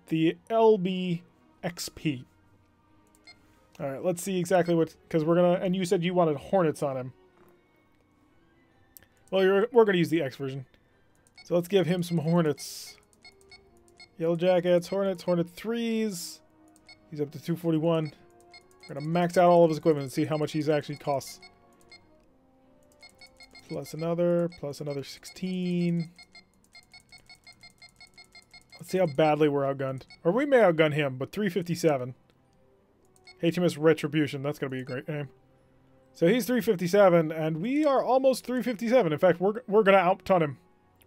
the LBXP. Alright, let's see exactly what... Because we're gonna... And you said you wanted Hornets on him. Well, we're gonna use the X version. So let's give him some Hornets. Yellow Jackets, Hornets, Hornet 3s. He's up to 241. We're going to max out all of his equipment and see how much he's actually costs. Plus another 16. Let's see how badly we're outgunned. Or we may outgun him, but 357. HMS Retribution, that's going to be a great name. So he's 357, and we are almost 357. In fact, we're going to outton him.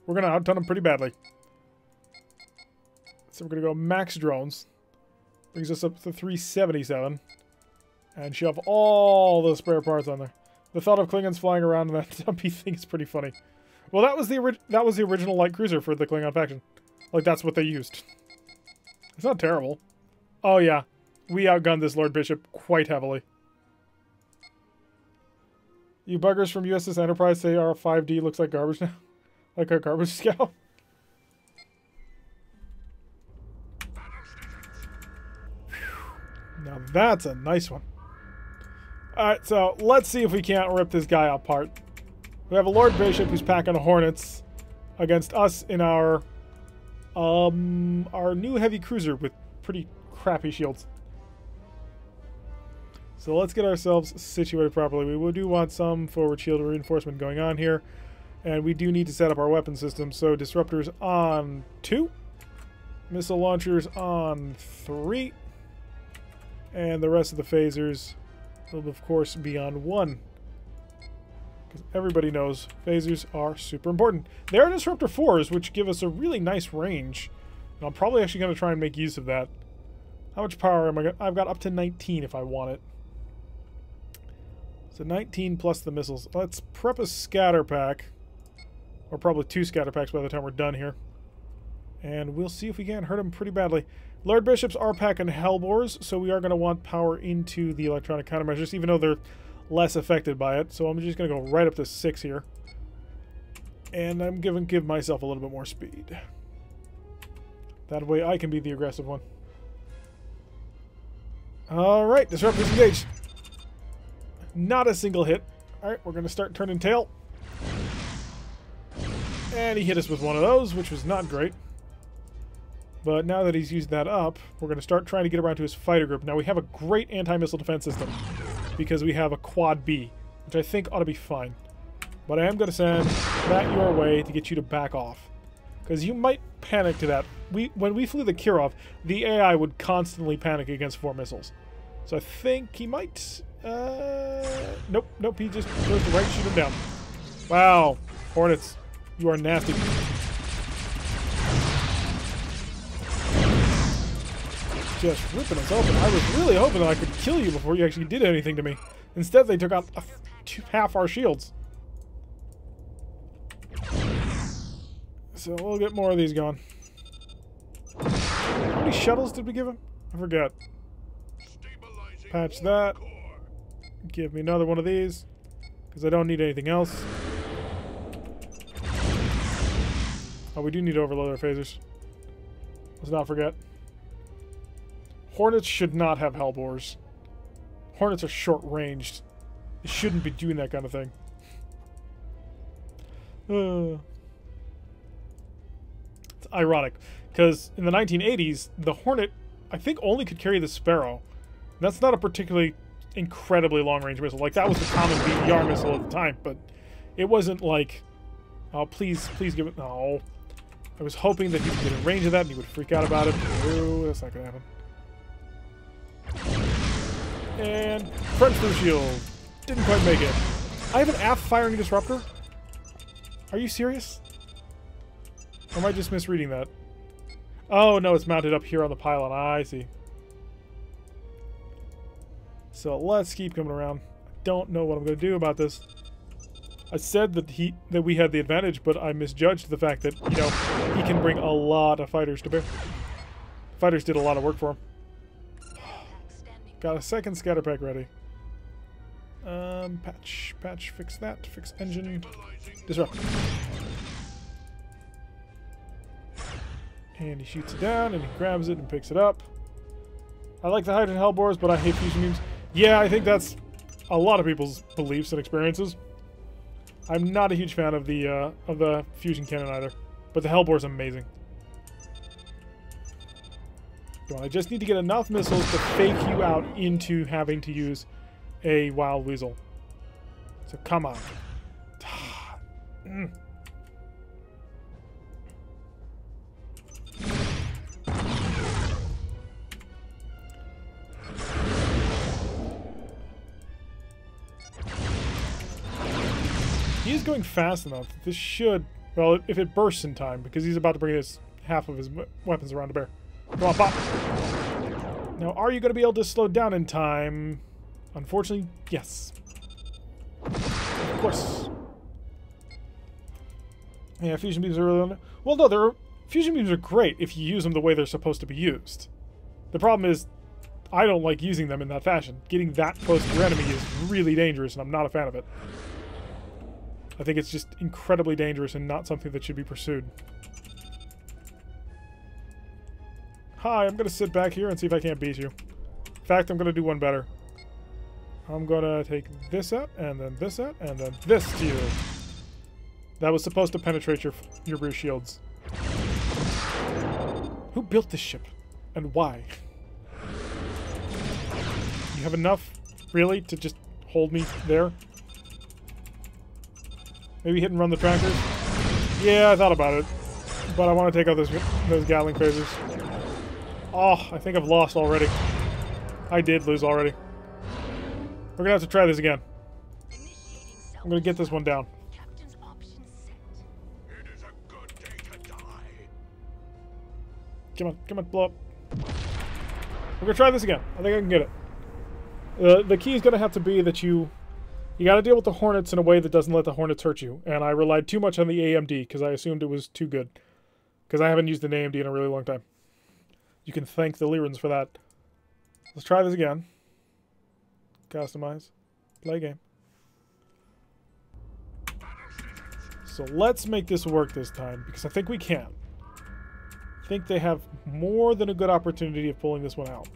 We're going to outton him pretty badly. So we're going to go max drones. Brings us up to 377. And shove all the spare parts on there. The thought of Klingons flying around in that dumpy thing is pretty funny. Well, that was the original light cruiser for the Klingon faction. Like, that's what they used. It's not terrible. Oh, yeah. We outgunned this Lord Bishop quite heavily. You buggers from USS Enterprise say our 5D looks like garbage now? Like a garbage scout? Now that's a nice one. Alright, so let's see if we can't rip this guy apart. We have a Lord Bishop who's packing Hornets against us in our new heavy cruiser with pretty crappy shields. So let's get ourselves situated properly. We do want some forward shield reinforcement going on here. And we do need to set up our weapon system. So disruptors on 2. Missile launchers on 3. And the rest of the phasers will, of course, be on 1. Because everybody knows phasers are super important. They are disruptor 4s, which give us a really nice range. And I'm probably actually going to try and make use of that. How much power am I got? I've got up to 19 if I want it. So 19 plus the missiles. Let's prep a scatter pack. Or probably 2 scatter packs by the time we're done here. And we'll see if we can't hurt them pretty badly. Lord Bishops are packing Hellbores, so we are going to want power into the electronic countermeasures, even though they're less affected by it. So I'm just going to go right up to 6 here. And I'm going to give myself a little bit more speed. That way I can be the aggressive one. Alright, disruptors engaged. Not a single hit. Alright, we're going to start turning tail. And he hit us with one of those, which was not great. But now that he's used that up, we're going to start trying to get around to his fighter group. Now, we have a great anti-missile defense system because we have a Quad B, which I think ought to be fine. But I am going to send that your way to get you to back off. Because you might panic to that. When we flew the Kirov, the AI would constantly panic against 4 missiles. So I think he might... Nope, he just goes to right, shoot him down. Wow, Hornets, you are nasty. Just ripping us open. I was really hoping that I could kill you before you actually did anything to me. Instead, they took out half our shields. So we'll get more of these going. How many shuttles did we give him? I forget. Patch that. Give me another one of these, because I don't need anything else. Oh, we do need to overload our phasers. Let's not forget. Hornets should not have Hellbores. Hornets are short-ranged. They shouldn't be doing that kind of thing. It's ironic, because in the 1980s, the Hornet, I think, only could carry the Sparrow. That's not a particularly incredibly long-range missile. Like, that was the common BER missile at the time, but it wasn't like, oh, please give it... No. I was hoping that he would get in range of that and he would freak out about it. No, that's not going to happen. And French Blue Shield. Didn't quite make it. I have an aft-firing disruptor? Are you serious? Or am I just misreading that? Oh, no, it's mounted up here on the pylon. I see. So let's keep coming around. I don't know what I'm going to do about this. I said that we had the advantage, but I misjudged the fact that, you know, he can bring a lot of fighters to bear. Fighters did a lot of work for him. Got a second scatter pack ready. Patch, fix that, fix engine, disrupt. And he shoots it down, and he grabs it and picks it up. I like the hydrogen Hellbores, but I hate fusion beams. Yeah, I think that's a lot of people's beliefs and experiences. I'm not a huge fan of the fusion cannon either, but the Hellbore is amazing. Come on, I just need to get enough missiles to fake you out into having to use a wild weasel. So come on. He's going fast enough. This should... Well, if it bursts in time, because he's about to bring his half of his weapons around to bear. Come on, pop! Now, are you going to be able to slow down in time? Unfortunately, yes. Of course. Yeah, fusion beams are really... Well, no, fusion beams are great if you use them the way they're supposed to be used. The problem is, I don't like using them in that fashion. Getting that close to your enemy is really dangerous, and I'm not a fan of it. I think it's just incredibly dangerous and not something that should be pursued. Hi, I'm going to sit back here and see if I can't beat you. In fact, I'm going to do one better. I'm going to take this out, and then this out, and then this to you. That was supposed to penetrate your rear shields. Who built this ship? And why? You have enough, really, to just hold me there? Maybe hit and run the trackers? Yeah, I thought about it. But I want to take out those Gatling phasers. Oh, I think I've lost already. I did lose already. We're going to have to try this again. I'm going to get this one down. Come on, blow up. We're going to try this again. I think I can get it. The key is going to have to be that you got to deal with the Hornets in a way that doesn't let the Hornets hurt you. And I relied too much on the AMD because I assumed it was too good. Because I haven't used an AMD in a really long time. You can thank the Lyrans for that. Let's try this again. Customize. Play game. So let's make this work this time, because I think we can. I think they have more than a good opportunity of pulling this one out.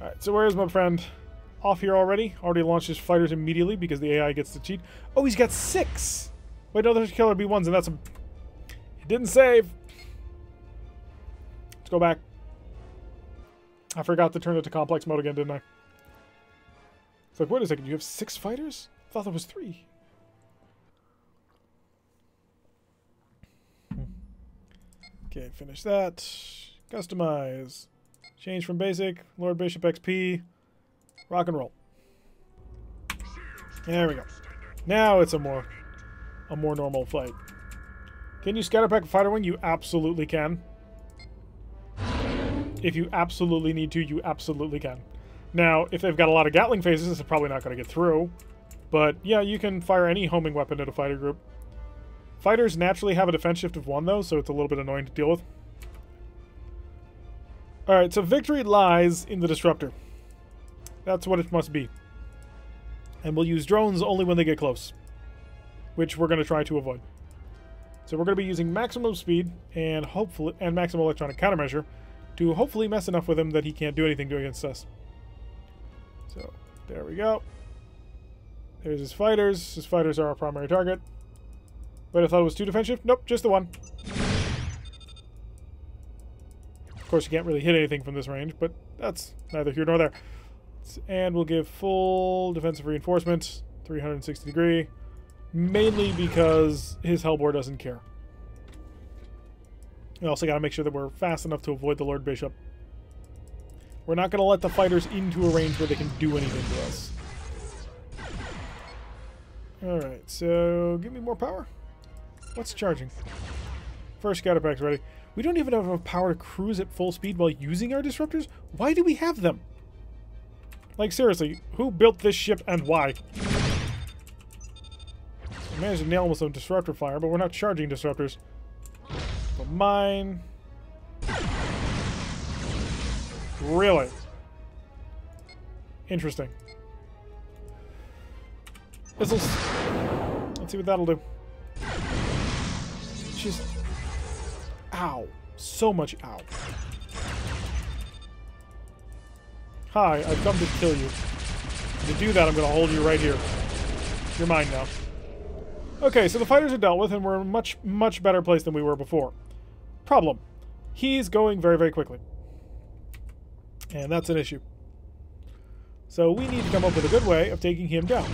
Alright, so where is my friend? Off here already? Already launched his fighters immediately because the AI gets to cheat. Oh, he's got 6! Wait, no, there's killer B1s, and that's a... He didn't save! Let's go back. I forgot to turn it to complex mode again, didn't I? It's like, wait a second, you have 6 fighters? I thought there was 3. Okay, finish that. Customize. Change from basic. Lord Bishop XP. Rock and roll. There we go. Now it's a more normal fight. Can you scatter pack a fighter wing? You absolutely can. If you absolutely need to, you absolutely can. Now, if they've got a lot of Gatling phases, it's probably not going to get through. But yeah, you can fire any homing weapon at a fighter group. Fighters naturally have a defense shift of 1 though, so it's a little bit annoying to deal with. Alright, so victory lies in the disruptor. That's what it must be. And we'll use drones only when they get close, which we're going to try to avoid. So we're going to be using maximum speed and maximum electronic countermeasure to hopefully mess enough with him that he can't do anything against us. So, there we go. There's his fighters. His fighters are our primary target. But I thought it was 2 defense shift. Nope, just the 1. Of course, you can't really hit anything from this range, but that's neither here nor there. And we'll give full defensive reinforcement, 360 degree, mainly because his Hellbore doesn't care. We also got to make sure that we're fast enough to avoid the Lord Bishop. We're not going to let the fighters into a range where they can do anything to us. Alright, so give me more power. What's charging? First scatter pack's ready. We don't even have enough power to cruise at full speed while using our disruptors? Why do we have them? Like, seriously, who built this ship and why? We managed to nail them with some disruptor fire, but we're not charging disruptors. But mine... Really? Interesting. Let's see what that'll do. Just... Ow. So much ow. Hi, I've come to kill you. To do that, I'm going to hold you right here. You're mine now. Okay, so the fighters are dealt with, and we're in a much, much better place than we were before. Problem. He's going very, very quickly. And that's an issue. So we need to come up with a good way of taking him down.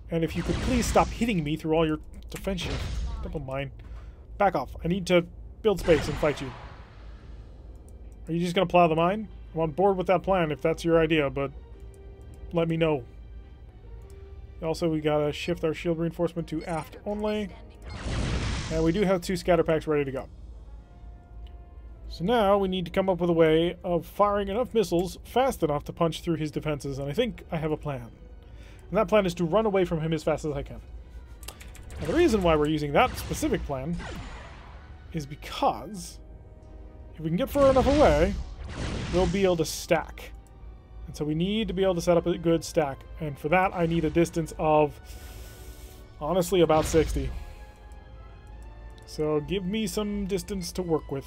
And if you could please stop hitting me through all your defensive. Double mine. Back off. I need to build space and fight you. Are you just going to plow the mine? I'm on board with that plan if that's your idea, but let me know. Also, we gotta shift our shield reinforcement to aft only. And we do have 2 scatter packs ready to go. So now we need to come up with a way of firing enough missiles fast enough to punch through his defenses, and I think I have a plan. And that plan is to run away from him as fast as I can. And the reason why we're using that specific plan is because if we can get far enough away, we'll be able to stack. And so we need to be able to set up a good stack. And for that, I need a distance of, honestly, about 60. So give me some distance to work with.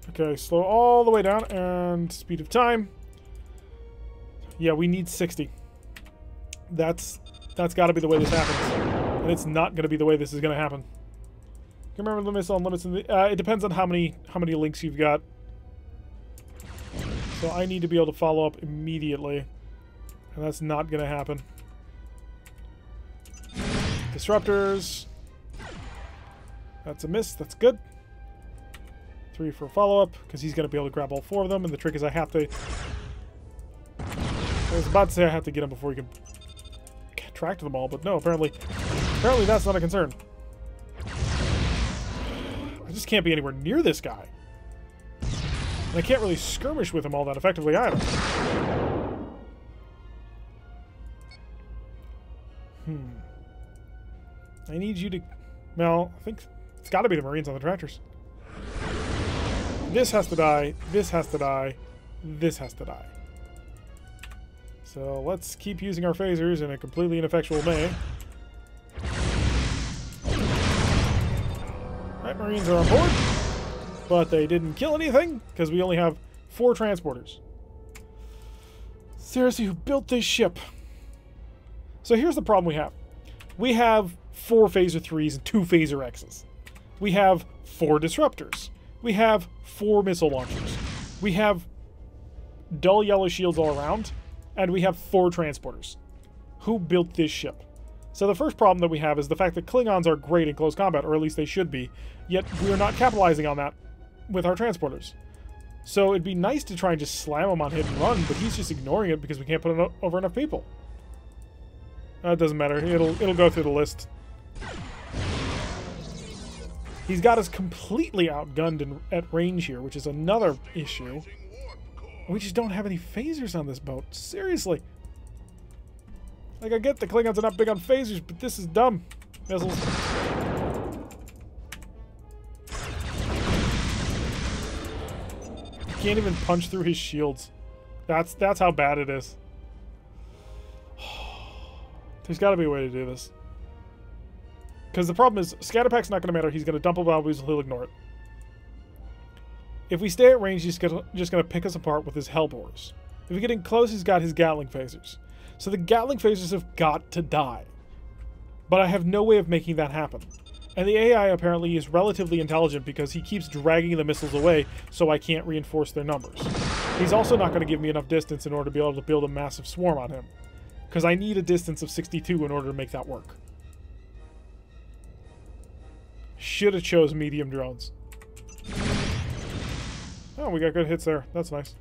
Okay, slow all the way down, and speed of time. Yeah, we need 60. That's got to be the way this happens. And it's not going to be the way this is going to happen. You remember the missile limits in the, it depends on how many links you've got. So I need to be able to follow up immediately, and that's not going to happen. Disruptors. That's a miss. That's good. 3 for follow-up, because he's going to be able to grab all 4 of them, and the trick is I have to... I was about to say I have to get him before he can track them all, but no, apparently that's not a concern. I just can't be anywhere near this guy. And I can't really skirmish with him all that effectively either. I need you to... Well, I think it's got to be the Marines on the tractors. This has to die, this has to die, this has to die. So let's keep using our phasers in a completely ineffectual way. Right, Marines are on board, but they didn't kill anything because we only have 4 transporters. Seriously, who built this ship? So here's the problem we have. We have 4 phaser 3s and 2 phaser X's. We have 4 disruptors. We have 4 missile launchers. We have dull yellow shields all around, and we have 4 transporters. Who built this ship? So the first problem that we have is the fact that Klingons are great in close combat, or at least they should be, yet we're not capitalizing on that with our transporters. So it'd be nice to try and just slam him on hit and run, but he's just ignoring it because we can't put it over enough people. It doesn't matter. It'll go through the list. He's got us completely outgunned at range here, which is another issue. We just don't have any phasers on this boat. Seriously. Like, I get the Klingons are not big on phasers, but this is dumb. Missiles. Can't even punch through his shields. That's how bad it is. There's got to be a way to do this. Because the problem is, Scatterpack's not going to matter. He's going to dump a bomb, he'll ignore it. If we stay at range, he's just going to pick us apart with his Hellbores. If we get in close, he's got his Gatling phasers. So the Gatling phasers have got to die. But I have no way of making that happen. And the AI apparently is relatively intelligent because he keeps dragging the missiles away so I can't reinforce their numbers. He's also not going to give me enough distance in order to be able to build a massive swarm on him. Because I need a distance of 62 in order to make that work. Should have chose medium drones. Oh, we got good hits there. That's nice.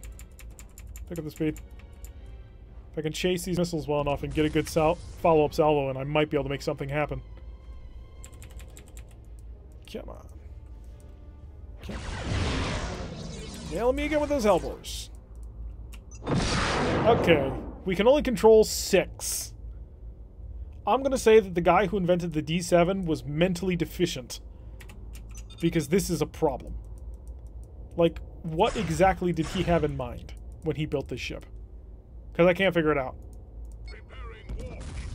Pick up the speed. If I can chase these missiles well enough and get a good follow-up salvo, and I might be able to make something happen. Come on. Come on. Nail me again with those Hellbores. Okay. We can only control 6. I'm going to say that the guy who invented the D7 was mentally deficient. Because this is a problem. Like, what exactly did he have in mind when he built this ship? Because I can't figure it out.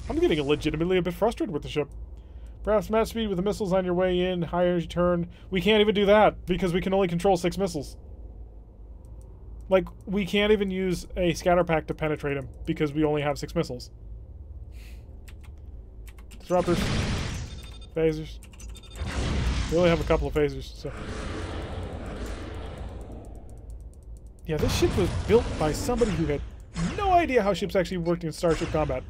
I'm getting legitimately a bit frustrated with the ship. Perhaps match speed with the missiles on your way in, higher as you turn. We can't even do that, because we can only control 6 missiles. Like, we can't even use a scatter pack to penetrate him because we only have 6 missiles. Disruptors. Phasers. We only have a couple of phasers, so... Yeah, this ship was built by somebody who had no idea how ships actually worked in Starship combat.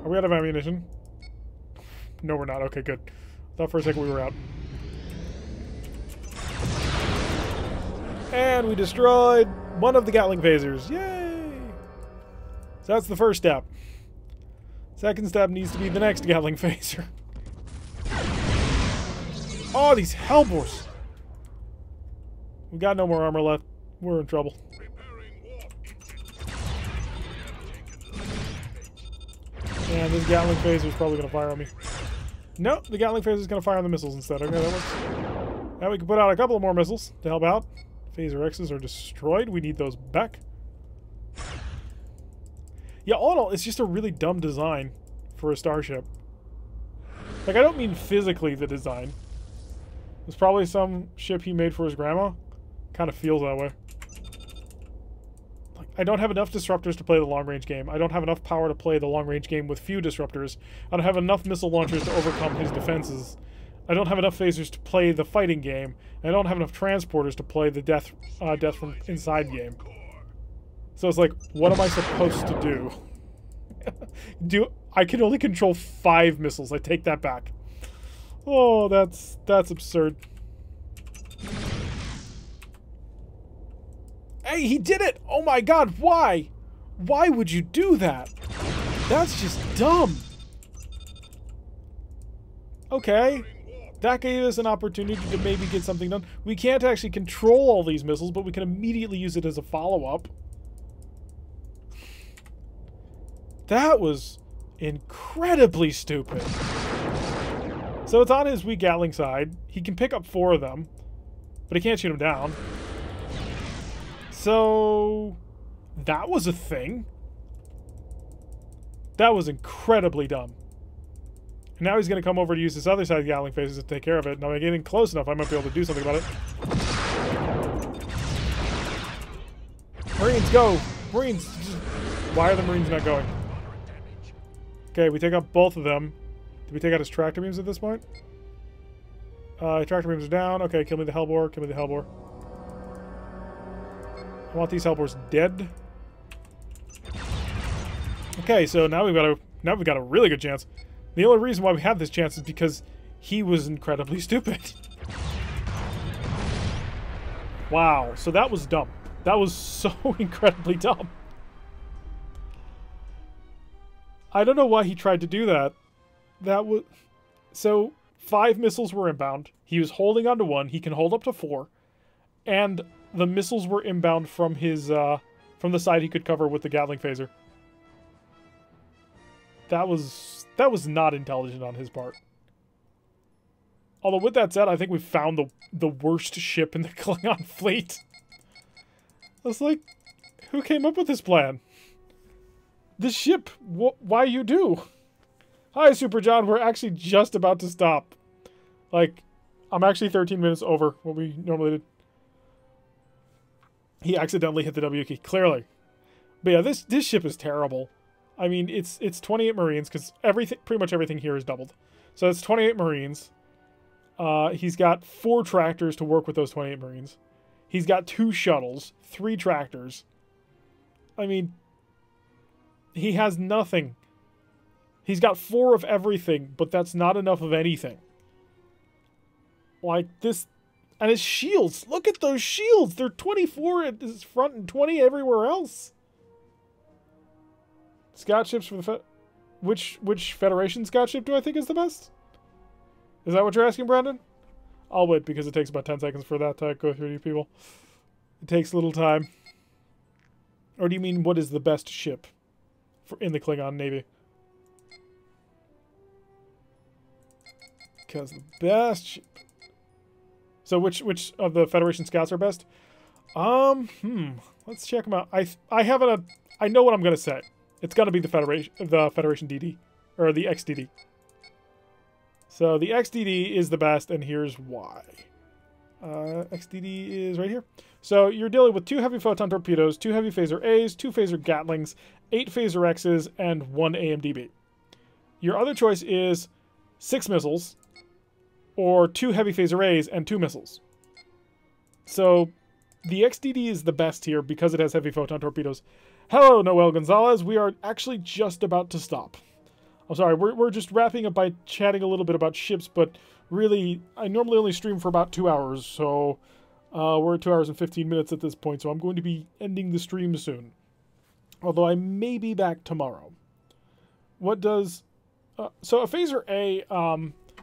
Are we out of ammunition? No, we're not. Okay, good. Thought for a second we were out. And we destroyed one of the Gatling phasers. Yay! So that's the first step. Second step needs to be the next Gatling phaser. Oh, these Hellbores! We got no more armor left. We're in trouble. And this Gatling phaser is probably going to fire on me. Nope, the Gatling phaser is going to fire on the missiles instead. Okay, that works. Now we can put out a couple of more missiles to help out. Phaser X's are destroyed. We need those back. Yeah, all in all, it's just a really dumb design for a starship. Like, I don't mean physically the design. It's probably some ship he made for his grandma. Kind of feels that way. Like, I don't have enough disruptors to play the long-range game. I don't have enough power to play the long-range game with few disruptors. I don't have enough missile launchers to overcome his defenses. I don't have enough phasers to play the fighting game. I don't have enough transporters to play the death from inside game. So it's like, what am I supposed to do? I can only control 5 missiles. I take that back. Oh, that's absurd. Hey, he did it! Oh my god, why? Why would you do that? That's just dumb. Okay. That gave us an opportunity to maybe get something done. We can't actually control all these missiles, but we can immediately use it as a follow-up. That was incredibly stupid. So it's on his weak Gatling side. He can pick up 4 of them, but he can't shoot them down. So that was a thing. That was incredibly dumb. And now he's going to come over to use this other side of the Gatling phases to take care of it. Now, by getting close enough, I might be able to do something about it. Marines, go! Marines! Why are the Marines not going? Okay, we take out both of them. Did we take out his tractor beams at this point? Tractor beams are down. Okay, kill me the Hellbore. Kill me the Hellbore. I want these Hellbores dead. Okay, so now we've got a really good chance. The only reason why we have this chance is because he was incredibly stupid. Wow, so that was dumb. That was so incredibly dumb. I don't know why he tried to do that. That was... So, 5 missiles were inbound. He was holding onto 1. He can hold up to 4. And the missiles were inbound from his, from the side he could cover with the Gatling phaser. That was not intelligent on his part. Although, with that said, I think we found the worst ship in the Klingon fleet. I was like, who came up with this plan? This ship, why you do? Hi, Super John, we're actually just about to stop. Like, I'm actually 13 minutes over what we normally did. He accidentally hit the W key, clearly. But yeah, this ship is terrible. I mean, it's 28 Marines, because pretty much everything here is doubled. So it's 28 Marines. He's got 4 tractors to work with those 28 Marines. He's got 2 shuttles, 3 tractors. I mean, he has nothing. He's got 4 of everything, but that's not enough of anything. Like this, and his shields. Look at those shields. They're 24 at his front and 20 everywhere else. Scout ships for the which Federation scout ship do I think is the best? Is that what you're asking, Brandon? I'll wait because it takes about 10 seconds for that to go through to you people. It takes a little time. Or do you mean what is the best ship in the Klingon Navy? Because the best ship. So which of the Federation scouts are best? Let's check them out. I know what I'm gonna say. It's gonna be the Federation DD or the XDD. So the XDD is the best, and here's why. XDD is right here. So you're dealing with 2 heavy photon torpedoes, 2 heavy phaser A's, 2 phaser Gatlings, 8 phaser X's, and 1 AMDB. Your other choice is 6 missiles, or 2 heavy phaser A's and 2 missiles. So the XDD is the best here because it has heavy photon torpedoes. Hello, Noel Gonzalez. We are actually just about to stop. I'm sorry, we're just wrapping up by chatting a little bit about ships, but really, I normally only stream for about 2 hours, so we're at 2 hours and 15 minutes at this point, so I'm going to be ending the stream soon. Although I may be back tomorrow. What does... so a phaser A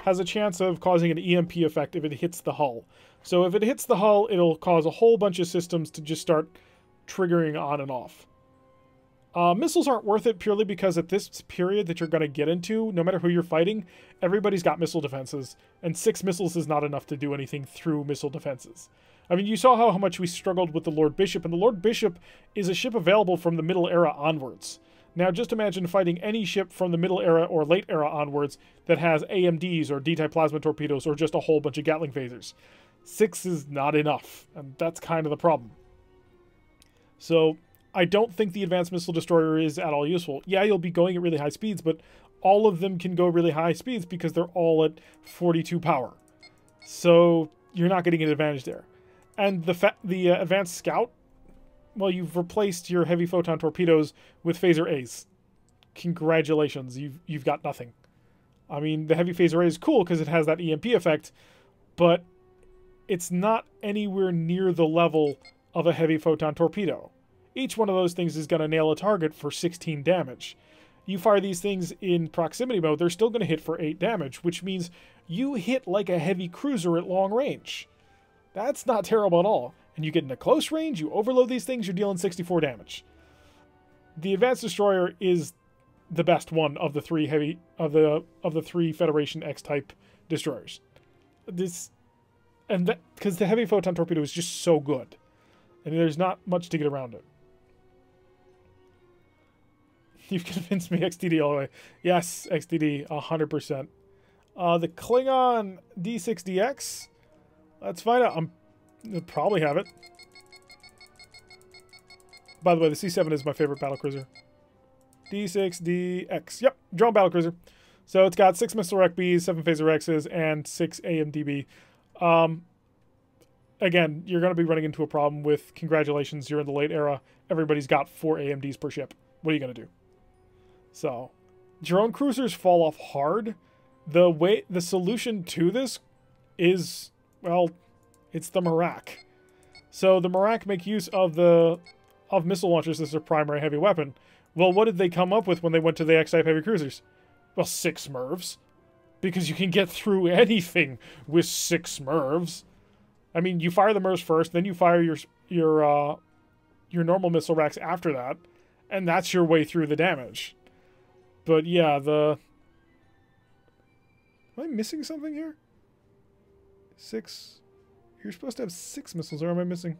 has a chance of causing an EMP effect if it hits the hull. So if it hits the hull, it'll cause a whole bunch of systems to just start triggering on and off. Missiles aren't worth it purely because at this period that you're going to get into, no matter who you're fighting, everybody's got missile defenses, and 6 missiles is not enough to do anything through missile defenses. I mean, you saw how much we struggled with the Lord Bishop, and the Lord Bishop is a ship available from the Middle Era onwards. Now, just imagine fighting any ship from the Middle Era or Late Era onwards that has AMDs or D-type plasma torpedoes or just a whole bunch of Gatling phasers. 6 is not enough, and that's kind of the problem. So I don't think the Advanced Missile Destroyer is at all useful. Yeah, you'll be going at really high speeds, but all of them can go really high speeds because they're all at 42 power. So you're not getting an advantage there. And the Advanced Scout, well, you've replaced your heavy photon torpedoes with phaser A's. Congratulations, you've got nothing. I mean, the heavy phaser A is cool because it has that EMP effect, but it's not anywhere near the level of a heavy photon torpedo. Each one of those things is going to nail a target for 16 damage. You fire these things in proximity mode, they're still going to hit for 8 damage, which means you hit like a heavy cruiser at long range. That's not terrible at all. And you get into close range, you overload these things, you're dealing 64 damage. The Advanced Destroyer is the best one of the 3 heavy of the 3 Federation X-type destroyers. Because the heavy photon torpedo is just so good. And there's not much to get around it. You've convinced me XDD all the way. Yes, XDD, 100%. The Klingon D6DX. Let's find out. I'll probably have it. By the way, the C7 is my favorite battlecruiser. D6DX. Yep, drone battlecruiser. So it's got 6 missile wreck Bs, 7 phaser X's, and 6 AMDB. Again, you're going to be running into a problem with, congratulations, you're in the late era. Everybody's got 4 AMDs per ship. What are you going to do? So, drone cruisers fall off hard. The solution to this is, well, it's the Merak. So the Merak make use of missile launchers as their primary heavy weapon. Well, what did they come up with when they went to the X-type heavy cruisers? Well, 6 MIRVs. Because you can get through anything with 6 MIRVs. I mean, you fire the MIRVs first, then you fire your normal missile racks after that, and that's your way through the damage. But yeah, am I missing something here? 6. You're supposed to have 6 missiles, or am I missing?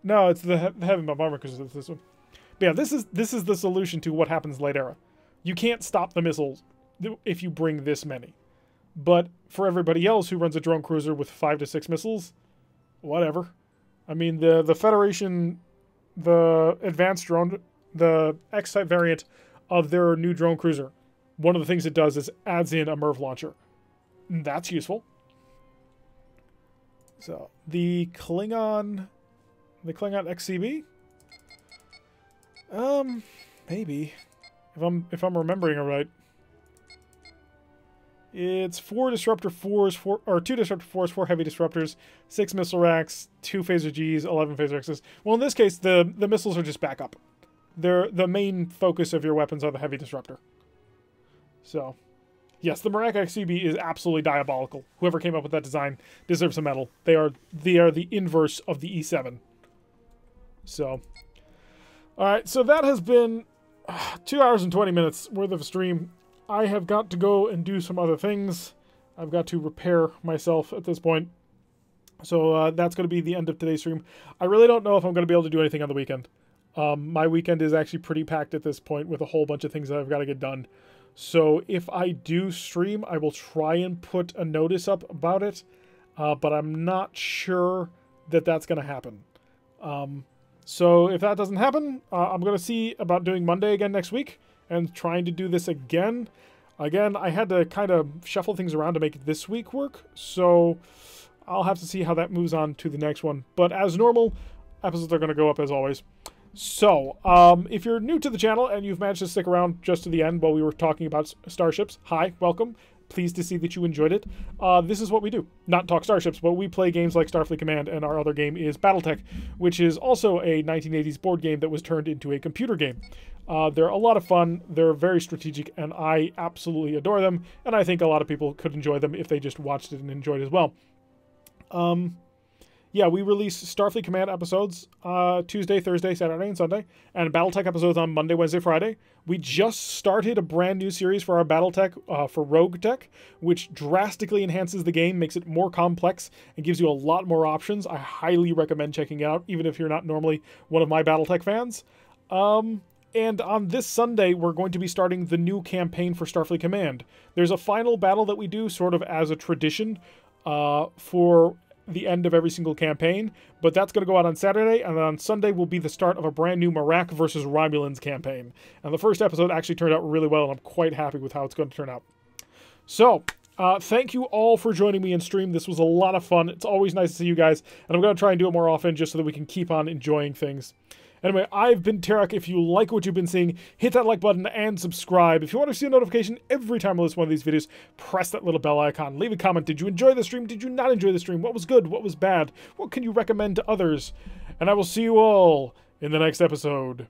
No, it's the heavy bombardment cruiser. It's this one. But yeah, this is the solution to what happens late era. You can't stop the missiles if you bring this many. But for everybody else who runs a drone cruiser with 5 to 6 missiles, whatever. I mean, the Federation, the advanced drone, the X-type variant of their new drone cruiser, one of the things it does is adds in a MIRV launcher. That's useful. So, the Klingon XCB? Maybe. If I'm remembering it right. It's 4 disruptor 4s, 2 disruptor 4s, 4 heavy disruptors, 6 missile racks, 2 phaser Gs, 11 phaser Xs. Well, in this case, the missiles are just backup. The main focus of your weapons are the heavy disruptor. So, yes, the Merak XCB is absolutely diabolical. Whoever came up with that design deserves a medal. They are the inverse of the E7. So, alright, so that has been 2 hours and 20 minutes worth of a stream. I have got to go and do some other things. I've got to repair myself at this point. So that's going to be the end of today's stream. I really don't know if I'm going to be able to do anything on the weekend. My weekend is actually pretty packed at this point with a whole bunch of things that I've got to get done. So if I do stream, I will try and put a notice up about it. but I'm not sure that that's going to happen. So if that doesn't happen, I'm going to see about doing Monday again next week and trying to do this again. Again, I had to kind of shuffle things around to make this week work, so I'll have to see how that moves on to the next one. But as normal, episodes are going to go up as always. So, if you're new to the channel and you've managed to stick around just to the end while we were talking about starships, hi, welcome. Pleased to see that you enjoyed it. This is what we do. Not talk starships, but we play games like Starfleet Command, and our other game is Battletech, which is also a 1980s board game that was turned into a computer game. They're a lot of fun, they're very strategic, and I absolutely adore them, and I think a lot of people could enjoy them if they just watched it and enjoyed it as well. Yeah, we release Starfleet Command episodes Tuesday, Thursday, Saturday, and Sunday, and Battletech episodes on Monday, Wednesday, Friday. We just started a brand new series for our Battletech for Rogue Tech, which drastically enhances the game, makes it more complex, and gives you a lot more options. I highly recommend checking it out, even if you're not normally one of my Battletech fans. And on this Sunday, we're going to be starting the new campaign for Starfleet Command. There's a final battle that we do sort of as a tradition for the end of every single campaign, but that's going to go out on Saturday, and then on Sunday will be the start of a brand new Marak versus Romulans campaign. And the first episode actually turned out really well, and I'm quite happy with how it's going to turn out. So, thank you all for joining me in stream. This was a lot of fun. It's always nice to see you guys, and I'm going to try and do it more often just so that we can keep on enjoying things. Anyway, I've been Tarek. If you like what you've been seeing, hit that like button and subscribe. If you want to see a notification every time I list one of these videos, press that little bell icon. Leave a comment. Did you enjoy the stream? Did you not enjoy the stream? What was good? What was bad? What can you recommend to others? And I will see you all in the next episode.